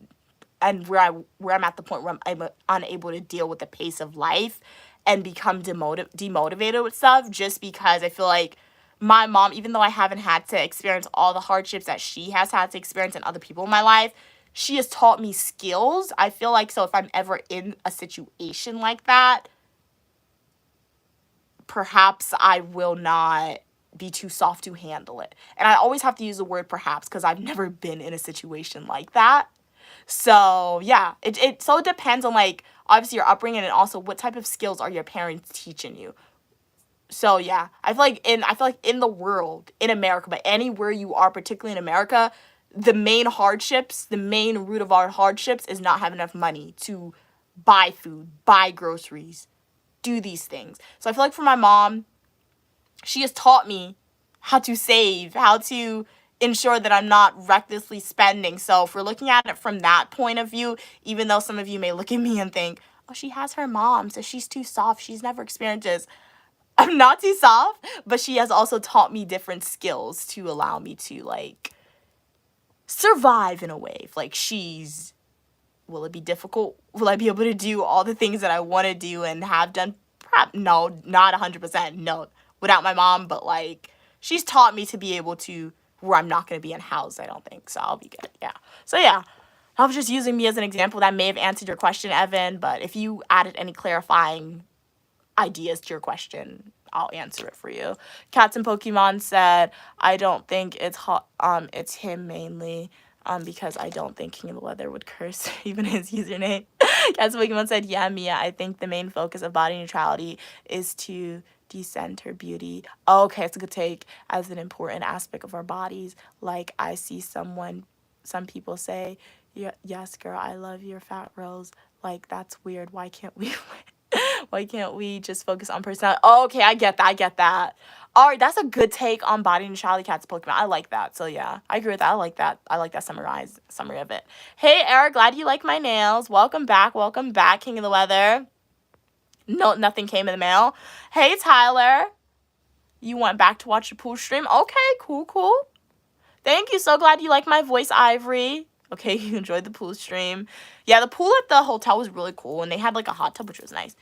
and where I'm at the point where I'm unable to deal with the pace of life and become demotivated with stuff, just because I feel like my mom, even though I haven't had to experience all the hardships that she has had to experience and other people in my life, she has taught me skills. I feel like, so if I'm ever in a situation like that, perhaps I will not be too soft to handle it. And I always have to use the word perhaps because I've never been in a situation like that. So yeah, it so depends on, like, obviously your upbringing and also what type of skills are your parents teaching you. So yeah, I feel like in the world, in America, but anywhere you are, particularly in America, the main root of our hardships is not having enough money to buy food, buy groceries, do these things. So I feel like for my mom, she has taught me how to save, how to ensure that I'm not recklessly spending. So if we're looking at it from that point of view, even though some of you may look at me and think, oh, she has her mom, so she's too soft, she's never experienced this. I'm not too soft, but she has also taught me different skills to allow me to, like, survive in a way. Like, will it be difficult? Will I be able to do all the things that I want to do and have done? Perhaps, no, not 100%, no, without my mom, but, like, she's taught me to be able to, where I'm not going to be unhoused, I don't think, so I'll be good, yeah. So, yeah, I was just using me as an example. That may have answered your question, Evan, but if you added any clarifying ideas to your question, I'll answer it for you. Cats and Pokemon said, I don't think it's him mainly, because I don't think King of the Weather would curse even his username. Cats and Pokemon said, yeah, Mia, I think the main focus of body neutrality is to decenter beauty. Oh, okay, it's a good take, as an important aspect of our bodies. Like, I see some people say, yes, girl, I love your fat rolls. Like, that's weird. Why can't we just focus on personality? Oh, okay, I get that. All right, that's a good take on body neutrality, Cats Pokemon. I like that. So yeah, I agree with that. I like that summary of it. Hey, Eric, glad you like my nails. Welcome back, King of the Weather. No, nothing came in the mail. Hey, Tyler, you went back to watch the pool stream? Okay, cool. Thank you. So glad you like my voice, Ivory. Okay, you enjoyed the pool stream. Yeah, the pool at the hotel was really cool, and they had, like, a hot tub, which was nice.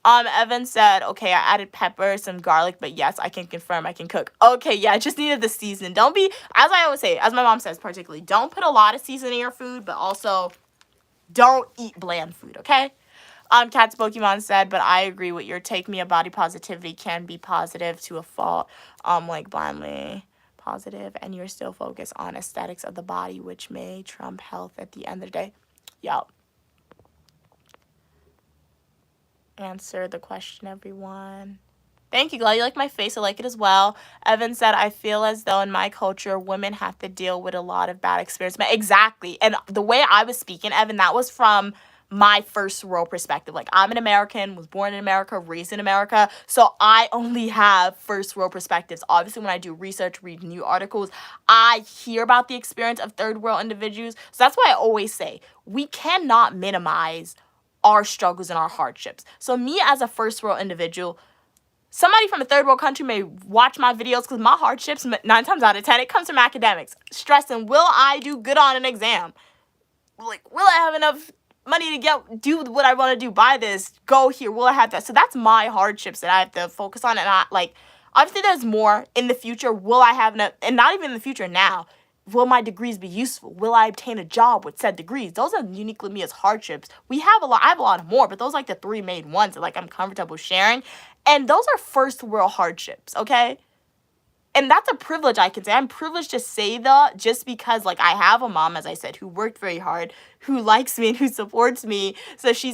Evan said, okay, I added pepper, some garlic, but yes, I can confirm I can cook. Okay, yeah, I just needed the seasoning. Don't be, as I always say, as my mom says particularly, don't put a lot of seasoning in your food, but also don't eat bland food, okay? Cat's Pokemon said, but I agree with your take. Me, a body positivity can be positive to a fault, like blindly positive, and you're still focused on aesthetics of the body, which may trump health at the end of the day. Yup. Answer the question, everyone. Thank you, glad you like my face. I like it as well. Evan said, I feel as though in my culture, women have to deal with a lot of bad experiences. Exactly. And the way I was speaking, Evan, that was from my first world perspective. Like, I'm an American, was born in America, raised in America, so I only have first world perspectives. Obviously, when I do research, read new articles, I hear about the experience of third world individuals. So that's why I always say, we cannot minimize our struggles and our hardships. So me as a first world individual, Somebody from a third world country may watch my videos because my hardships, 9 times out of 10, it comes from academics. Stressing, will I do good on an exam? Like, will I have enough money to do what I want to do, buy this, go here, will I have that? So that's my hardships that I have to focus on. And I, like, obviously there's more in the future. Will I have enough? And not even in the future now. Will my degrees be useful? Will I obtain a job with said degrees? Those are uniquely me as hardships. I have a lot more, but those are like the 3 main ones that like I'm comfortable sharing. And those are first world hardships, okay? And that's a privilege, I can say. I'm privileged to say that just because, like, I have a mom, as I said, who worked very hard, who likes me and who supports me. So she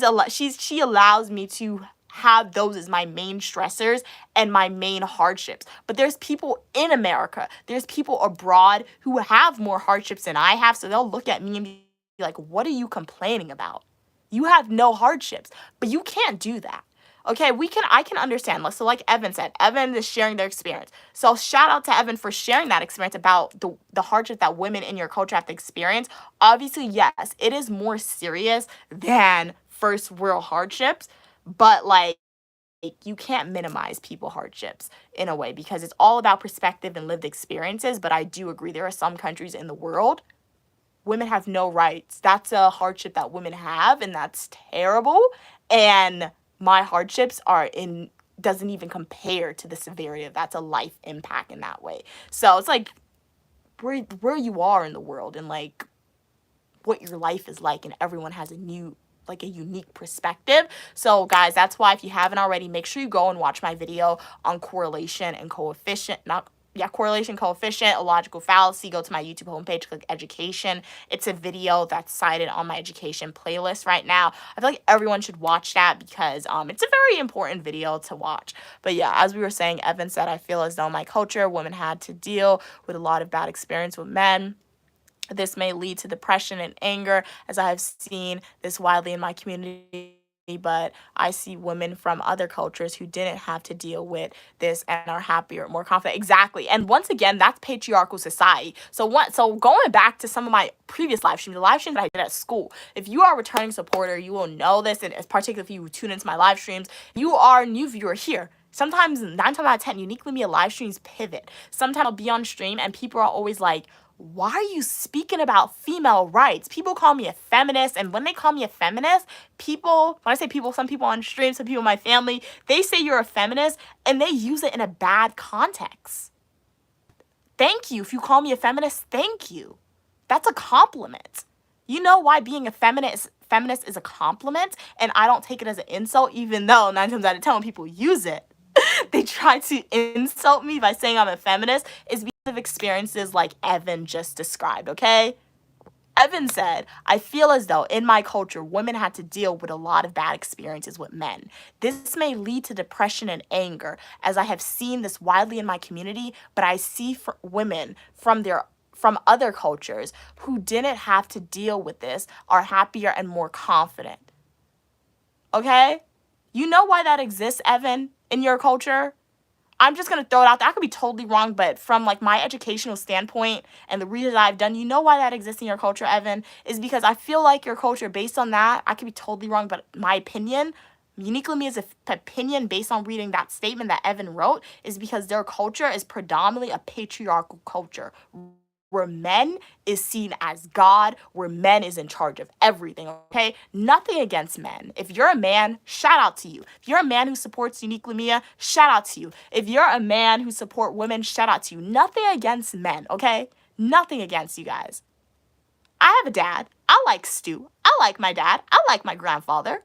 allows me to have those as my main stressors and my main hardships. But there's people in America, there's people abroad who have more hardships than I have. So they'll look at me and be like, what are you complaining about? You have no hardships, but you can't do that. Okay, I can understand. So like Evan said, Evan is sharing their experience. So shout out to Evan for sharing that experience about the hardship that women in your culture have to experience. Obviously, yes, it is more serious than first world hardships, but like you can't minimize people hardships in a way because it's all about perspective and lived experiences. But I do agree there are some countries in the world women have no rights. That's a hardship that women have, and that's terrible. And my hardships doesn't even compare to the severity of that's a life impact in that way. So it's like where you are in the world and like what your life is like, and everyone has a unique perspective. So guys, that's why if you haven't already, make sure you go and watch my video on correlation and coefficient, correlation, coefficient, illogical fallacy. Go to my YouTube homepage, click education. It's a video that's cited on my education playlist right now. I feel like everyone should watch that because it's a very important video to watch. But yeah, as we were saying, Evan said, I feel as though my culture, women had to deal with a lot of bad experience with men. This may lead to depression and anger, as I have seen this widely in my community. But I see women from other cultures who didn't have to deal with this and are happier, more confident. Exactly. And once again, that's patriarchal society. So going back to some of my previous live streams, the live streams that I did at school, if you are a returning supporter, you will know this. And particularly if you tune into my live streams, you are a new viewer here. Sometimes 9 times out of 10, uniquely me, live streams pivot. Sometimes I'll be on stream and people are always like, why are you speaking about female rights? People call me a feminist, and when they call me a feminist, when I say people, some people on stream, some people in my family, they say you're a feminist, and they use it in a bad context. Thank you. If you call me a feminist, thank you. That's a compliment. You know why being a feminist is a compliment, and I don't take it as an insult, even though 9 times out of 10 when people use it, they try to insult me by saying I'm a feminist, is because of experiences like Evan just described, okay? Evan said, I feel as though in my culture, women had to deal with a lot of bad experiences with men. This may lead to depression and anger, as I have seen this widely in my community, but I see women from other cultures who didn't have to deal with this are happier and more confident. Okay? You know why that exists, Evan, in your culture? I'm just going to throw it out there. I could be totally wrong, but from like my educational standpoint and the research I've done, you know why that exists in your culture, Evan, is because I feel like your culture, based on that, I could be totally wrong, but my opinion, uniquely me as an opinion based on reading that statement that Evan wrote, is because their culture is predominantly a patriarchal culture, where men is seen as God, where men is in charge of everything, okay? Nothing against men. If you're a man, shout out to you. If you're a man who supports Unique Lumia, shout out to you. If you're a man who support women, shout out to you. Nothing against men, okay? Nothing against you guys. I have a dad. I like Stu. I like my dad. I like my grandfather.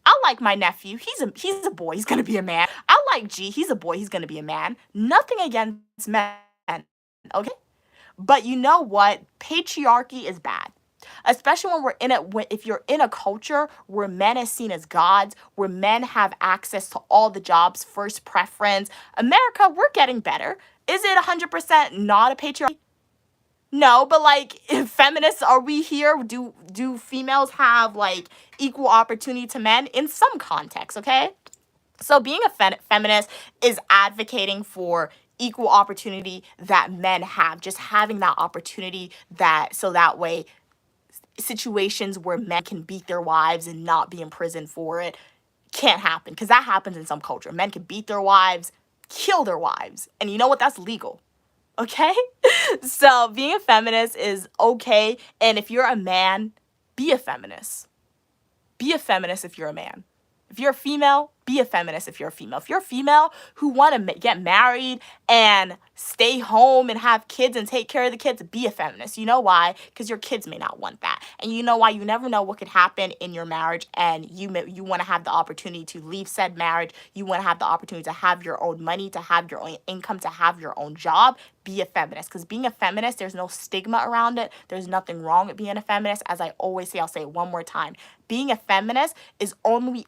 I like my nephew. He's a boy. He's gonna be a man. I like G. He's a boy. He's gonna be a man. Nothing against men, okay? But you know what? Patriarchy is bad. Especially if you're in a culture where men is seen as gods, where men have access to all the jobs, first preference. America, we're getting better. Is it 100% not a patriarchy? No, but like, if feminists, are we here? Do females have like equal opportunity to men in some context, okay? So being a feminist is advocating for equal opportunity that men have, just having that opportunity so that way situations where men can beat their wives and not be in prison for it can't happen, because that happens in some culture. Men can beat their wives, kill their wives, and you know what? That's legal. Okay? So being a feminist is okay, and if you're a man, be a feminist. Be a feminist if you're a man. If you're a female, be a feminist if you're a female. If you're a female who want to get married and stay home and have kids and take care of the kids, be a feminist. You know why? Because your kids may not want that. And you know why? You never know what could happen in your marriage, and you want to have the opportunity to leave said marriage. You want to have the opportunity to have your own money, to have your own income, to have your own job. Be a feminist, because being a feminist, there's no stigma around it. There's nothing wrong with being a feminist. As I always say, I'll say it one more time. Being a feminist is only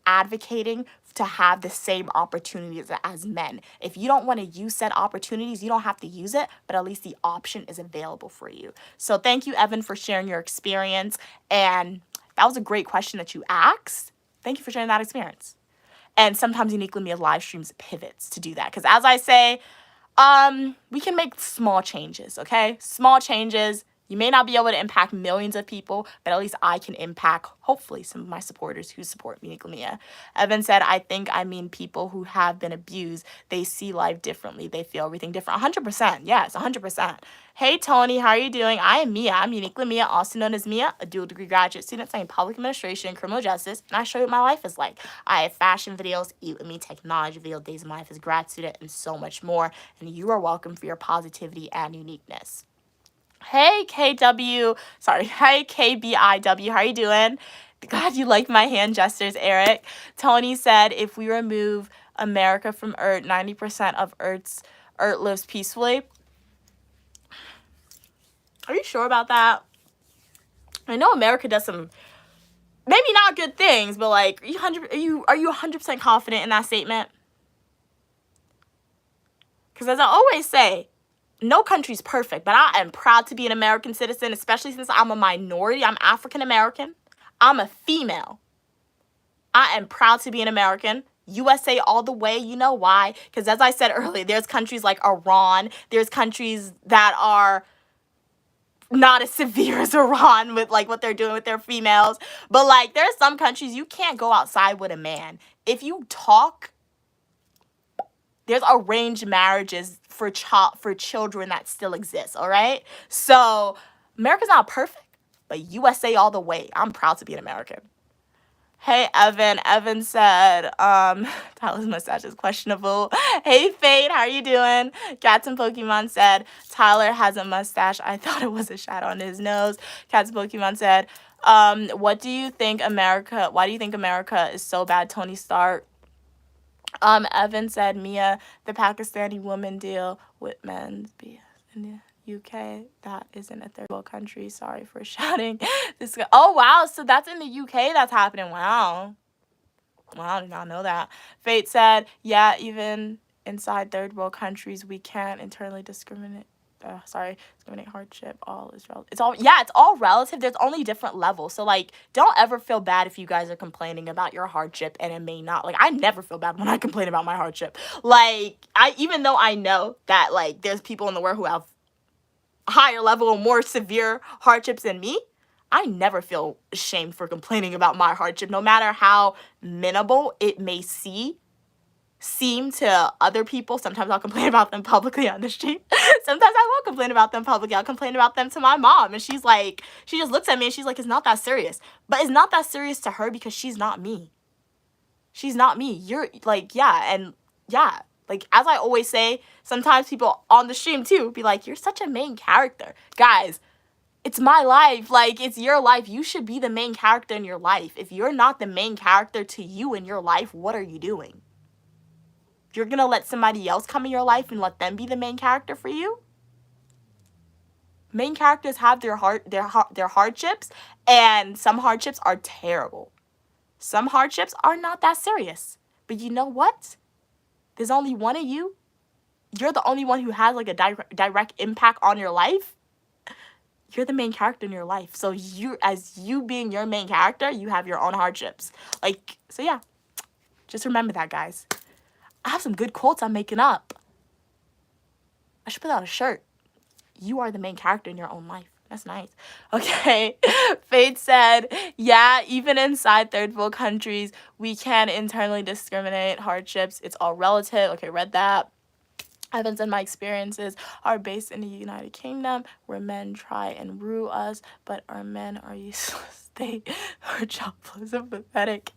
advocating to have the same opportunities as men. If you don't want to use said opportunities, you don't have to use it, but at least the option is available for you. So thank you, Evan, for sharing your experience. And that was a great question that you asked. Thank you for sharing that experience. And sometimes Uniquely Mia live streams pivots to do that. Because as I say, we can make small changes, okay? Small changes. You may not be able to impact millions of people, but at least I can impact, hopefully, some of my supporters who support Uniquely Mia. Evan said, I think I mean people who have been abused. They see life differently. They feel everything different. 100%. Yes, 100%. Hey, Tony, how are you doing? I am Mia. I'm Uniquely Mia, also known as Mia, a dual degree graduate student studying public administration and criminal justice, and I show you what my life is like. I have fashion videos, Eat With Me, technology videos, days of my life as a grad student, and so much more. And you are welcome for your positivity and uniqueness. Hey, hey, KBIW, how are you doing? Glad you like my hand gestures, Eric. Tony said, if we remove America from Earth, 90% of Earth lives peacefully. Are you sure about that? I know America does some, maybe not good things, but like, are you 100% confident in that statement? Because as I always say, no country's perfect, but I am proud to be an American citizen, especially since I'm a minority. I'm African American. I'm a female. I am proud to be an American. USA all the way. You know why? Because as I said earlier, there's countries like Iran. There's countries that are not as severe as Iran with like what they're doing with their females. But like there's some countries you can't go outside with a man. If you talk, there's arranged marriages for children that still exist, all right? So America's not perfect, but USA all the way. I'm proud to be an American. Hey, Evan. Evan said, Tyler's mustache is questionable. Hey, Fade, how are you doing? Cats and Pokemon said, Tyler has a mustache. I thought it was a shadow on his nose. Cats and Pokemon said, why do you think America is so bad, Tony Stark? Evan said, Mia, the Pakistani woman deal with men's BS in the UK. That isn't a third world country. Sorry for shouting. Oh, wow. So that's in the UK that's happening. Wow. Wow, I did not know that. Fate said, yeah, even inside third world countries, we can't internally discriminate hardship. It's all relative. There's only different levels. So like, don't ever feel bad if you guys are complaining about your hardship and it may not, like, I never feel bad when I complain about my hardship. Like, even though I know that like there's people in the world who have higher level or more severe hardships than me, I never feel ashamed for complaining about my hardship, no matter how minimal it may seem to other people. Sometimes I'll complain about them publicly on the street. Sometimes I won't complain about them publicly. I'll complain about them to my mom, and she's like, she just looks at me and she's like, it's not that serious. But it's not that serious to her because she's not me. She's not me. You're like, like, as I always say, sometimes people on the stream too be like, you're such a main character. Guys, it's my life. Like, it's your life. You should be the main character in your life. If you're not the main character to you in your life, what are you doing? You're going to let somebody else come in your life and let them be the main character for you? Main characters have their hardships, and some hardships are terrible. Some hardships are not that serious. But you know what? There's only one of you. You're the only one who has like a direct impact on your life. You're the main character in your life. So as you being your main character, you have your own hardships. Like, so yeah. Just remember that, guys. I have some good quotes I'm making up. I should put out a shirt. You are the main character in your own life. That's nice. Okay. Faith said, yeah, even inside third world countries, we can internally discriminate hardships. It's all relative. Okay, read that. Evans and my experiences are based in the United Kingdom, where men try and rule us, but our men are useless. They are jobless and pathetic.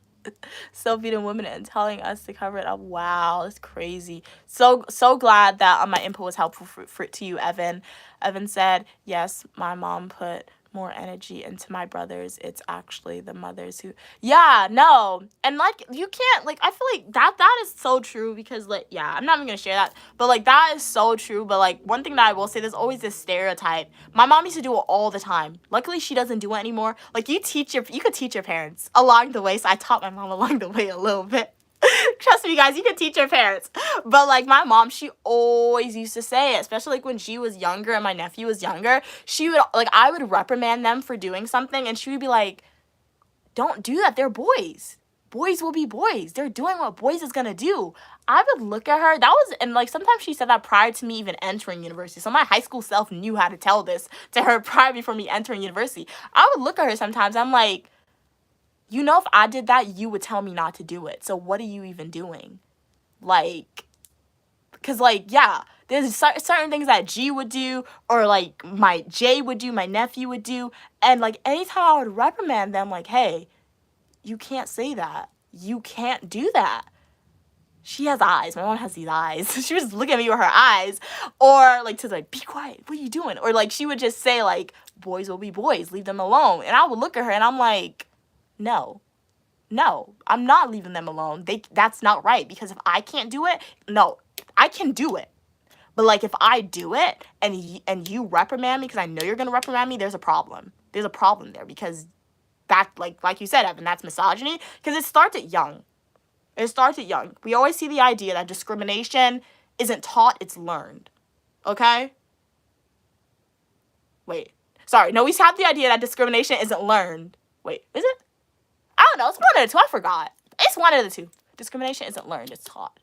Still beating women and telling us to cover it up. Wow, that's crazy. So glad that my input was helpful to you, Evan. Evan said, yes, my mom put more energy into my brothers. It's actually the mothers who, yeah, no. And like, you can't, like, I feel like that is so true, because like, yeah, I'm not even gonna share that, but like, that is so true. But like, one thing that I will say, there's always this stereotype. My mom used to do it all the time. Luckily she doesn't do it anymore. Like, you could teach your parents along the way. So I taught my mom along the way a little bit. Trust me, guys, you can teach your parents. But like, my mom, she always used to say it, especially like when she was younger and my nephew was younger. She would, like, I would reprimand them for doing something, and she would be like, don't do that. They're boys. Boys will be boys. They're doing what boys is gonna do. I would look at her. That was, and like, sometimes she said that prior to me even entering university. So my high school self knew how to tell this to her prior before me entering university. I would look at her sometimes. I'm like, you know, if I did that, you would tell me not to do it. So what are you even doing? Like, because like, yeah, there's certain things that G would do, or like my J would do, my nephew would do. And like, anytime I would reprimand them, like, hey, you can't say that. You can't do that. She has eyes. My mom has these eyes. She would just look at me with her eyes. Or like, to like, be quiet. What are you doing? Or like, she would just say like, boys will be boys. Leave them alone. And I would look at her and I'm like, no, I'm not leaving them alone. That's not right. Because if I can't do it, no, I can do it. But like, if I do it and you reprimand me, because I know you're gonna reprimand me, there's a problem. There's a problem there, because that, like you said, Evan, that's misogyny. Because it starts at young. It starts at young. We always see the idea that discrimination isn't taught, it's learned. Okay? Wait. Sorry. No, we have the idea that discrimination isn't learned. Wait, is it? I don't know. It's one of the two. I forgot. It's one of the two. Discrimination isn't learned, it's taught.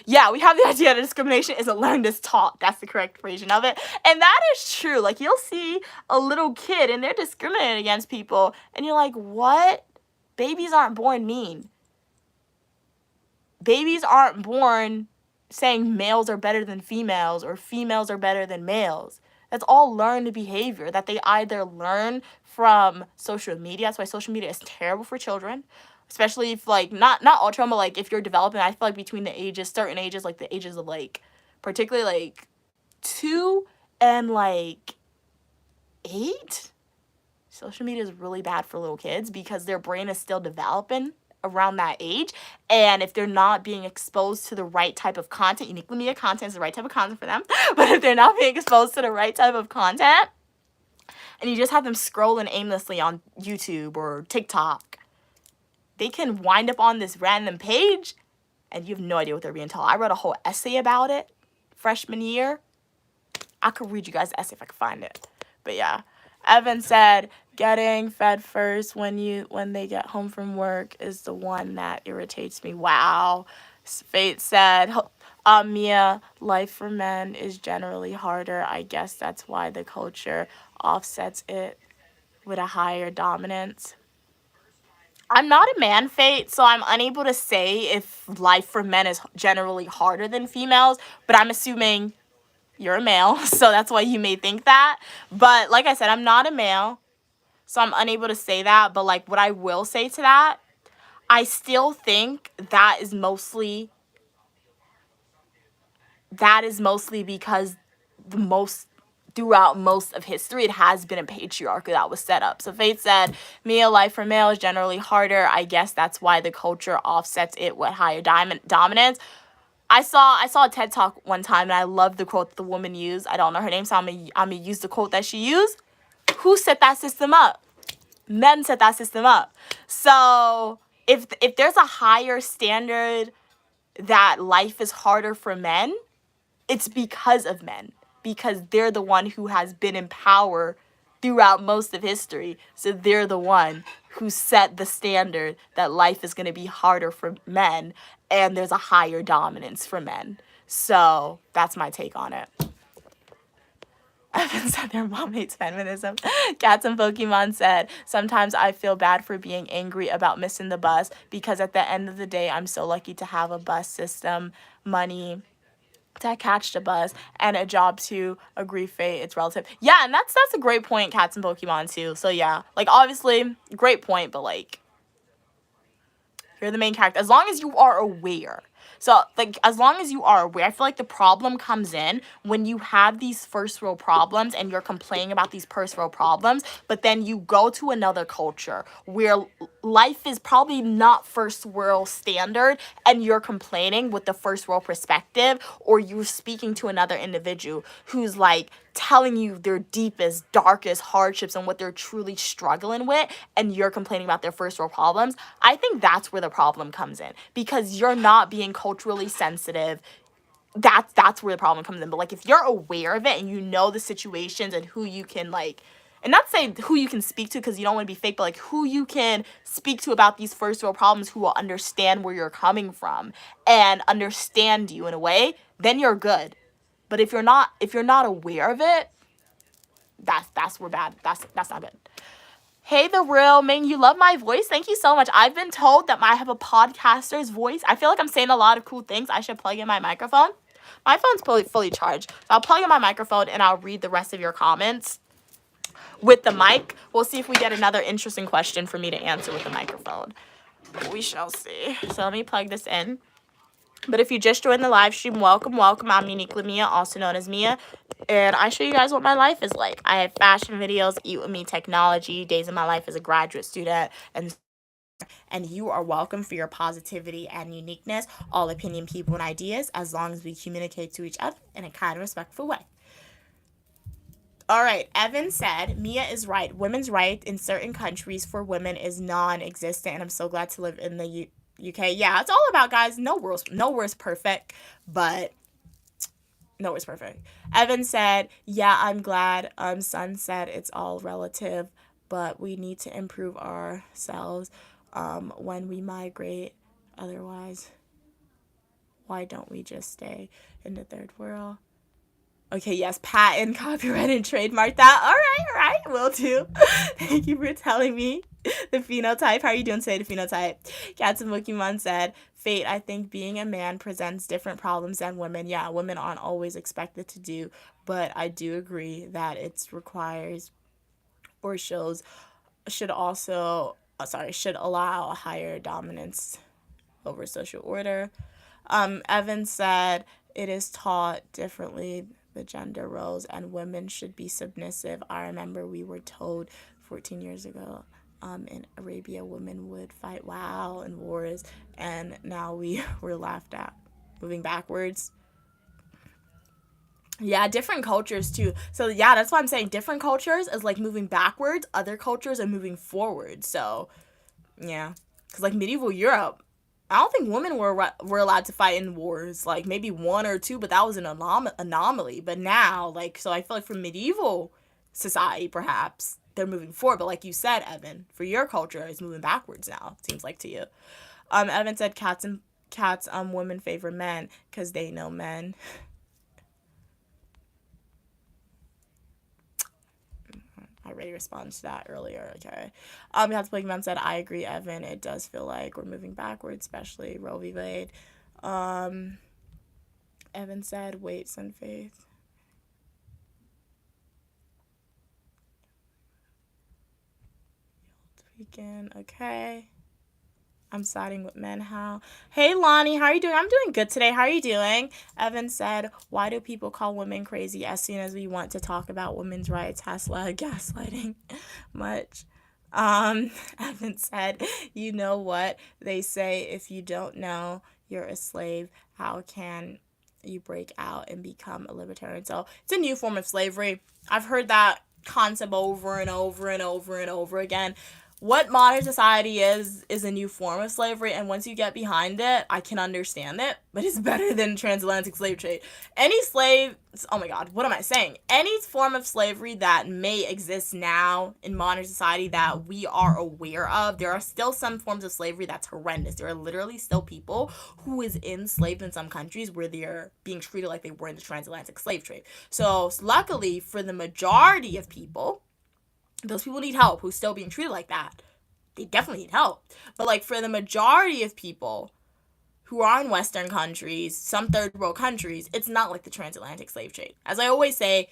Yeah, we have the idea that discrimination isn't learned, it's taught. That's the correct version of it. And that is true. Like, you'll see a little kid and they're discriminating against people, and you're like, what? Babies aren't born mean. Babies aren't born saying males are better than females or females are better than males. That's all learned behavior that they either learn from social media. That's why social media is terrible for children, especially if, like, not all children, but like if you're developing. I feel like between the ages, certain ages, like the ages of like, particularly like 2 and like 8, social media is really bad for little kids because their brain is still developing around that age. And if they're not being exposed to the right type of content, uniquely media content is the right type of content for them. But if they're not being exposed to the right type of content, and you just have them scrolling aimlessly on YouTube or TikTok, they can wind up on this random page and you have no idea what they're being taught. I wrote a whole essay about it freshman year. I could read you guys the essay if I could find it. But yeah. Evan said, getting fed first when they get home from work is the one that irritates me. Wow. Fate said, Mia, life for men is generally harder. I guess that's why the culture offsets it with a higher dominance. I'm not a man, Fate, so I'm unable to say if life for men is generally harder than females, but I'm assuming you're a male, so that's why you may think that. But like I said, I'm not a male, so I'm unable to say that. But like, what I will say to that, I still think that is mostly because throughout most of history, it has been a patriarchy that was set up. So Faith said, Mia, life for male is generally harder. I guess that's why the culture offsets it with higher dominance. I saw a TED Talk one time, and I loved the quote that the woman used. I don't know her name, so I'm gonna use the quote that she used. Who set that system up? Men set that system up. So if there's a higher standard that life is harder for men, it's because of men. Because they're the one who has been in power throughout most of history. So they're the one who set the standard that life is going to be harder for men and there's a higher dominance for men. So that's my take on it. Evan said their mom hates feminism. Cats and Pokemon said, sometimes I feel bad for being angry about missing the bus because at the end of the day, I'm so lucky to have a bus system, money to catch the bus, and a job to agree fate, it's relative. Yeah, and that's a great point, Cats and Pokemon too. So yeah, like obviously, great point, but like you're the main character. As long as you are aware. So, like, as long as you are aware, I feel like the problem comes in when you have these first world problems and you're complaining about these first world problems, but then you go to another culture where life is probably not first world standard and you're complaining with the first world perspective, or you're speaking to another individual who's like telling you their deepest, darkest hardships and what they're truly struggling with, and you're complaining about their first world problems. I think that's where the problem comes in because you're not being culturally sensitive. That's where the problem comes in. But like if you're aware of it and you know the situations and who you can like, and not say who you can speak to because you don't want to be fake, but like who you can speak to about these first world problems, who will understand where you're coming from and understand you in a way, then you're good. But if you're not aware of it, that's where bad. That's not good. Hey, the real Ming, you love my voice. Thank you so much. I've been told that I have a podcaster's voice. I feel like I'm saying a lot of cool things. I should plug in my microphone. My phone's fully charged. So I'll plug in my microphone and I'll read the rest of your comments with the mic. We'll see if we get another interesting question for me to answer with the microphone. We shall see. So let me plug this in. But if you just joined the live stream, welcome, welcome. I'm Uniquely Mia, also known as Mia. And I show you guys what my life is like. I have fashion videos, Eat With Me technology, days of my life as a graduate student, and you are welcome for your positivity and uniqueness, all opinion, people, and ideas, as long as we communicate to each other in a kind and respectful way. All right, Evan said, Mia is right. Women's rights in certain countries for women is non-existent, and I'm so glad to live in the UK. Yeah, it's all about, guys, nowhere's perfect, but nowhere's perfect. Evan said, yeah, I'm glad. Sun said it's all relative, but we need to improve ourselves when we migrate. Otherwise, why don't we just stay in the third world? Okay, yes, patent, copyright, and trademark that. All right, will do. Thank you for telling me the phenotype. How are you doing today, the phenotype? Cats and Pokemon said, Fate, I think being a man presents different problems than women. Yeah, women aren't always expected to do, but I do agree that it requires or should also, should allow a higher dominance over social order. Evan said, it is taught differently, the gender roles, and women should be submissive. I remember we were told 14 years ago in Arabia, women would fight, wow, in wars, and now we were laughed at. Moving backwards. Yeah, different cultures too. So yeah, that's why I'm saying different cultures is like moving backwards, other cultures are moving forward. So yeah, because like medieval Europe, I don't think women were allowed to fight in wars. Like maybe one or two, but that was an anomaly. But now, like, so I feel like for medieval society, perhaps they're moving forward. But like you said, Evan, for your culture, it's moving backwards now. It seems like to you. Evan said women favor men because they know men. I already responded to that earlier. Okay. That's Pokemon said, I agree, Evan. It does feel like we're moving backwards, especially Roe v. Wade. Evan said, wait, Sun Faith. Weekend. Okay. I'm siding with men. How? Hey, Lonnie, how are you doing? I'm doing good today. How are you doing? Evan said, why do people call women crazy as soon as we want to talk about women's rights? Hashtag gaslighting. Much. Evan said, you know what they say, if you don't know you're a slave, how can you break out and become a libertarian? So it's a new form of slavery. I've heard that concept over and over and over and over again. what modern society is a new form of slavery, and once you get behind it, I can understand it, but it's better than transatlantic slave trade. Any slave, oh my god, what am I saying? Any form of slavery that may exist now in modern society that we are aware of, there are still some forms of slavery that's horrendous. There are literally still people who is enslaved in some countries where they're being treated like they were in the transatlantic slave trade. So luckily for the majority of people, those people need help who's still being treated like that. They definitely need help. But like for the majority of people who are in Western countries, some third world countries, it's not like the transatlantic slave trade. As I always say,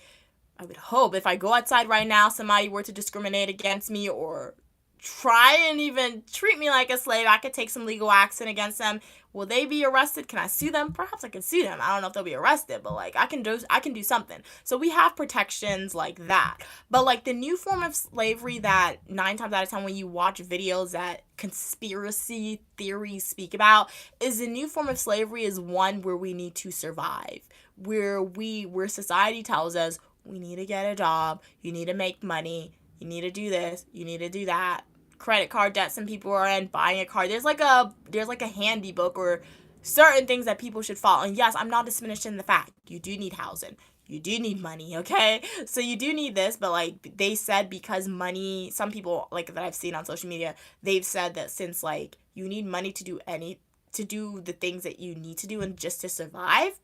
I would hope if I go outside right now, somebody were to discriminate against me or try and even treat me like a slave, I could take some legal action against them. Will they be arrested? Can I sue them? Perhaps I can sue them. I don't know if they'll be arrested, but like I can do something. So we have protections like that. But like the new form of slavery that 9 times out of 10 when you watch videos that conspiracy theories speak about is the new form of slavery is one where we need to survive. Where society tells us we need to get a job, you need to make money, you need to do this, you need to do that. Credit card debt some people are in, buying a car. There's like a handy book or certain things that people should follow. And yes, I'm not diminishing the fact you do need housing. You do need money, okay? So you do need this, but like they said because money, some people like that I've seen on social media, they've said that since like you need money to do the things that you need to do and just to survive,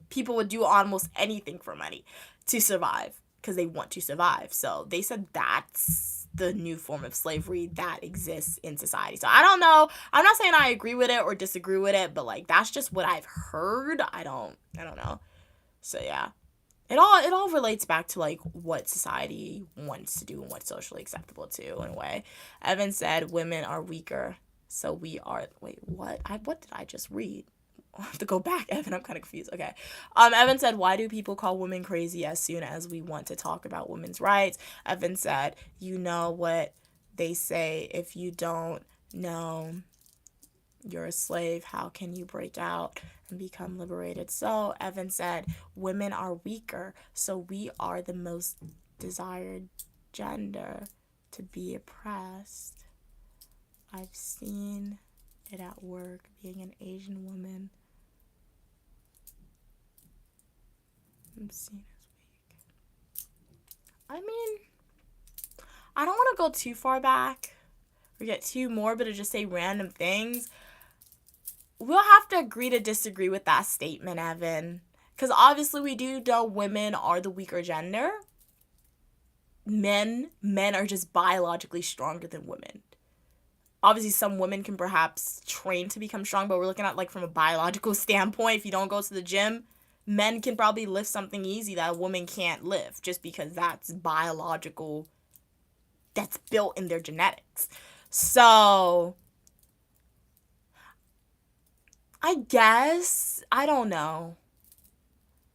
people would do almost anything for money to survive because they want to survive. So they said that's the new form of slavery that exists in society. So I don't know. I'm not saying I agree with it or disagree with it, but like that's just what I've heard. I don't know. So yeah. It all relates back to like what society wants to do and what's socially acceptable too in a way. Evan said women are weaker. So we are wait, what? What did I just read? I'll have to go back, Evan. I'm kind of confused. Okay. Evan said, why do people call women crazy as soon as we want to talk about women's rights? Evan said, you know what they say, if you don't know you're a slave, how can you break out and become liberated? So Evan said, women are weaker, so we are the most desired gender to be oppressed. I've seen it at work, being an Asian woman. I'm seen as weak. I mean, I don't want to go too far back or get too morbid or just say random things. We'll have to agree to disagree with that statement, Evan. Because obviously we do know women are the weaker gender. Men are just biologically stronger than women. Obviously some women can perhaps train to become strong, but we're looking at like from a biological standpoint. If you don't go to the gym, men can probably lift something easy that a woman can't lift just because that's biological, that's built in their genetics. So I guess, I don't know.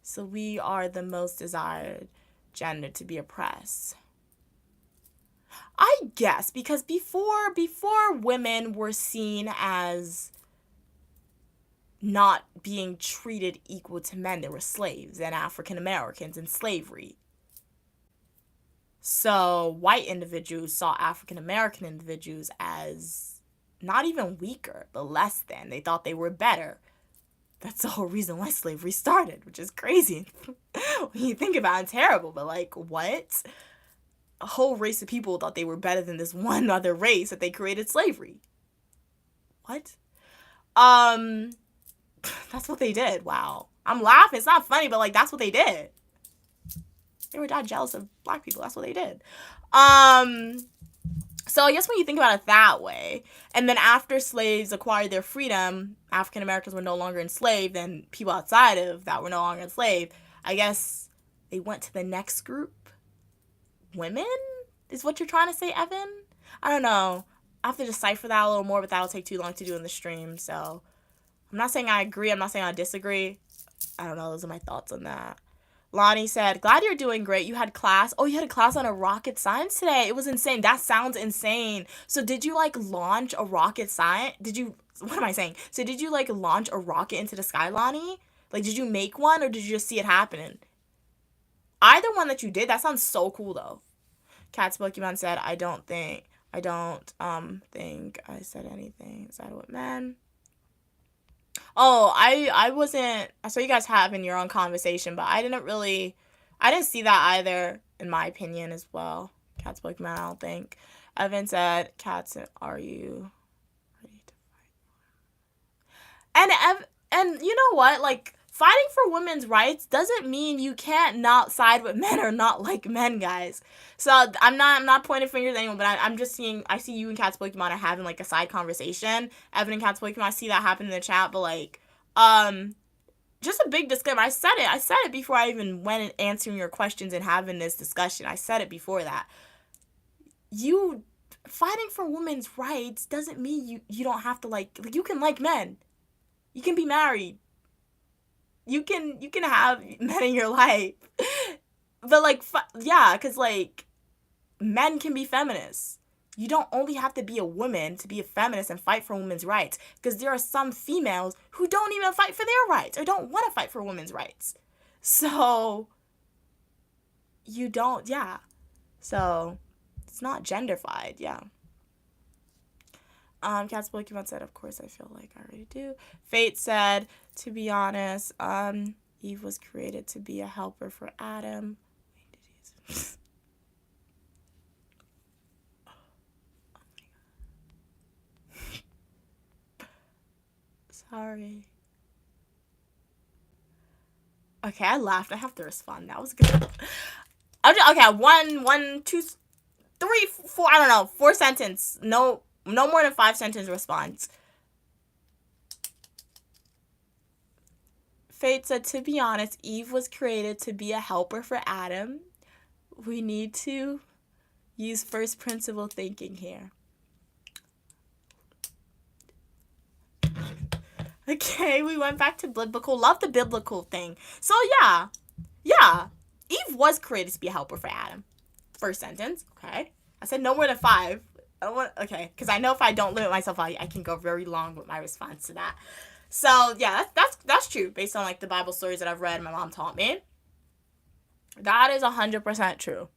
So we are the most desired gender to be oppressed. I guess because before women were seen as not being treated equal to men, there were slaves and African Americans in slavery. So white individuals saw African American individuals as not even weaker, but less than. They thought they were better. That's the whole reason why slavery started, which is crazy. When you think about it, it's terrible, but like, what? A whole race of people thought they were better than this one other race that they created slavery. What? That's what they did. Wow. I'm laughing. It's not funny, but like that's what they did. They were that jealous of black people. That's what they did. So I guess when you think about it that way, and then after slaves acquired their freedom, African Americans were no longer enslaved, and people outside of that were no longer enslaved, I guess they went to the next group. Women? Is what you're trying to say, Evan? I don't know. I have to decipher that a little more, but that'll take too long to do in the stream, so I'm not saying I agree. I'm not saying I disagree. I don't know. Those are my thoughts on that. Lonnie said, glad you're doing great. You had class. Oh, you had a class on a rocket science today. It was insane. That sounds insane. So did you like launch a rocket science? What am I saying? So did you like launch a rocket into the sky, Lonnie? Like, did you make one or did you just see it happening? Either one that you did, that sounds so cool though. Cat's Pokemon said, I don't think I don't think I said anything sided with men. Oh, I wasn't. I saw you guys having your own conversation, but I didn't see that either, in my opinion, as well. Cats Pokemon, I don't think. Evan said, "Cats, are you ready to fight?" And you know what? Like, fighting for women's rights doesn't mean you can't not side with men or not like men, guys. So I'm not pointing fingers at anyone, but I'm just seeing. I see you and Cats Pokemon are having like a side conversation. Evan and Cats Pokemon, I see that happen in the chat, but like, just a big disclaimer. I said it before I even went and answering your questions and having this discussion. I said it before that. You fighting for women's rights doesn't mean you don't have to like you can like men. You can be married. You can have men in your life. But like yeah, cuz like men can be feminists. You don't only have to be a woman to be a feminist and fight for women's rights, because there are some females who don't even fight for their rights or don't want to fight for women's rights. So you don't, yeah. So it's not genderfied, yeah. Cats Pokemon said, of course I feel like I already do. Fate said, to be honest, Eve was created to be a helper for Adam. Sorry. Okay, I laughed. I have to respond. That was good. Okay, one, two, three, four. I don't know. 4 sentence. No more than 5 sentence response. Fate said, to be honest, Eve was created to be a helper for Adam. We need to use first principle thinking here. Okay, we went back to biblical. Love the biblical thing. So yeah. Eve was created to be a helper for Adam. First sentence. Okay. I said no more than 5. Okay, because I know if I don't limit myself, I can go very long with my response to that. So yeah, that's true based on like the Bible stories that I've read. My mom taught me. That is 100% true.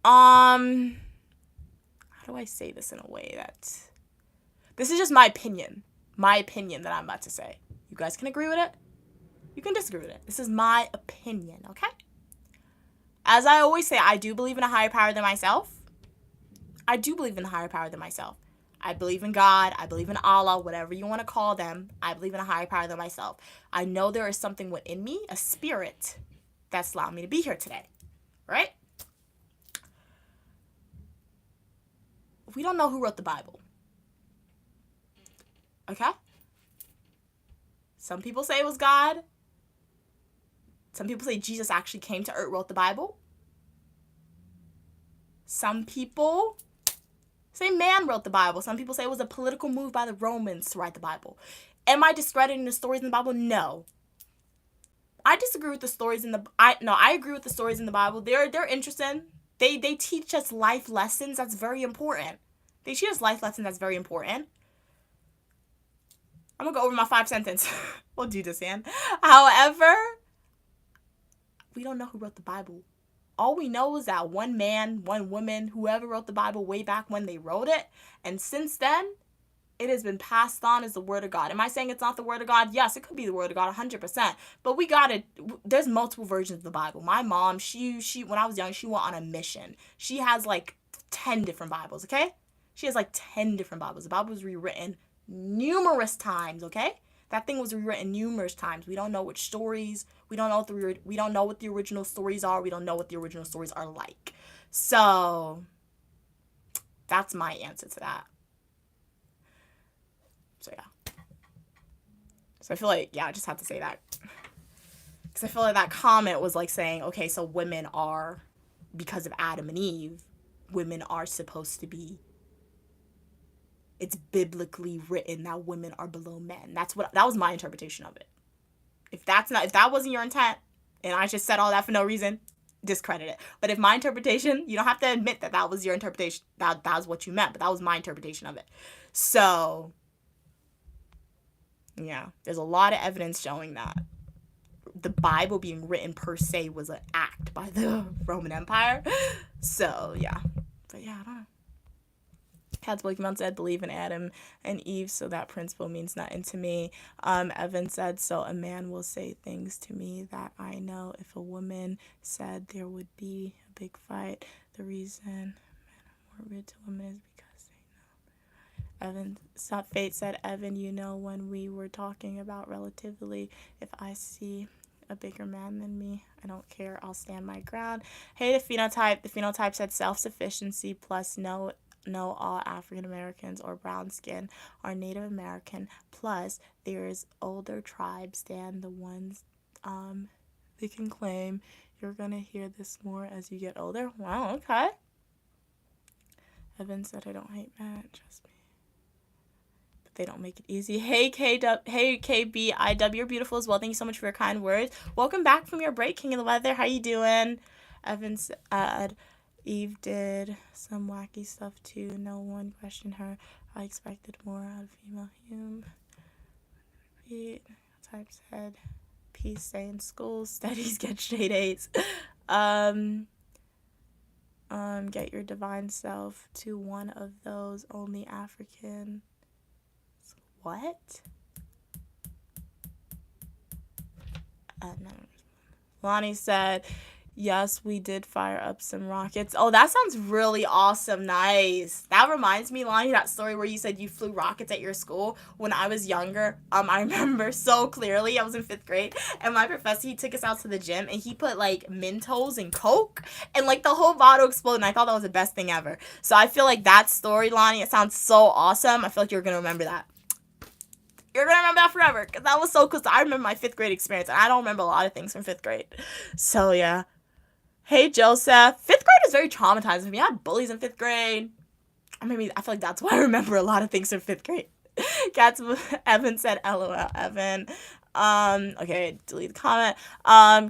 How do I say this in a way that this is just my opinion that I'm about to say. You guys can agree with it. You can disagree with it. This is my opinion, okay? As I always say, I do believe in a higher power than myself. I believe in God. I believe in Allah, whatever you want to call them. I believe in a higher power than myself. I know there is something within me, a spirit, that's allowed me to be here today, right? We don't know who wrote the Bible. Okay? Some people say it was God. Some people say Jesus actually came to earth, wrote the Bible. Some people say man wrote the Bible. Some people say it was a political move by the Romans to write the Bible. Am I discrediting the stories in the Bible? No. I disagree with the stories I agree with the stories in the Bible. They're interesting. They teach us life lessons. That's very important. They teach us life lessons. That's very important. I'm gonna go over my 5 sentence. We'll do this, man. However, we don't know who wrote the Bible. All we know is that one man, one woman, whoever wrote the Bible way back when they wrote it, and since then, it has been passed on as the Word of God. Am I saying it's not the Word of God? Yes, it could be the Word of God, 100%. But there's multiple versions of the Bible. My mom, she when I was young, she went on a mission. She has like 10 different Bibles, okay? She has like 10 different Bibles. The Bible was rewritten numerous times, okay? That thing was rewritten numerous times. We don't know which stories. We don't know what the original stories are. We don't know what the original stories are like. So that's my answer to that. So yeah. So I feel like, yeah, I just have to say that. Because I feel like that comment was like saying, okay, so women are, because of Adam and Eve, women are supposed to be, it's biblically written that women are below men. That was my interpretation of it. If that wasn't your intent, and I just said all that for no reason, discredit it. But if my interpretation, you don't have to admit that was your interpretation, that was what you meant, but that was my interpretation of it. So, yeah, there's a lot of evidence showing that. the Bible being written per se was an act by the Roman Empire. So yeah, but yeah, I don't know. Cat's Pokemon said, believe in Adam and Eve, so that principle means nothing to me. Evan said, so a man will say things to me that I know. If a woman said there would be a big fight, the reason men are more rude to women is because they know. Evan, Fate said, Evan, you know, when we were talking about relatively, if I see a bigger man than me, I don't care, I'll stand my ground. Hey, the phenotype said self-sufficiency plus no all African Americans or brown skin are Native American, plus there's older tribes than the ones they can claim. You're gonna hear this more as you get older. Wow, okay. Evan said I don't hate men, trust me. But they don't make it easy. Hey KBIW, you're beautiful as well. Thank you so much for your kind words. Welcome back from your break, King of the Weather. How you doing? Evan said Eve did some wacky stuff too. No one questioned her. I expected more out of female human. Type said, peace, stay in school, studies, get straight A's. Get your divine self to one of those only African. What? No. Lonnie said, yes, we did fire up some rockets. Oh, that sounds really awesome. Nice. That reminds me, Lonnie, that story where you said you flew rockets at your school. When I was younger, I remember so clearly. I was in 5th grade, and my professor, he took us out to the gym, and he put, like, Mentos and Coke, and, like, the whole bottle exploded, and I thought that was the best thing ever. So I feel like that story, Lonnie, it sounds so awesome. I feel like you're going to remember that. You're going to remember that forever, because that was so cool. So I remember my 5th grade experience, and I don't remember a lot of things from 5th grade. So, yeah. Hey, Joseph. 5th grade is very traumatizing for me. I had bullies in 5th grade. I feel like that's why I remember a lot of things from 5th grade. Evan said, LOL, Evan. Okay, delete the comment.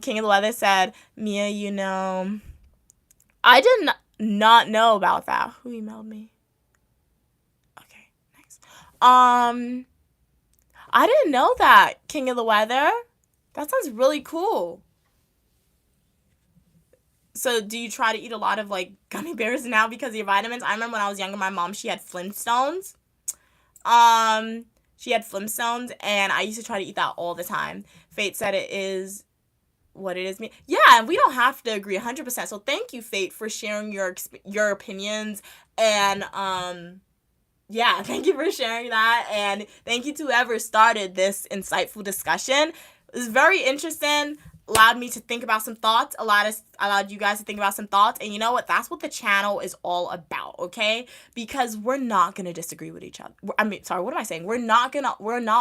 King of the Weather said, Mia, you know, I did not know about that. Who emailed me? Okay, nice. I didn't know that, King of the Weather. That sounds really cool. So do you try to eat a lot of, like, gummy bears now because of your vitamins? I remember when I was younger, my mom, she had Flintstones. She had Flintstones, and I used to try to eat that all the time. Fate said it is what it is. Yeah, and we don't have to agree 100%. So thank you, Fate, for sharing your opinions. And, yeah, thank you for sharing that. And thank you to whoever started this insightful discussion. It was very interesting. Allowed me to think about some thoughts, allowed you guys to think about some thoughts, and you know what? That's what the channel is all about, okay? Because we're not gonna disagree with each other. What am I saying? We're not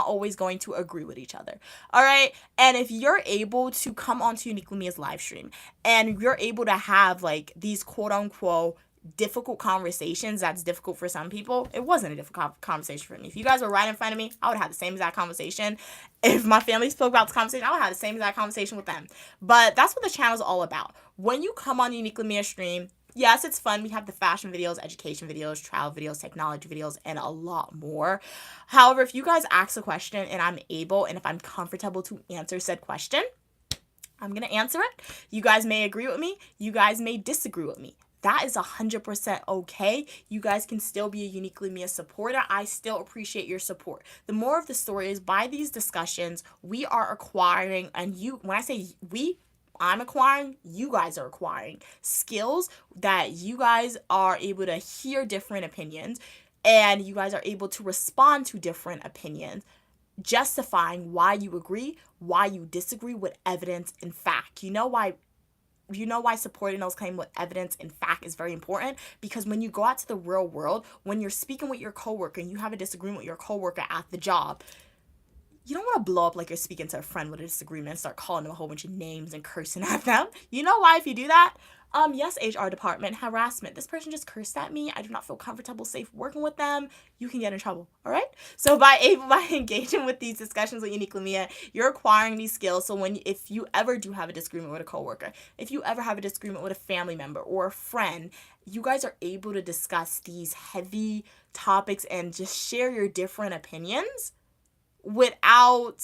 always going to agree with each other, all right? And if you're able to come onto Uniquely Mia's live stream, and you're able to have, like, these quote-unquote difficult conversations that's difficult for some people. It wasn't a difficult conversation for me. If you guys were right in front of me, I would have the same exact conversation. If my family spoke about this conversation, I would have the same exact conversation with them. But that's what the channel is all about. When you come on Uniquely Mia stream, yes, it's fun. We have the fashion videos, education videos, travel videos, technology videos, and a lot more. However, if you guys ask a question and I'm able and if I'm comfortable to answer said question, I'm going to answer it. You guys may agree with me. You guys may disagree with me. That is 100% okay. You guys can still be a Uniquely Mia supporter. I still appreciate your support. The more of the story is, by these discussions, we are acquiring, and when I say we, I'm acquiring, you guys are acquiring skills that you guys are able to hear different opinions, and you guys are able to respond to different opinions, justifying why you agree, why you disagree with evidence and fact. You know why supporting those claims with evidence and fact is very important? Because when you go out to the real world, when you're speaking with your coworker and you have a disagreement with your coworker at the job, you don't want to blow up like you're speaking to a friend with a disagreement and start calling them a whole bunch of names and cursing at them. You know why if you do that? Yes, HR department, harassment. This person just cursed at me. I do not feel comfortable, safe working with them. You can get in trouble, all right? So by engaging with these discussions with Uniquely Mia, you're acquiring these skills. So if you ever do have a disagreement with a coworker, if you ever have a disagreement with a family member or a friend, you guys are able to discuss these heavy topics and just share your different opinions without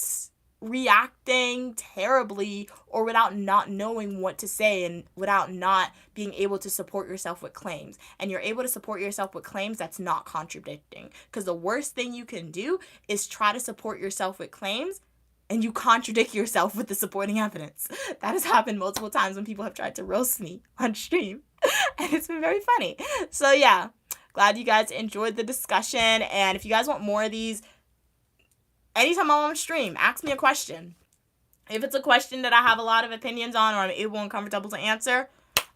reacting terribly or without not knowing what to say and without not being able to support yourself with claims. And you're able to support yourself with claims that's not contradicting. Because the worst thing you can do is try to support yourself with claims and you contradict yourself with the supporting evidence. That has happened multiple times when people have tried to roast me on stream. And it's been very funny. So yeah, glad you guys enjoyed the discussion. And if you guys want more of these, anytime I'm on stream, ask me a question. If it's a question that I have a lot of opinions on or I'm able and comfortable to answer,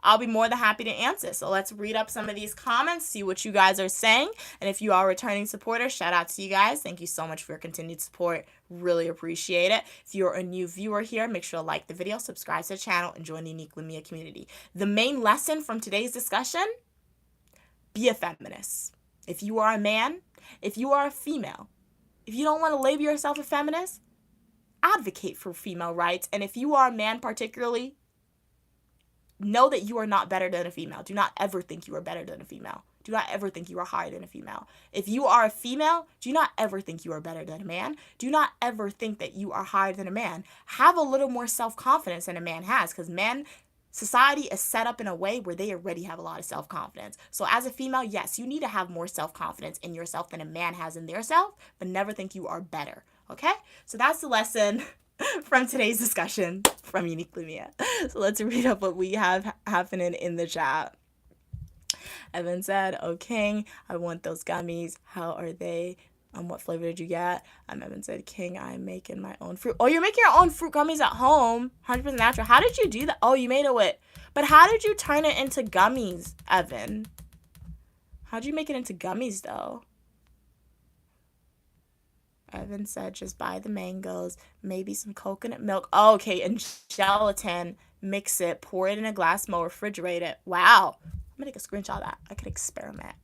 I'll be more than happy to answer. So let's read up some of these comments, see what you guys are saying. And if you are returning supporters, shout out to you guys. Thank you so much for your continued support. Really appreciate it. If you're a new viewer here, make sure to like the video, subscribe to the channel, and join the Unique Lumia community. The main lesson from today's discussion, be a feminist. If you are a man, if you are a female, if you don't want to label yourself a feminist, advocate for female rights. And if you are a man particularly, know that you are not better than a female. Do not ever think you are better than a female. Do not ever think you are higher than a female. If you are a female, do not ever think you are better than a man. Do not ever think that you are higher than a man. Have a little more self-confidence than a man has, because society is set up in a way where they already have a lot of self-confidence. So as a female, yes, you need to have more self-confidence in yourself than a man has in their self, but never think you are better. Okay? So that's the lesson from today's discussion from Unique Lumia. So let's read up what we have happening in the chat. Evan said, "Oh, King, I want those gummies. How are they? What flavor did you get?" Evan said, "King, I'm making my own fruit." Oh, you're making your own fruit gummies at home. 100% natural. How did you do that? Oh, you made it with... But how did you turn it into gummies, Evan? How did you make it into gummies, though? Evan said, "Just buy the mangoes, maybe some coconut milk." Oh, okay, and gelatin. Mix it, pour it in a glass mold, refrigerate it. Wow. I'm gonna take a screenshot of that. I could experiment.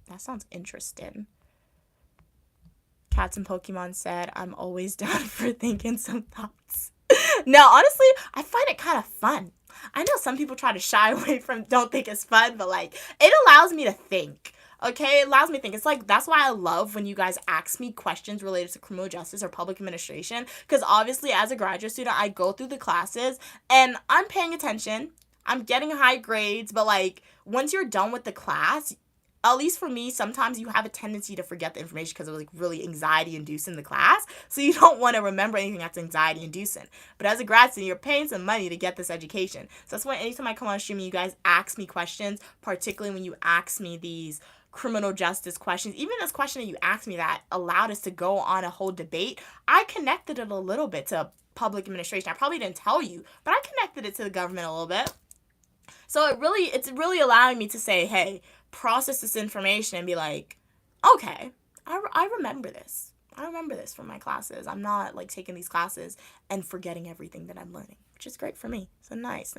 That sounds interesting. Cats and Pokemon said, "I'm always down for thinking some thoughts." No, honestly, I find it kind of fun. I know some people try to shy away from don't think it's fun, but like, it allows me to think. Okay, it allows me to think. It's like, that's why I love when you guys ask me questions related to criminal justice or public administration, because obviously as a graduate student, I go through the classes and I'm paying attention. I'm getting high grades, but like, once you're done with the class, at least for me, sometimes you have a tendency to forget the information because it was like really anxiety inducing the class. So you don't want to remember anything that's anxiety inducing. But as a grad student, you're paying some money to get this education. So that's why anytime I come on stream, you guys ask me questions, particularly when you ask me these criminal justice questions. Even this question that you asked me that allowed us to go on a whole debate, I connected it a little bit to public administration. I probably didn't tell you, but I connected it to the government a little bit. So it's really allowing me to say, hey, process this information and be like, okay, I remember this. I remember this from my classes. I'm not like taking these classes and forgetting everything that I'm learning, which is great for me. So nice.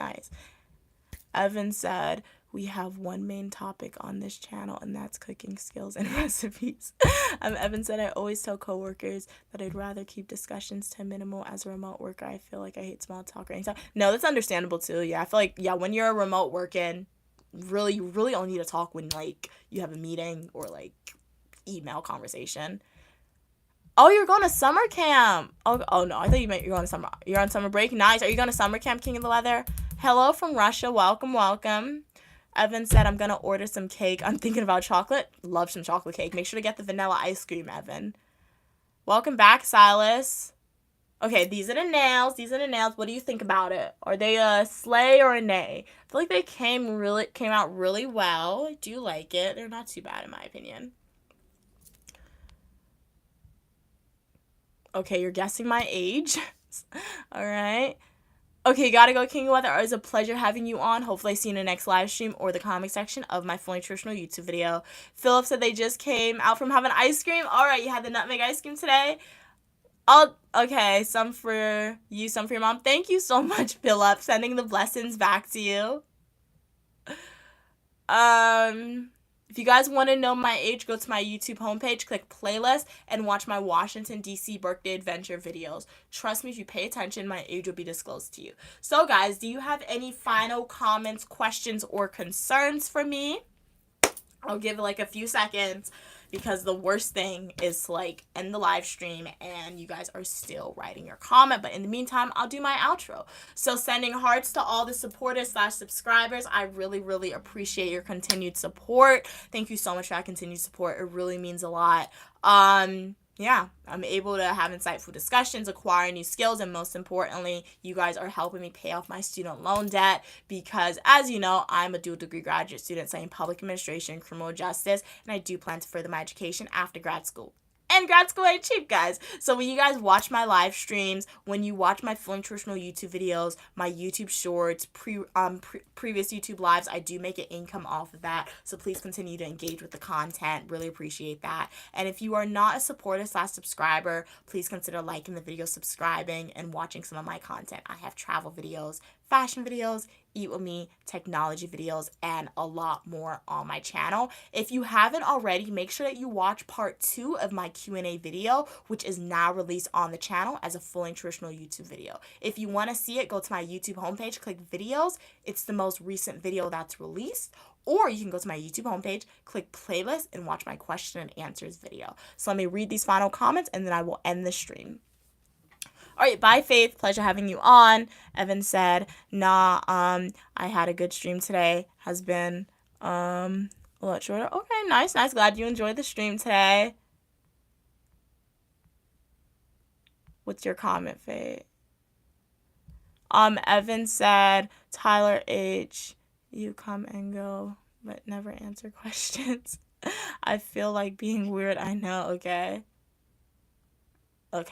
Evan said, "We have one main topic on this channel, and that's cooking skills and recipes." Evan said, "I always tell coworkers that I'd rather keep discussions to a minimal. As a remote worker, I feel like I hate small talk or anything." No, that's understandable too. Yeah, I feel like, yeah, when you're a remote working, you really only need to talk when like you have a meeting or like email conversation. Oh, you're going to summer camp. Oh no, I thought you meant you're on summer break. Nice. Are you going to summer camp, King of the Leather? Hello from Russia. Welcome. Evan said, "I'm going to order some cake. I'm thinking about chocolate." Love some chocolate cake. Make sure to get the vanilla ice cream, Evan. Welcome back, Silas. Okay, these are the nails. What do you think about it? Are they a slay or a nay? I feel like they came out really well. I do like it. They're not too bad in my opinion. Okay, you're guessing my age. All right. Okay, gotta go, King of Weather. It was a pleasure having you on. Hopefully I see you in the next live stream or the comment section of my fully nutritional YouTube video. Philip said they just came out from having ice cream. All right, you had the nutmeg ice cream today. Okay, some for you, some for your mom. Thank you so much, Philip. Sending the blessings back to you. If you guys want to know my age, go to my YouTube homepage, click playlist, and watch my Washington, D.C. birthday adventure videos. Trust me, if you pay attention, my age will be disclosed to you. So, guys, do you have any final comments, questions, or concerns for me? I'll give it like a few seconds. because the worst thing is to like end the live stream and you guys are still writing your comment. But in the meantime, I'll do my outro. So sending hearts to all the supporters / subscribers. I really, really appreciate your continued support. Thank you so much for that continued support. It really means a lot. Yeah, I'm able to have insightful discussions, acquire new skills, and most importantly, you guys are helping me pay off my student loan debt because, as you know, I'm a dual degree graduate student studying public administration and criminal justice, and I do plan to further my education after grad school. And grad school ain't cheap, guys. So when you guys watch my live streams, when you watch my fully traditional YouTube videos, my YouTube shorts, previous YouTube lives, I do make an income off of that. So please continue to engage with the content. Really appreciate that. And if you are not a supporter / subscriber, please consider liking the video, subscribing, and watching some of my content. I have travel videos, fashion videos, eat with me, technology videos, and a lot more on my channel. If you haven't already, make sure that you watch part 2 of my Q&A video, which is now released on the channel as a full and traditional YouTube video. If you want to see it, go to my YouTube homepage, click videos. It's the most recent video that's released. Or you can go to my YouTube homepage, click playlist, and watch my question and answers video. So let me read these final comments, and then I will end the stream. All right, bye, Faith. Pleasure having you on. Evan said, nah, I had a good stream today. Has been, a lot shorter. Okay, nice. Glad you enjoyed the stream today. What's your comment, Faith? Evan said, Tyler H., you come and go, but never answer questions. I feel like being weird. I know, okay. All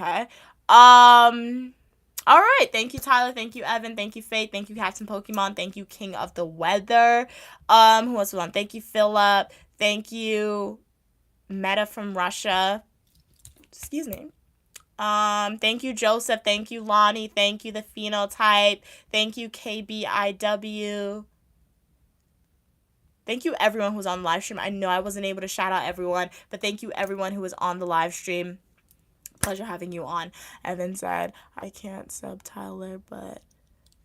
right. Thank you, Tyler. Thank you, Evan. Thank you, Faith. Thank you, Captain Pokemon. Thank you, King of the Weather. Who else was on? Thank you, Philip. Thank you, Meta from Russia. Excuse me. Thank you, Joseph. Thank you, Lonnie. Thank you, The Phenotype. Thank you, KBIW. Thank you, everyone who was on the live stream. I know I wasn't able to shout out everyone, but thank you, everyone who was on the live stream. Pleasure having you on. Evan said, I can't sub Tyler, but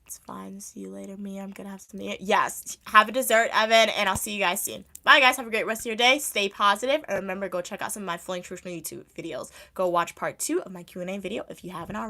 it's fine. See you later, me. I'm going to have some. Yes, have a dessert, Evan, and I'll see you guys soon. Bye, guys. Have a great rest of your day. Stay positive. And remember, go check out some of my fully traditional YouTube videos. Go watch part 2 of my Q&A video if you haven't already.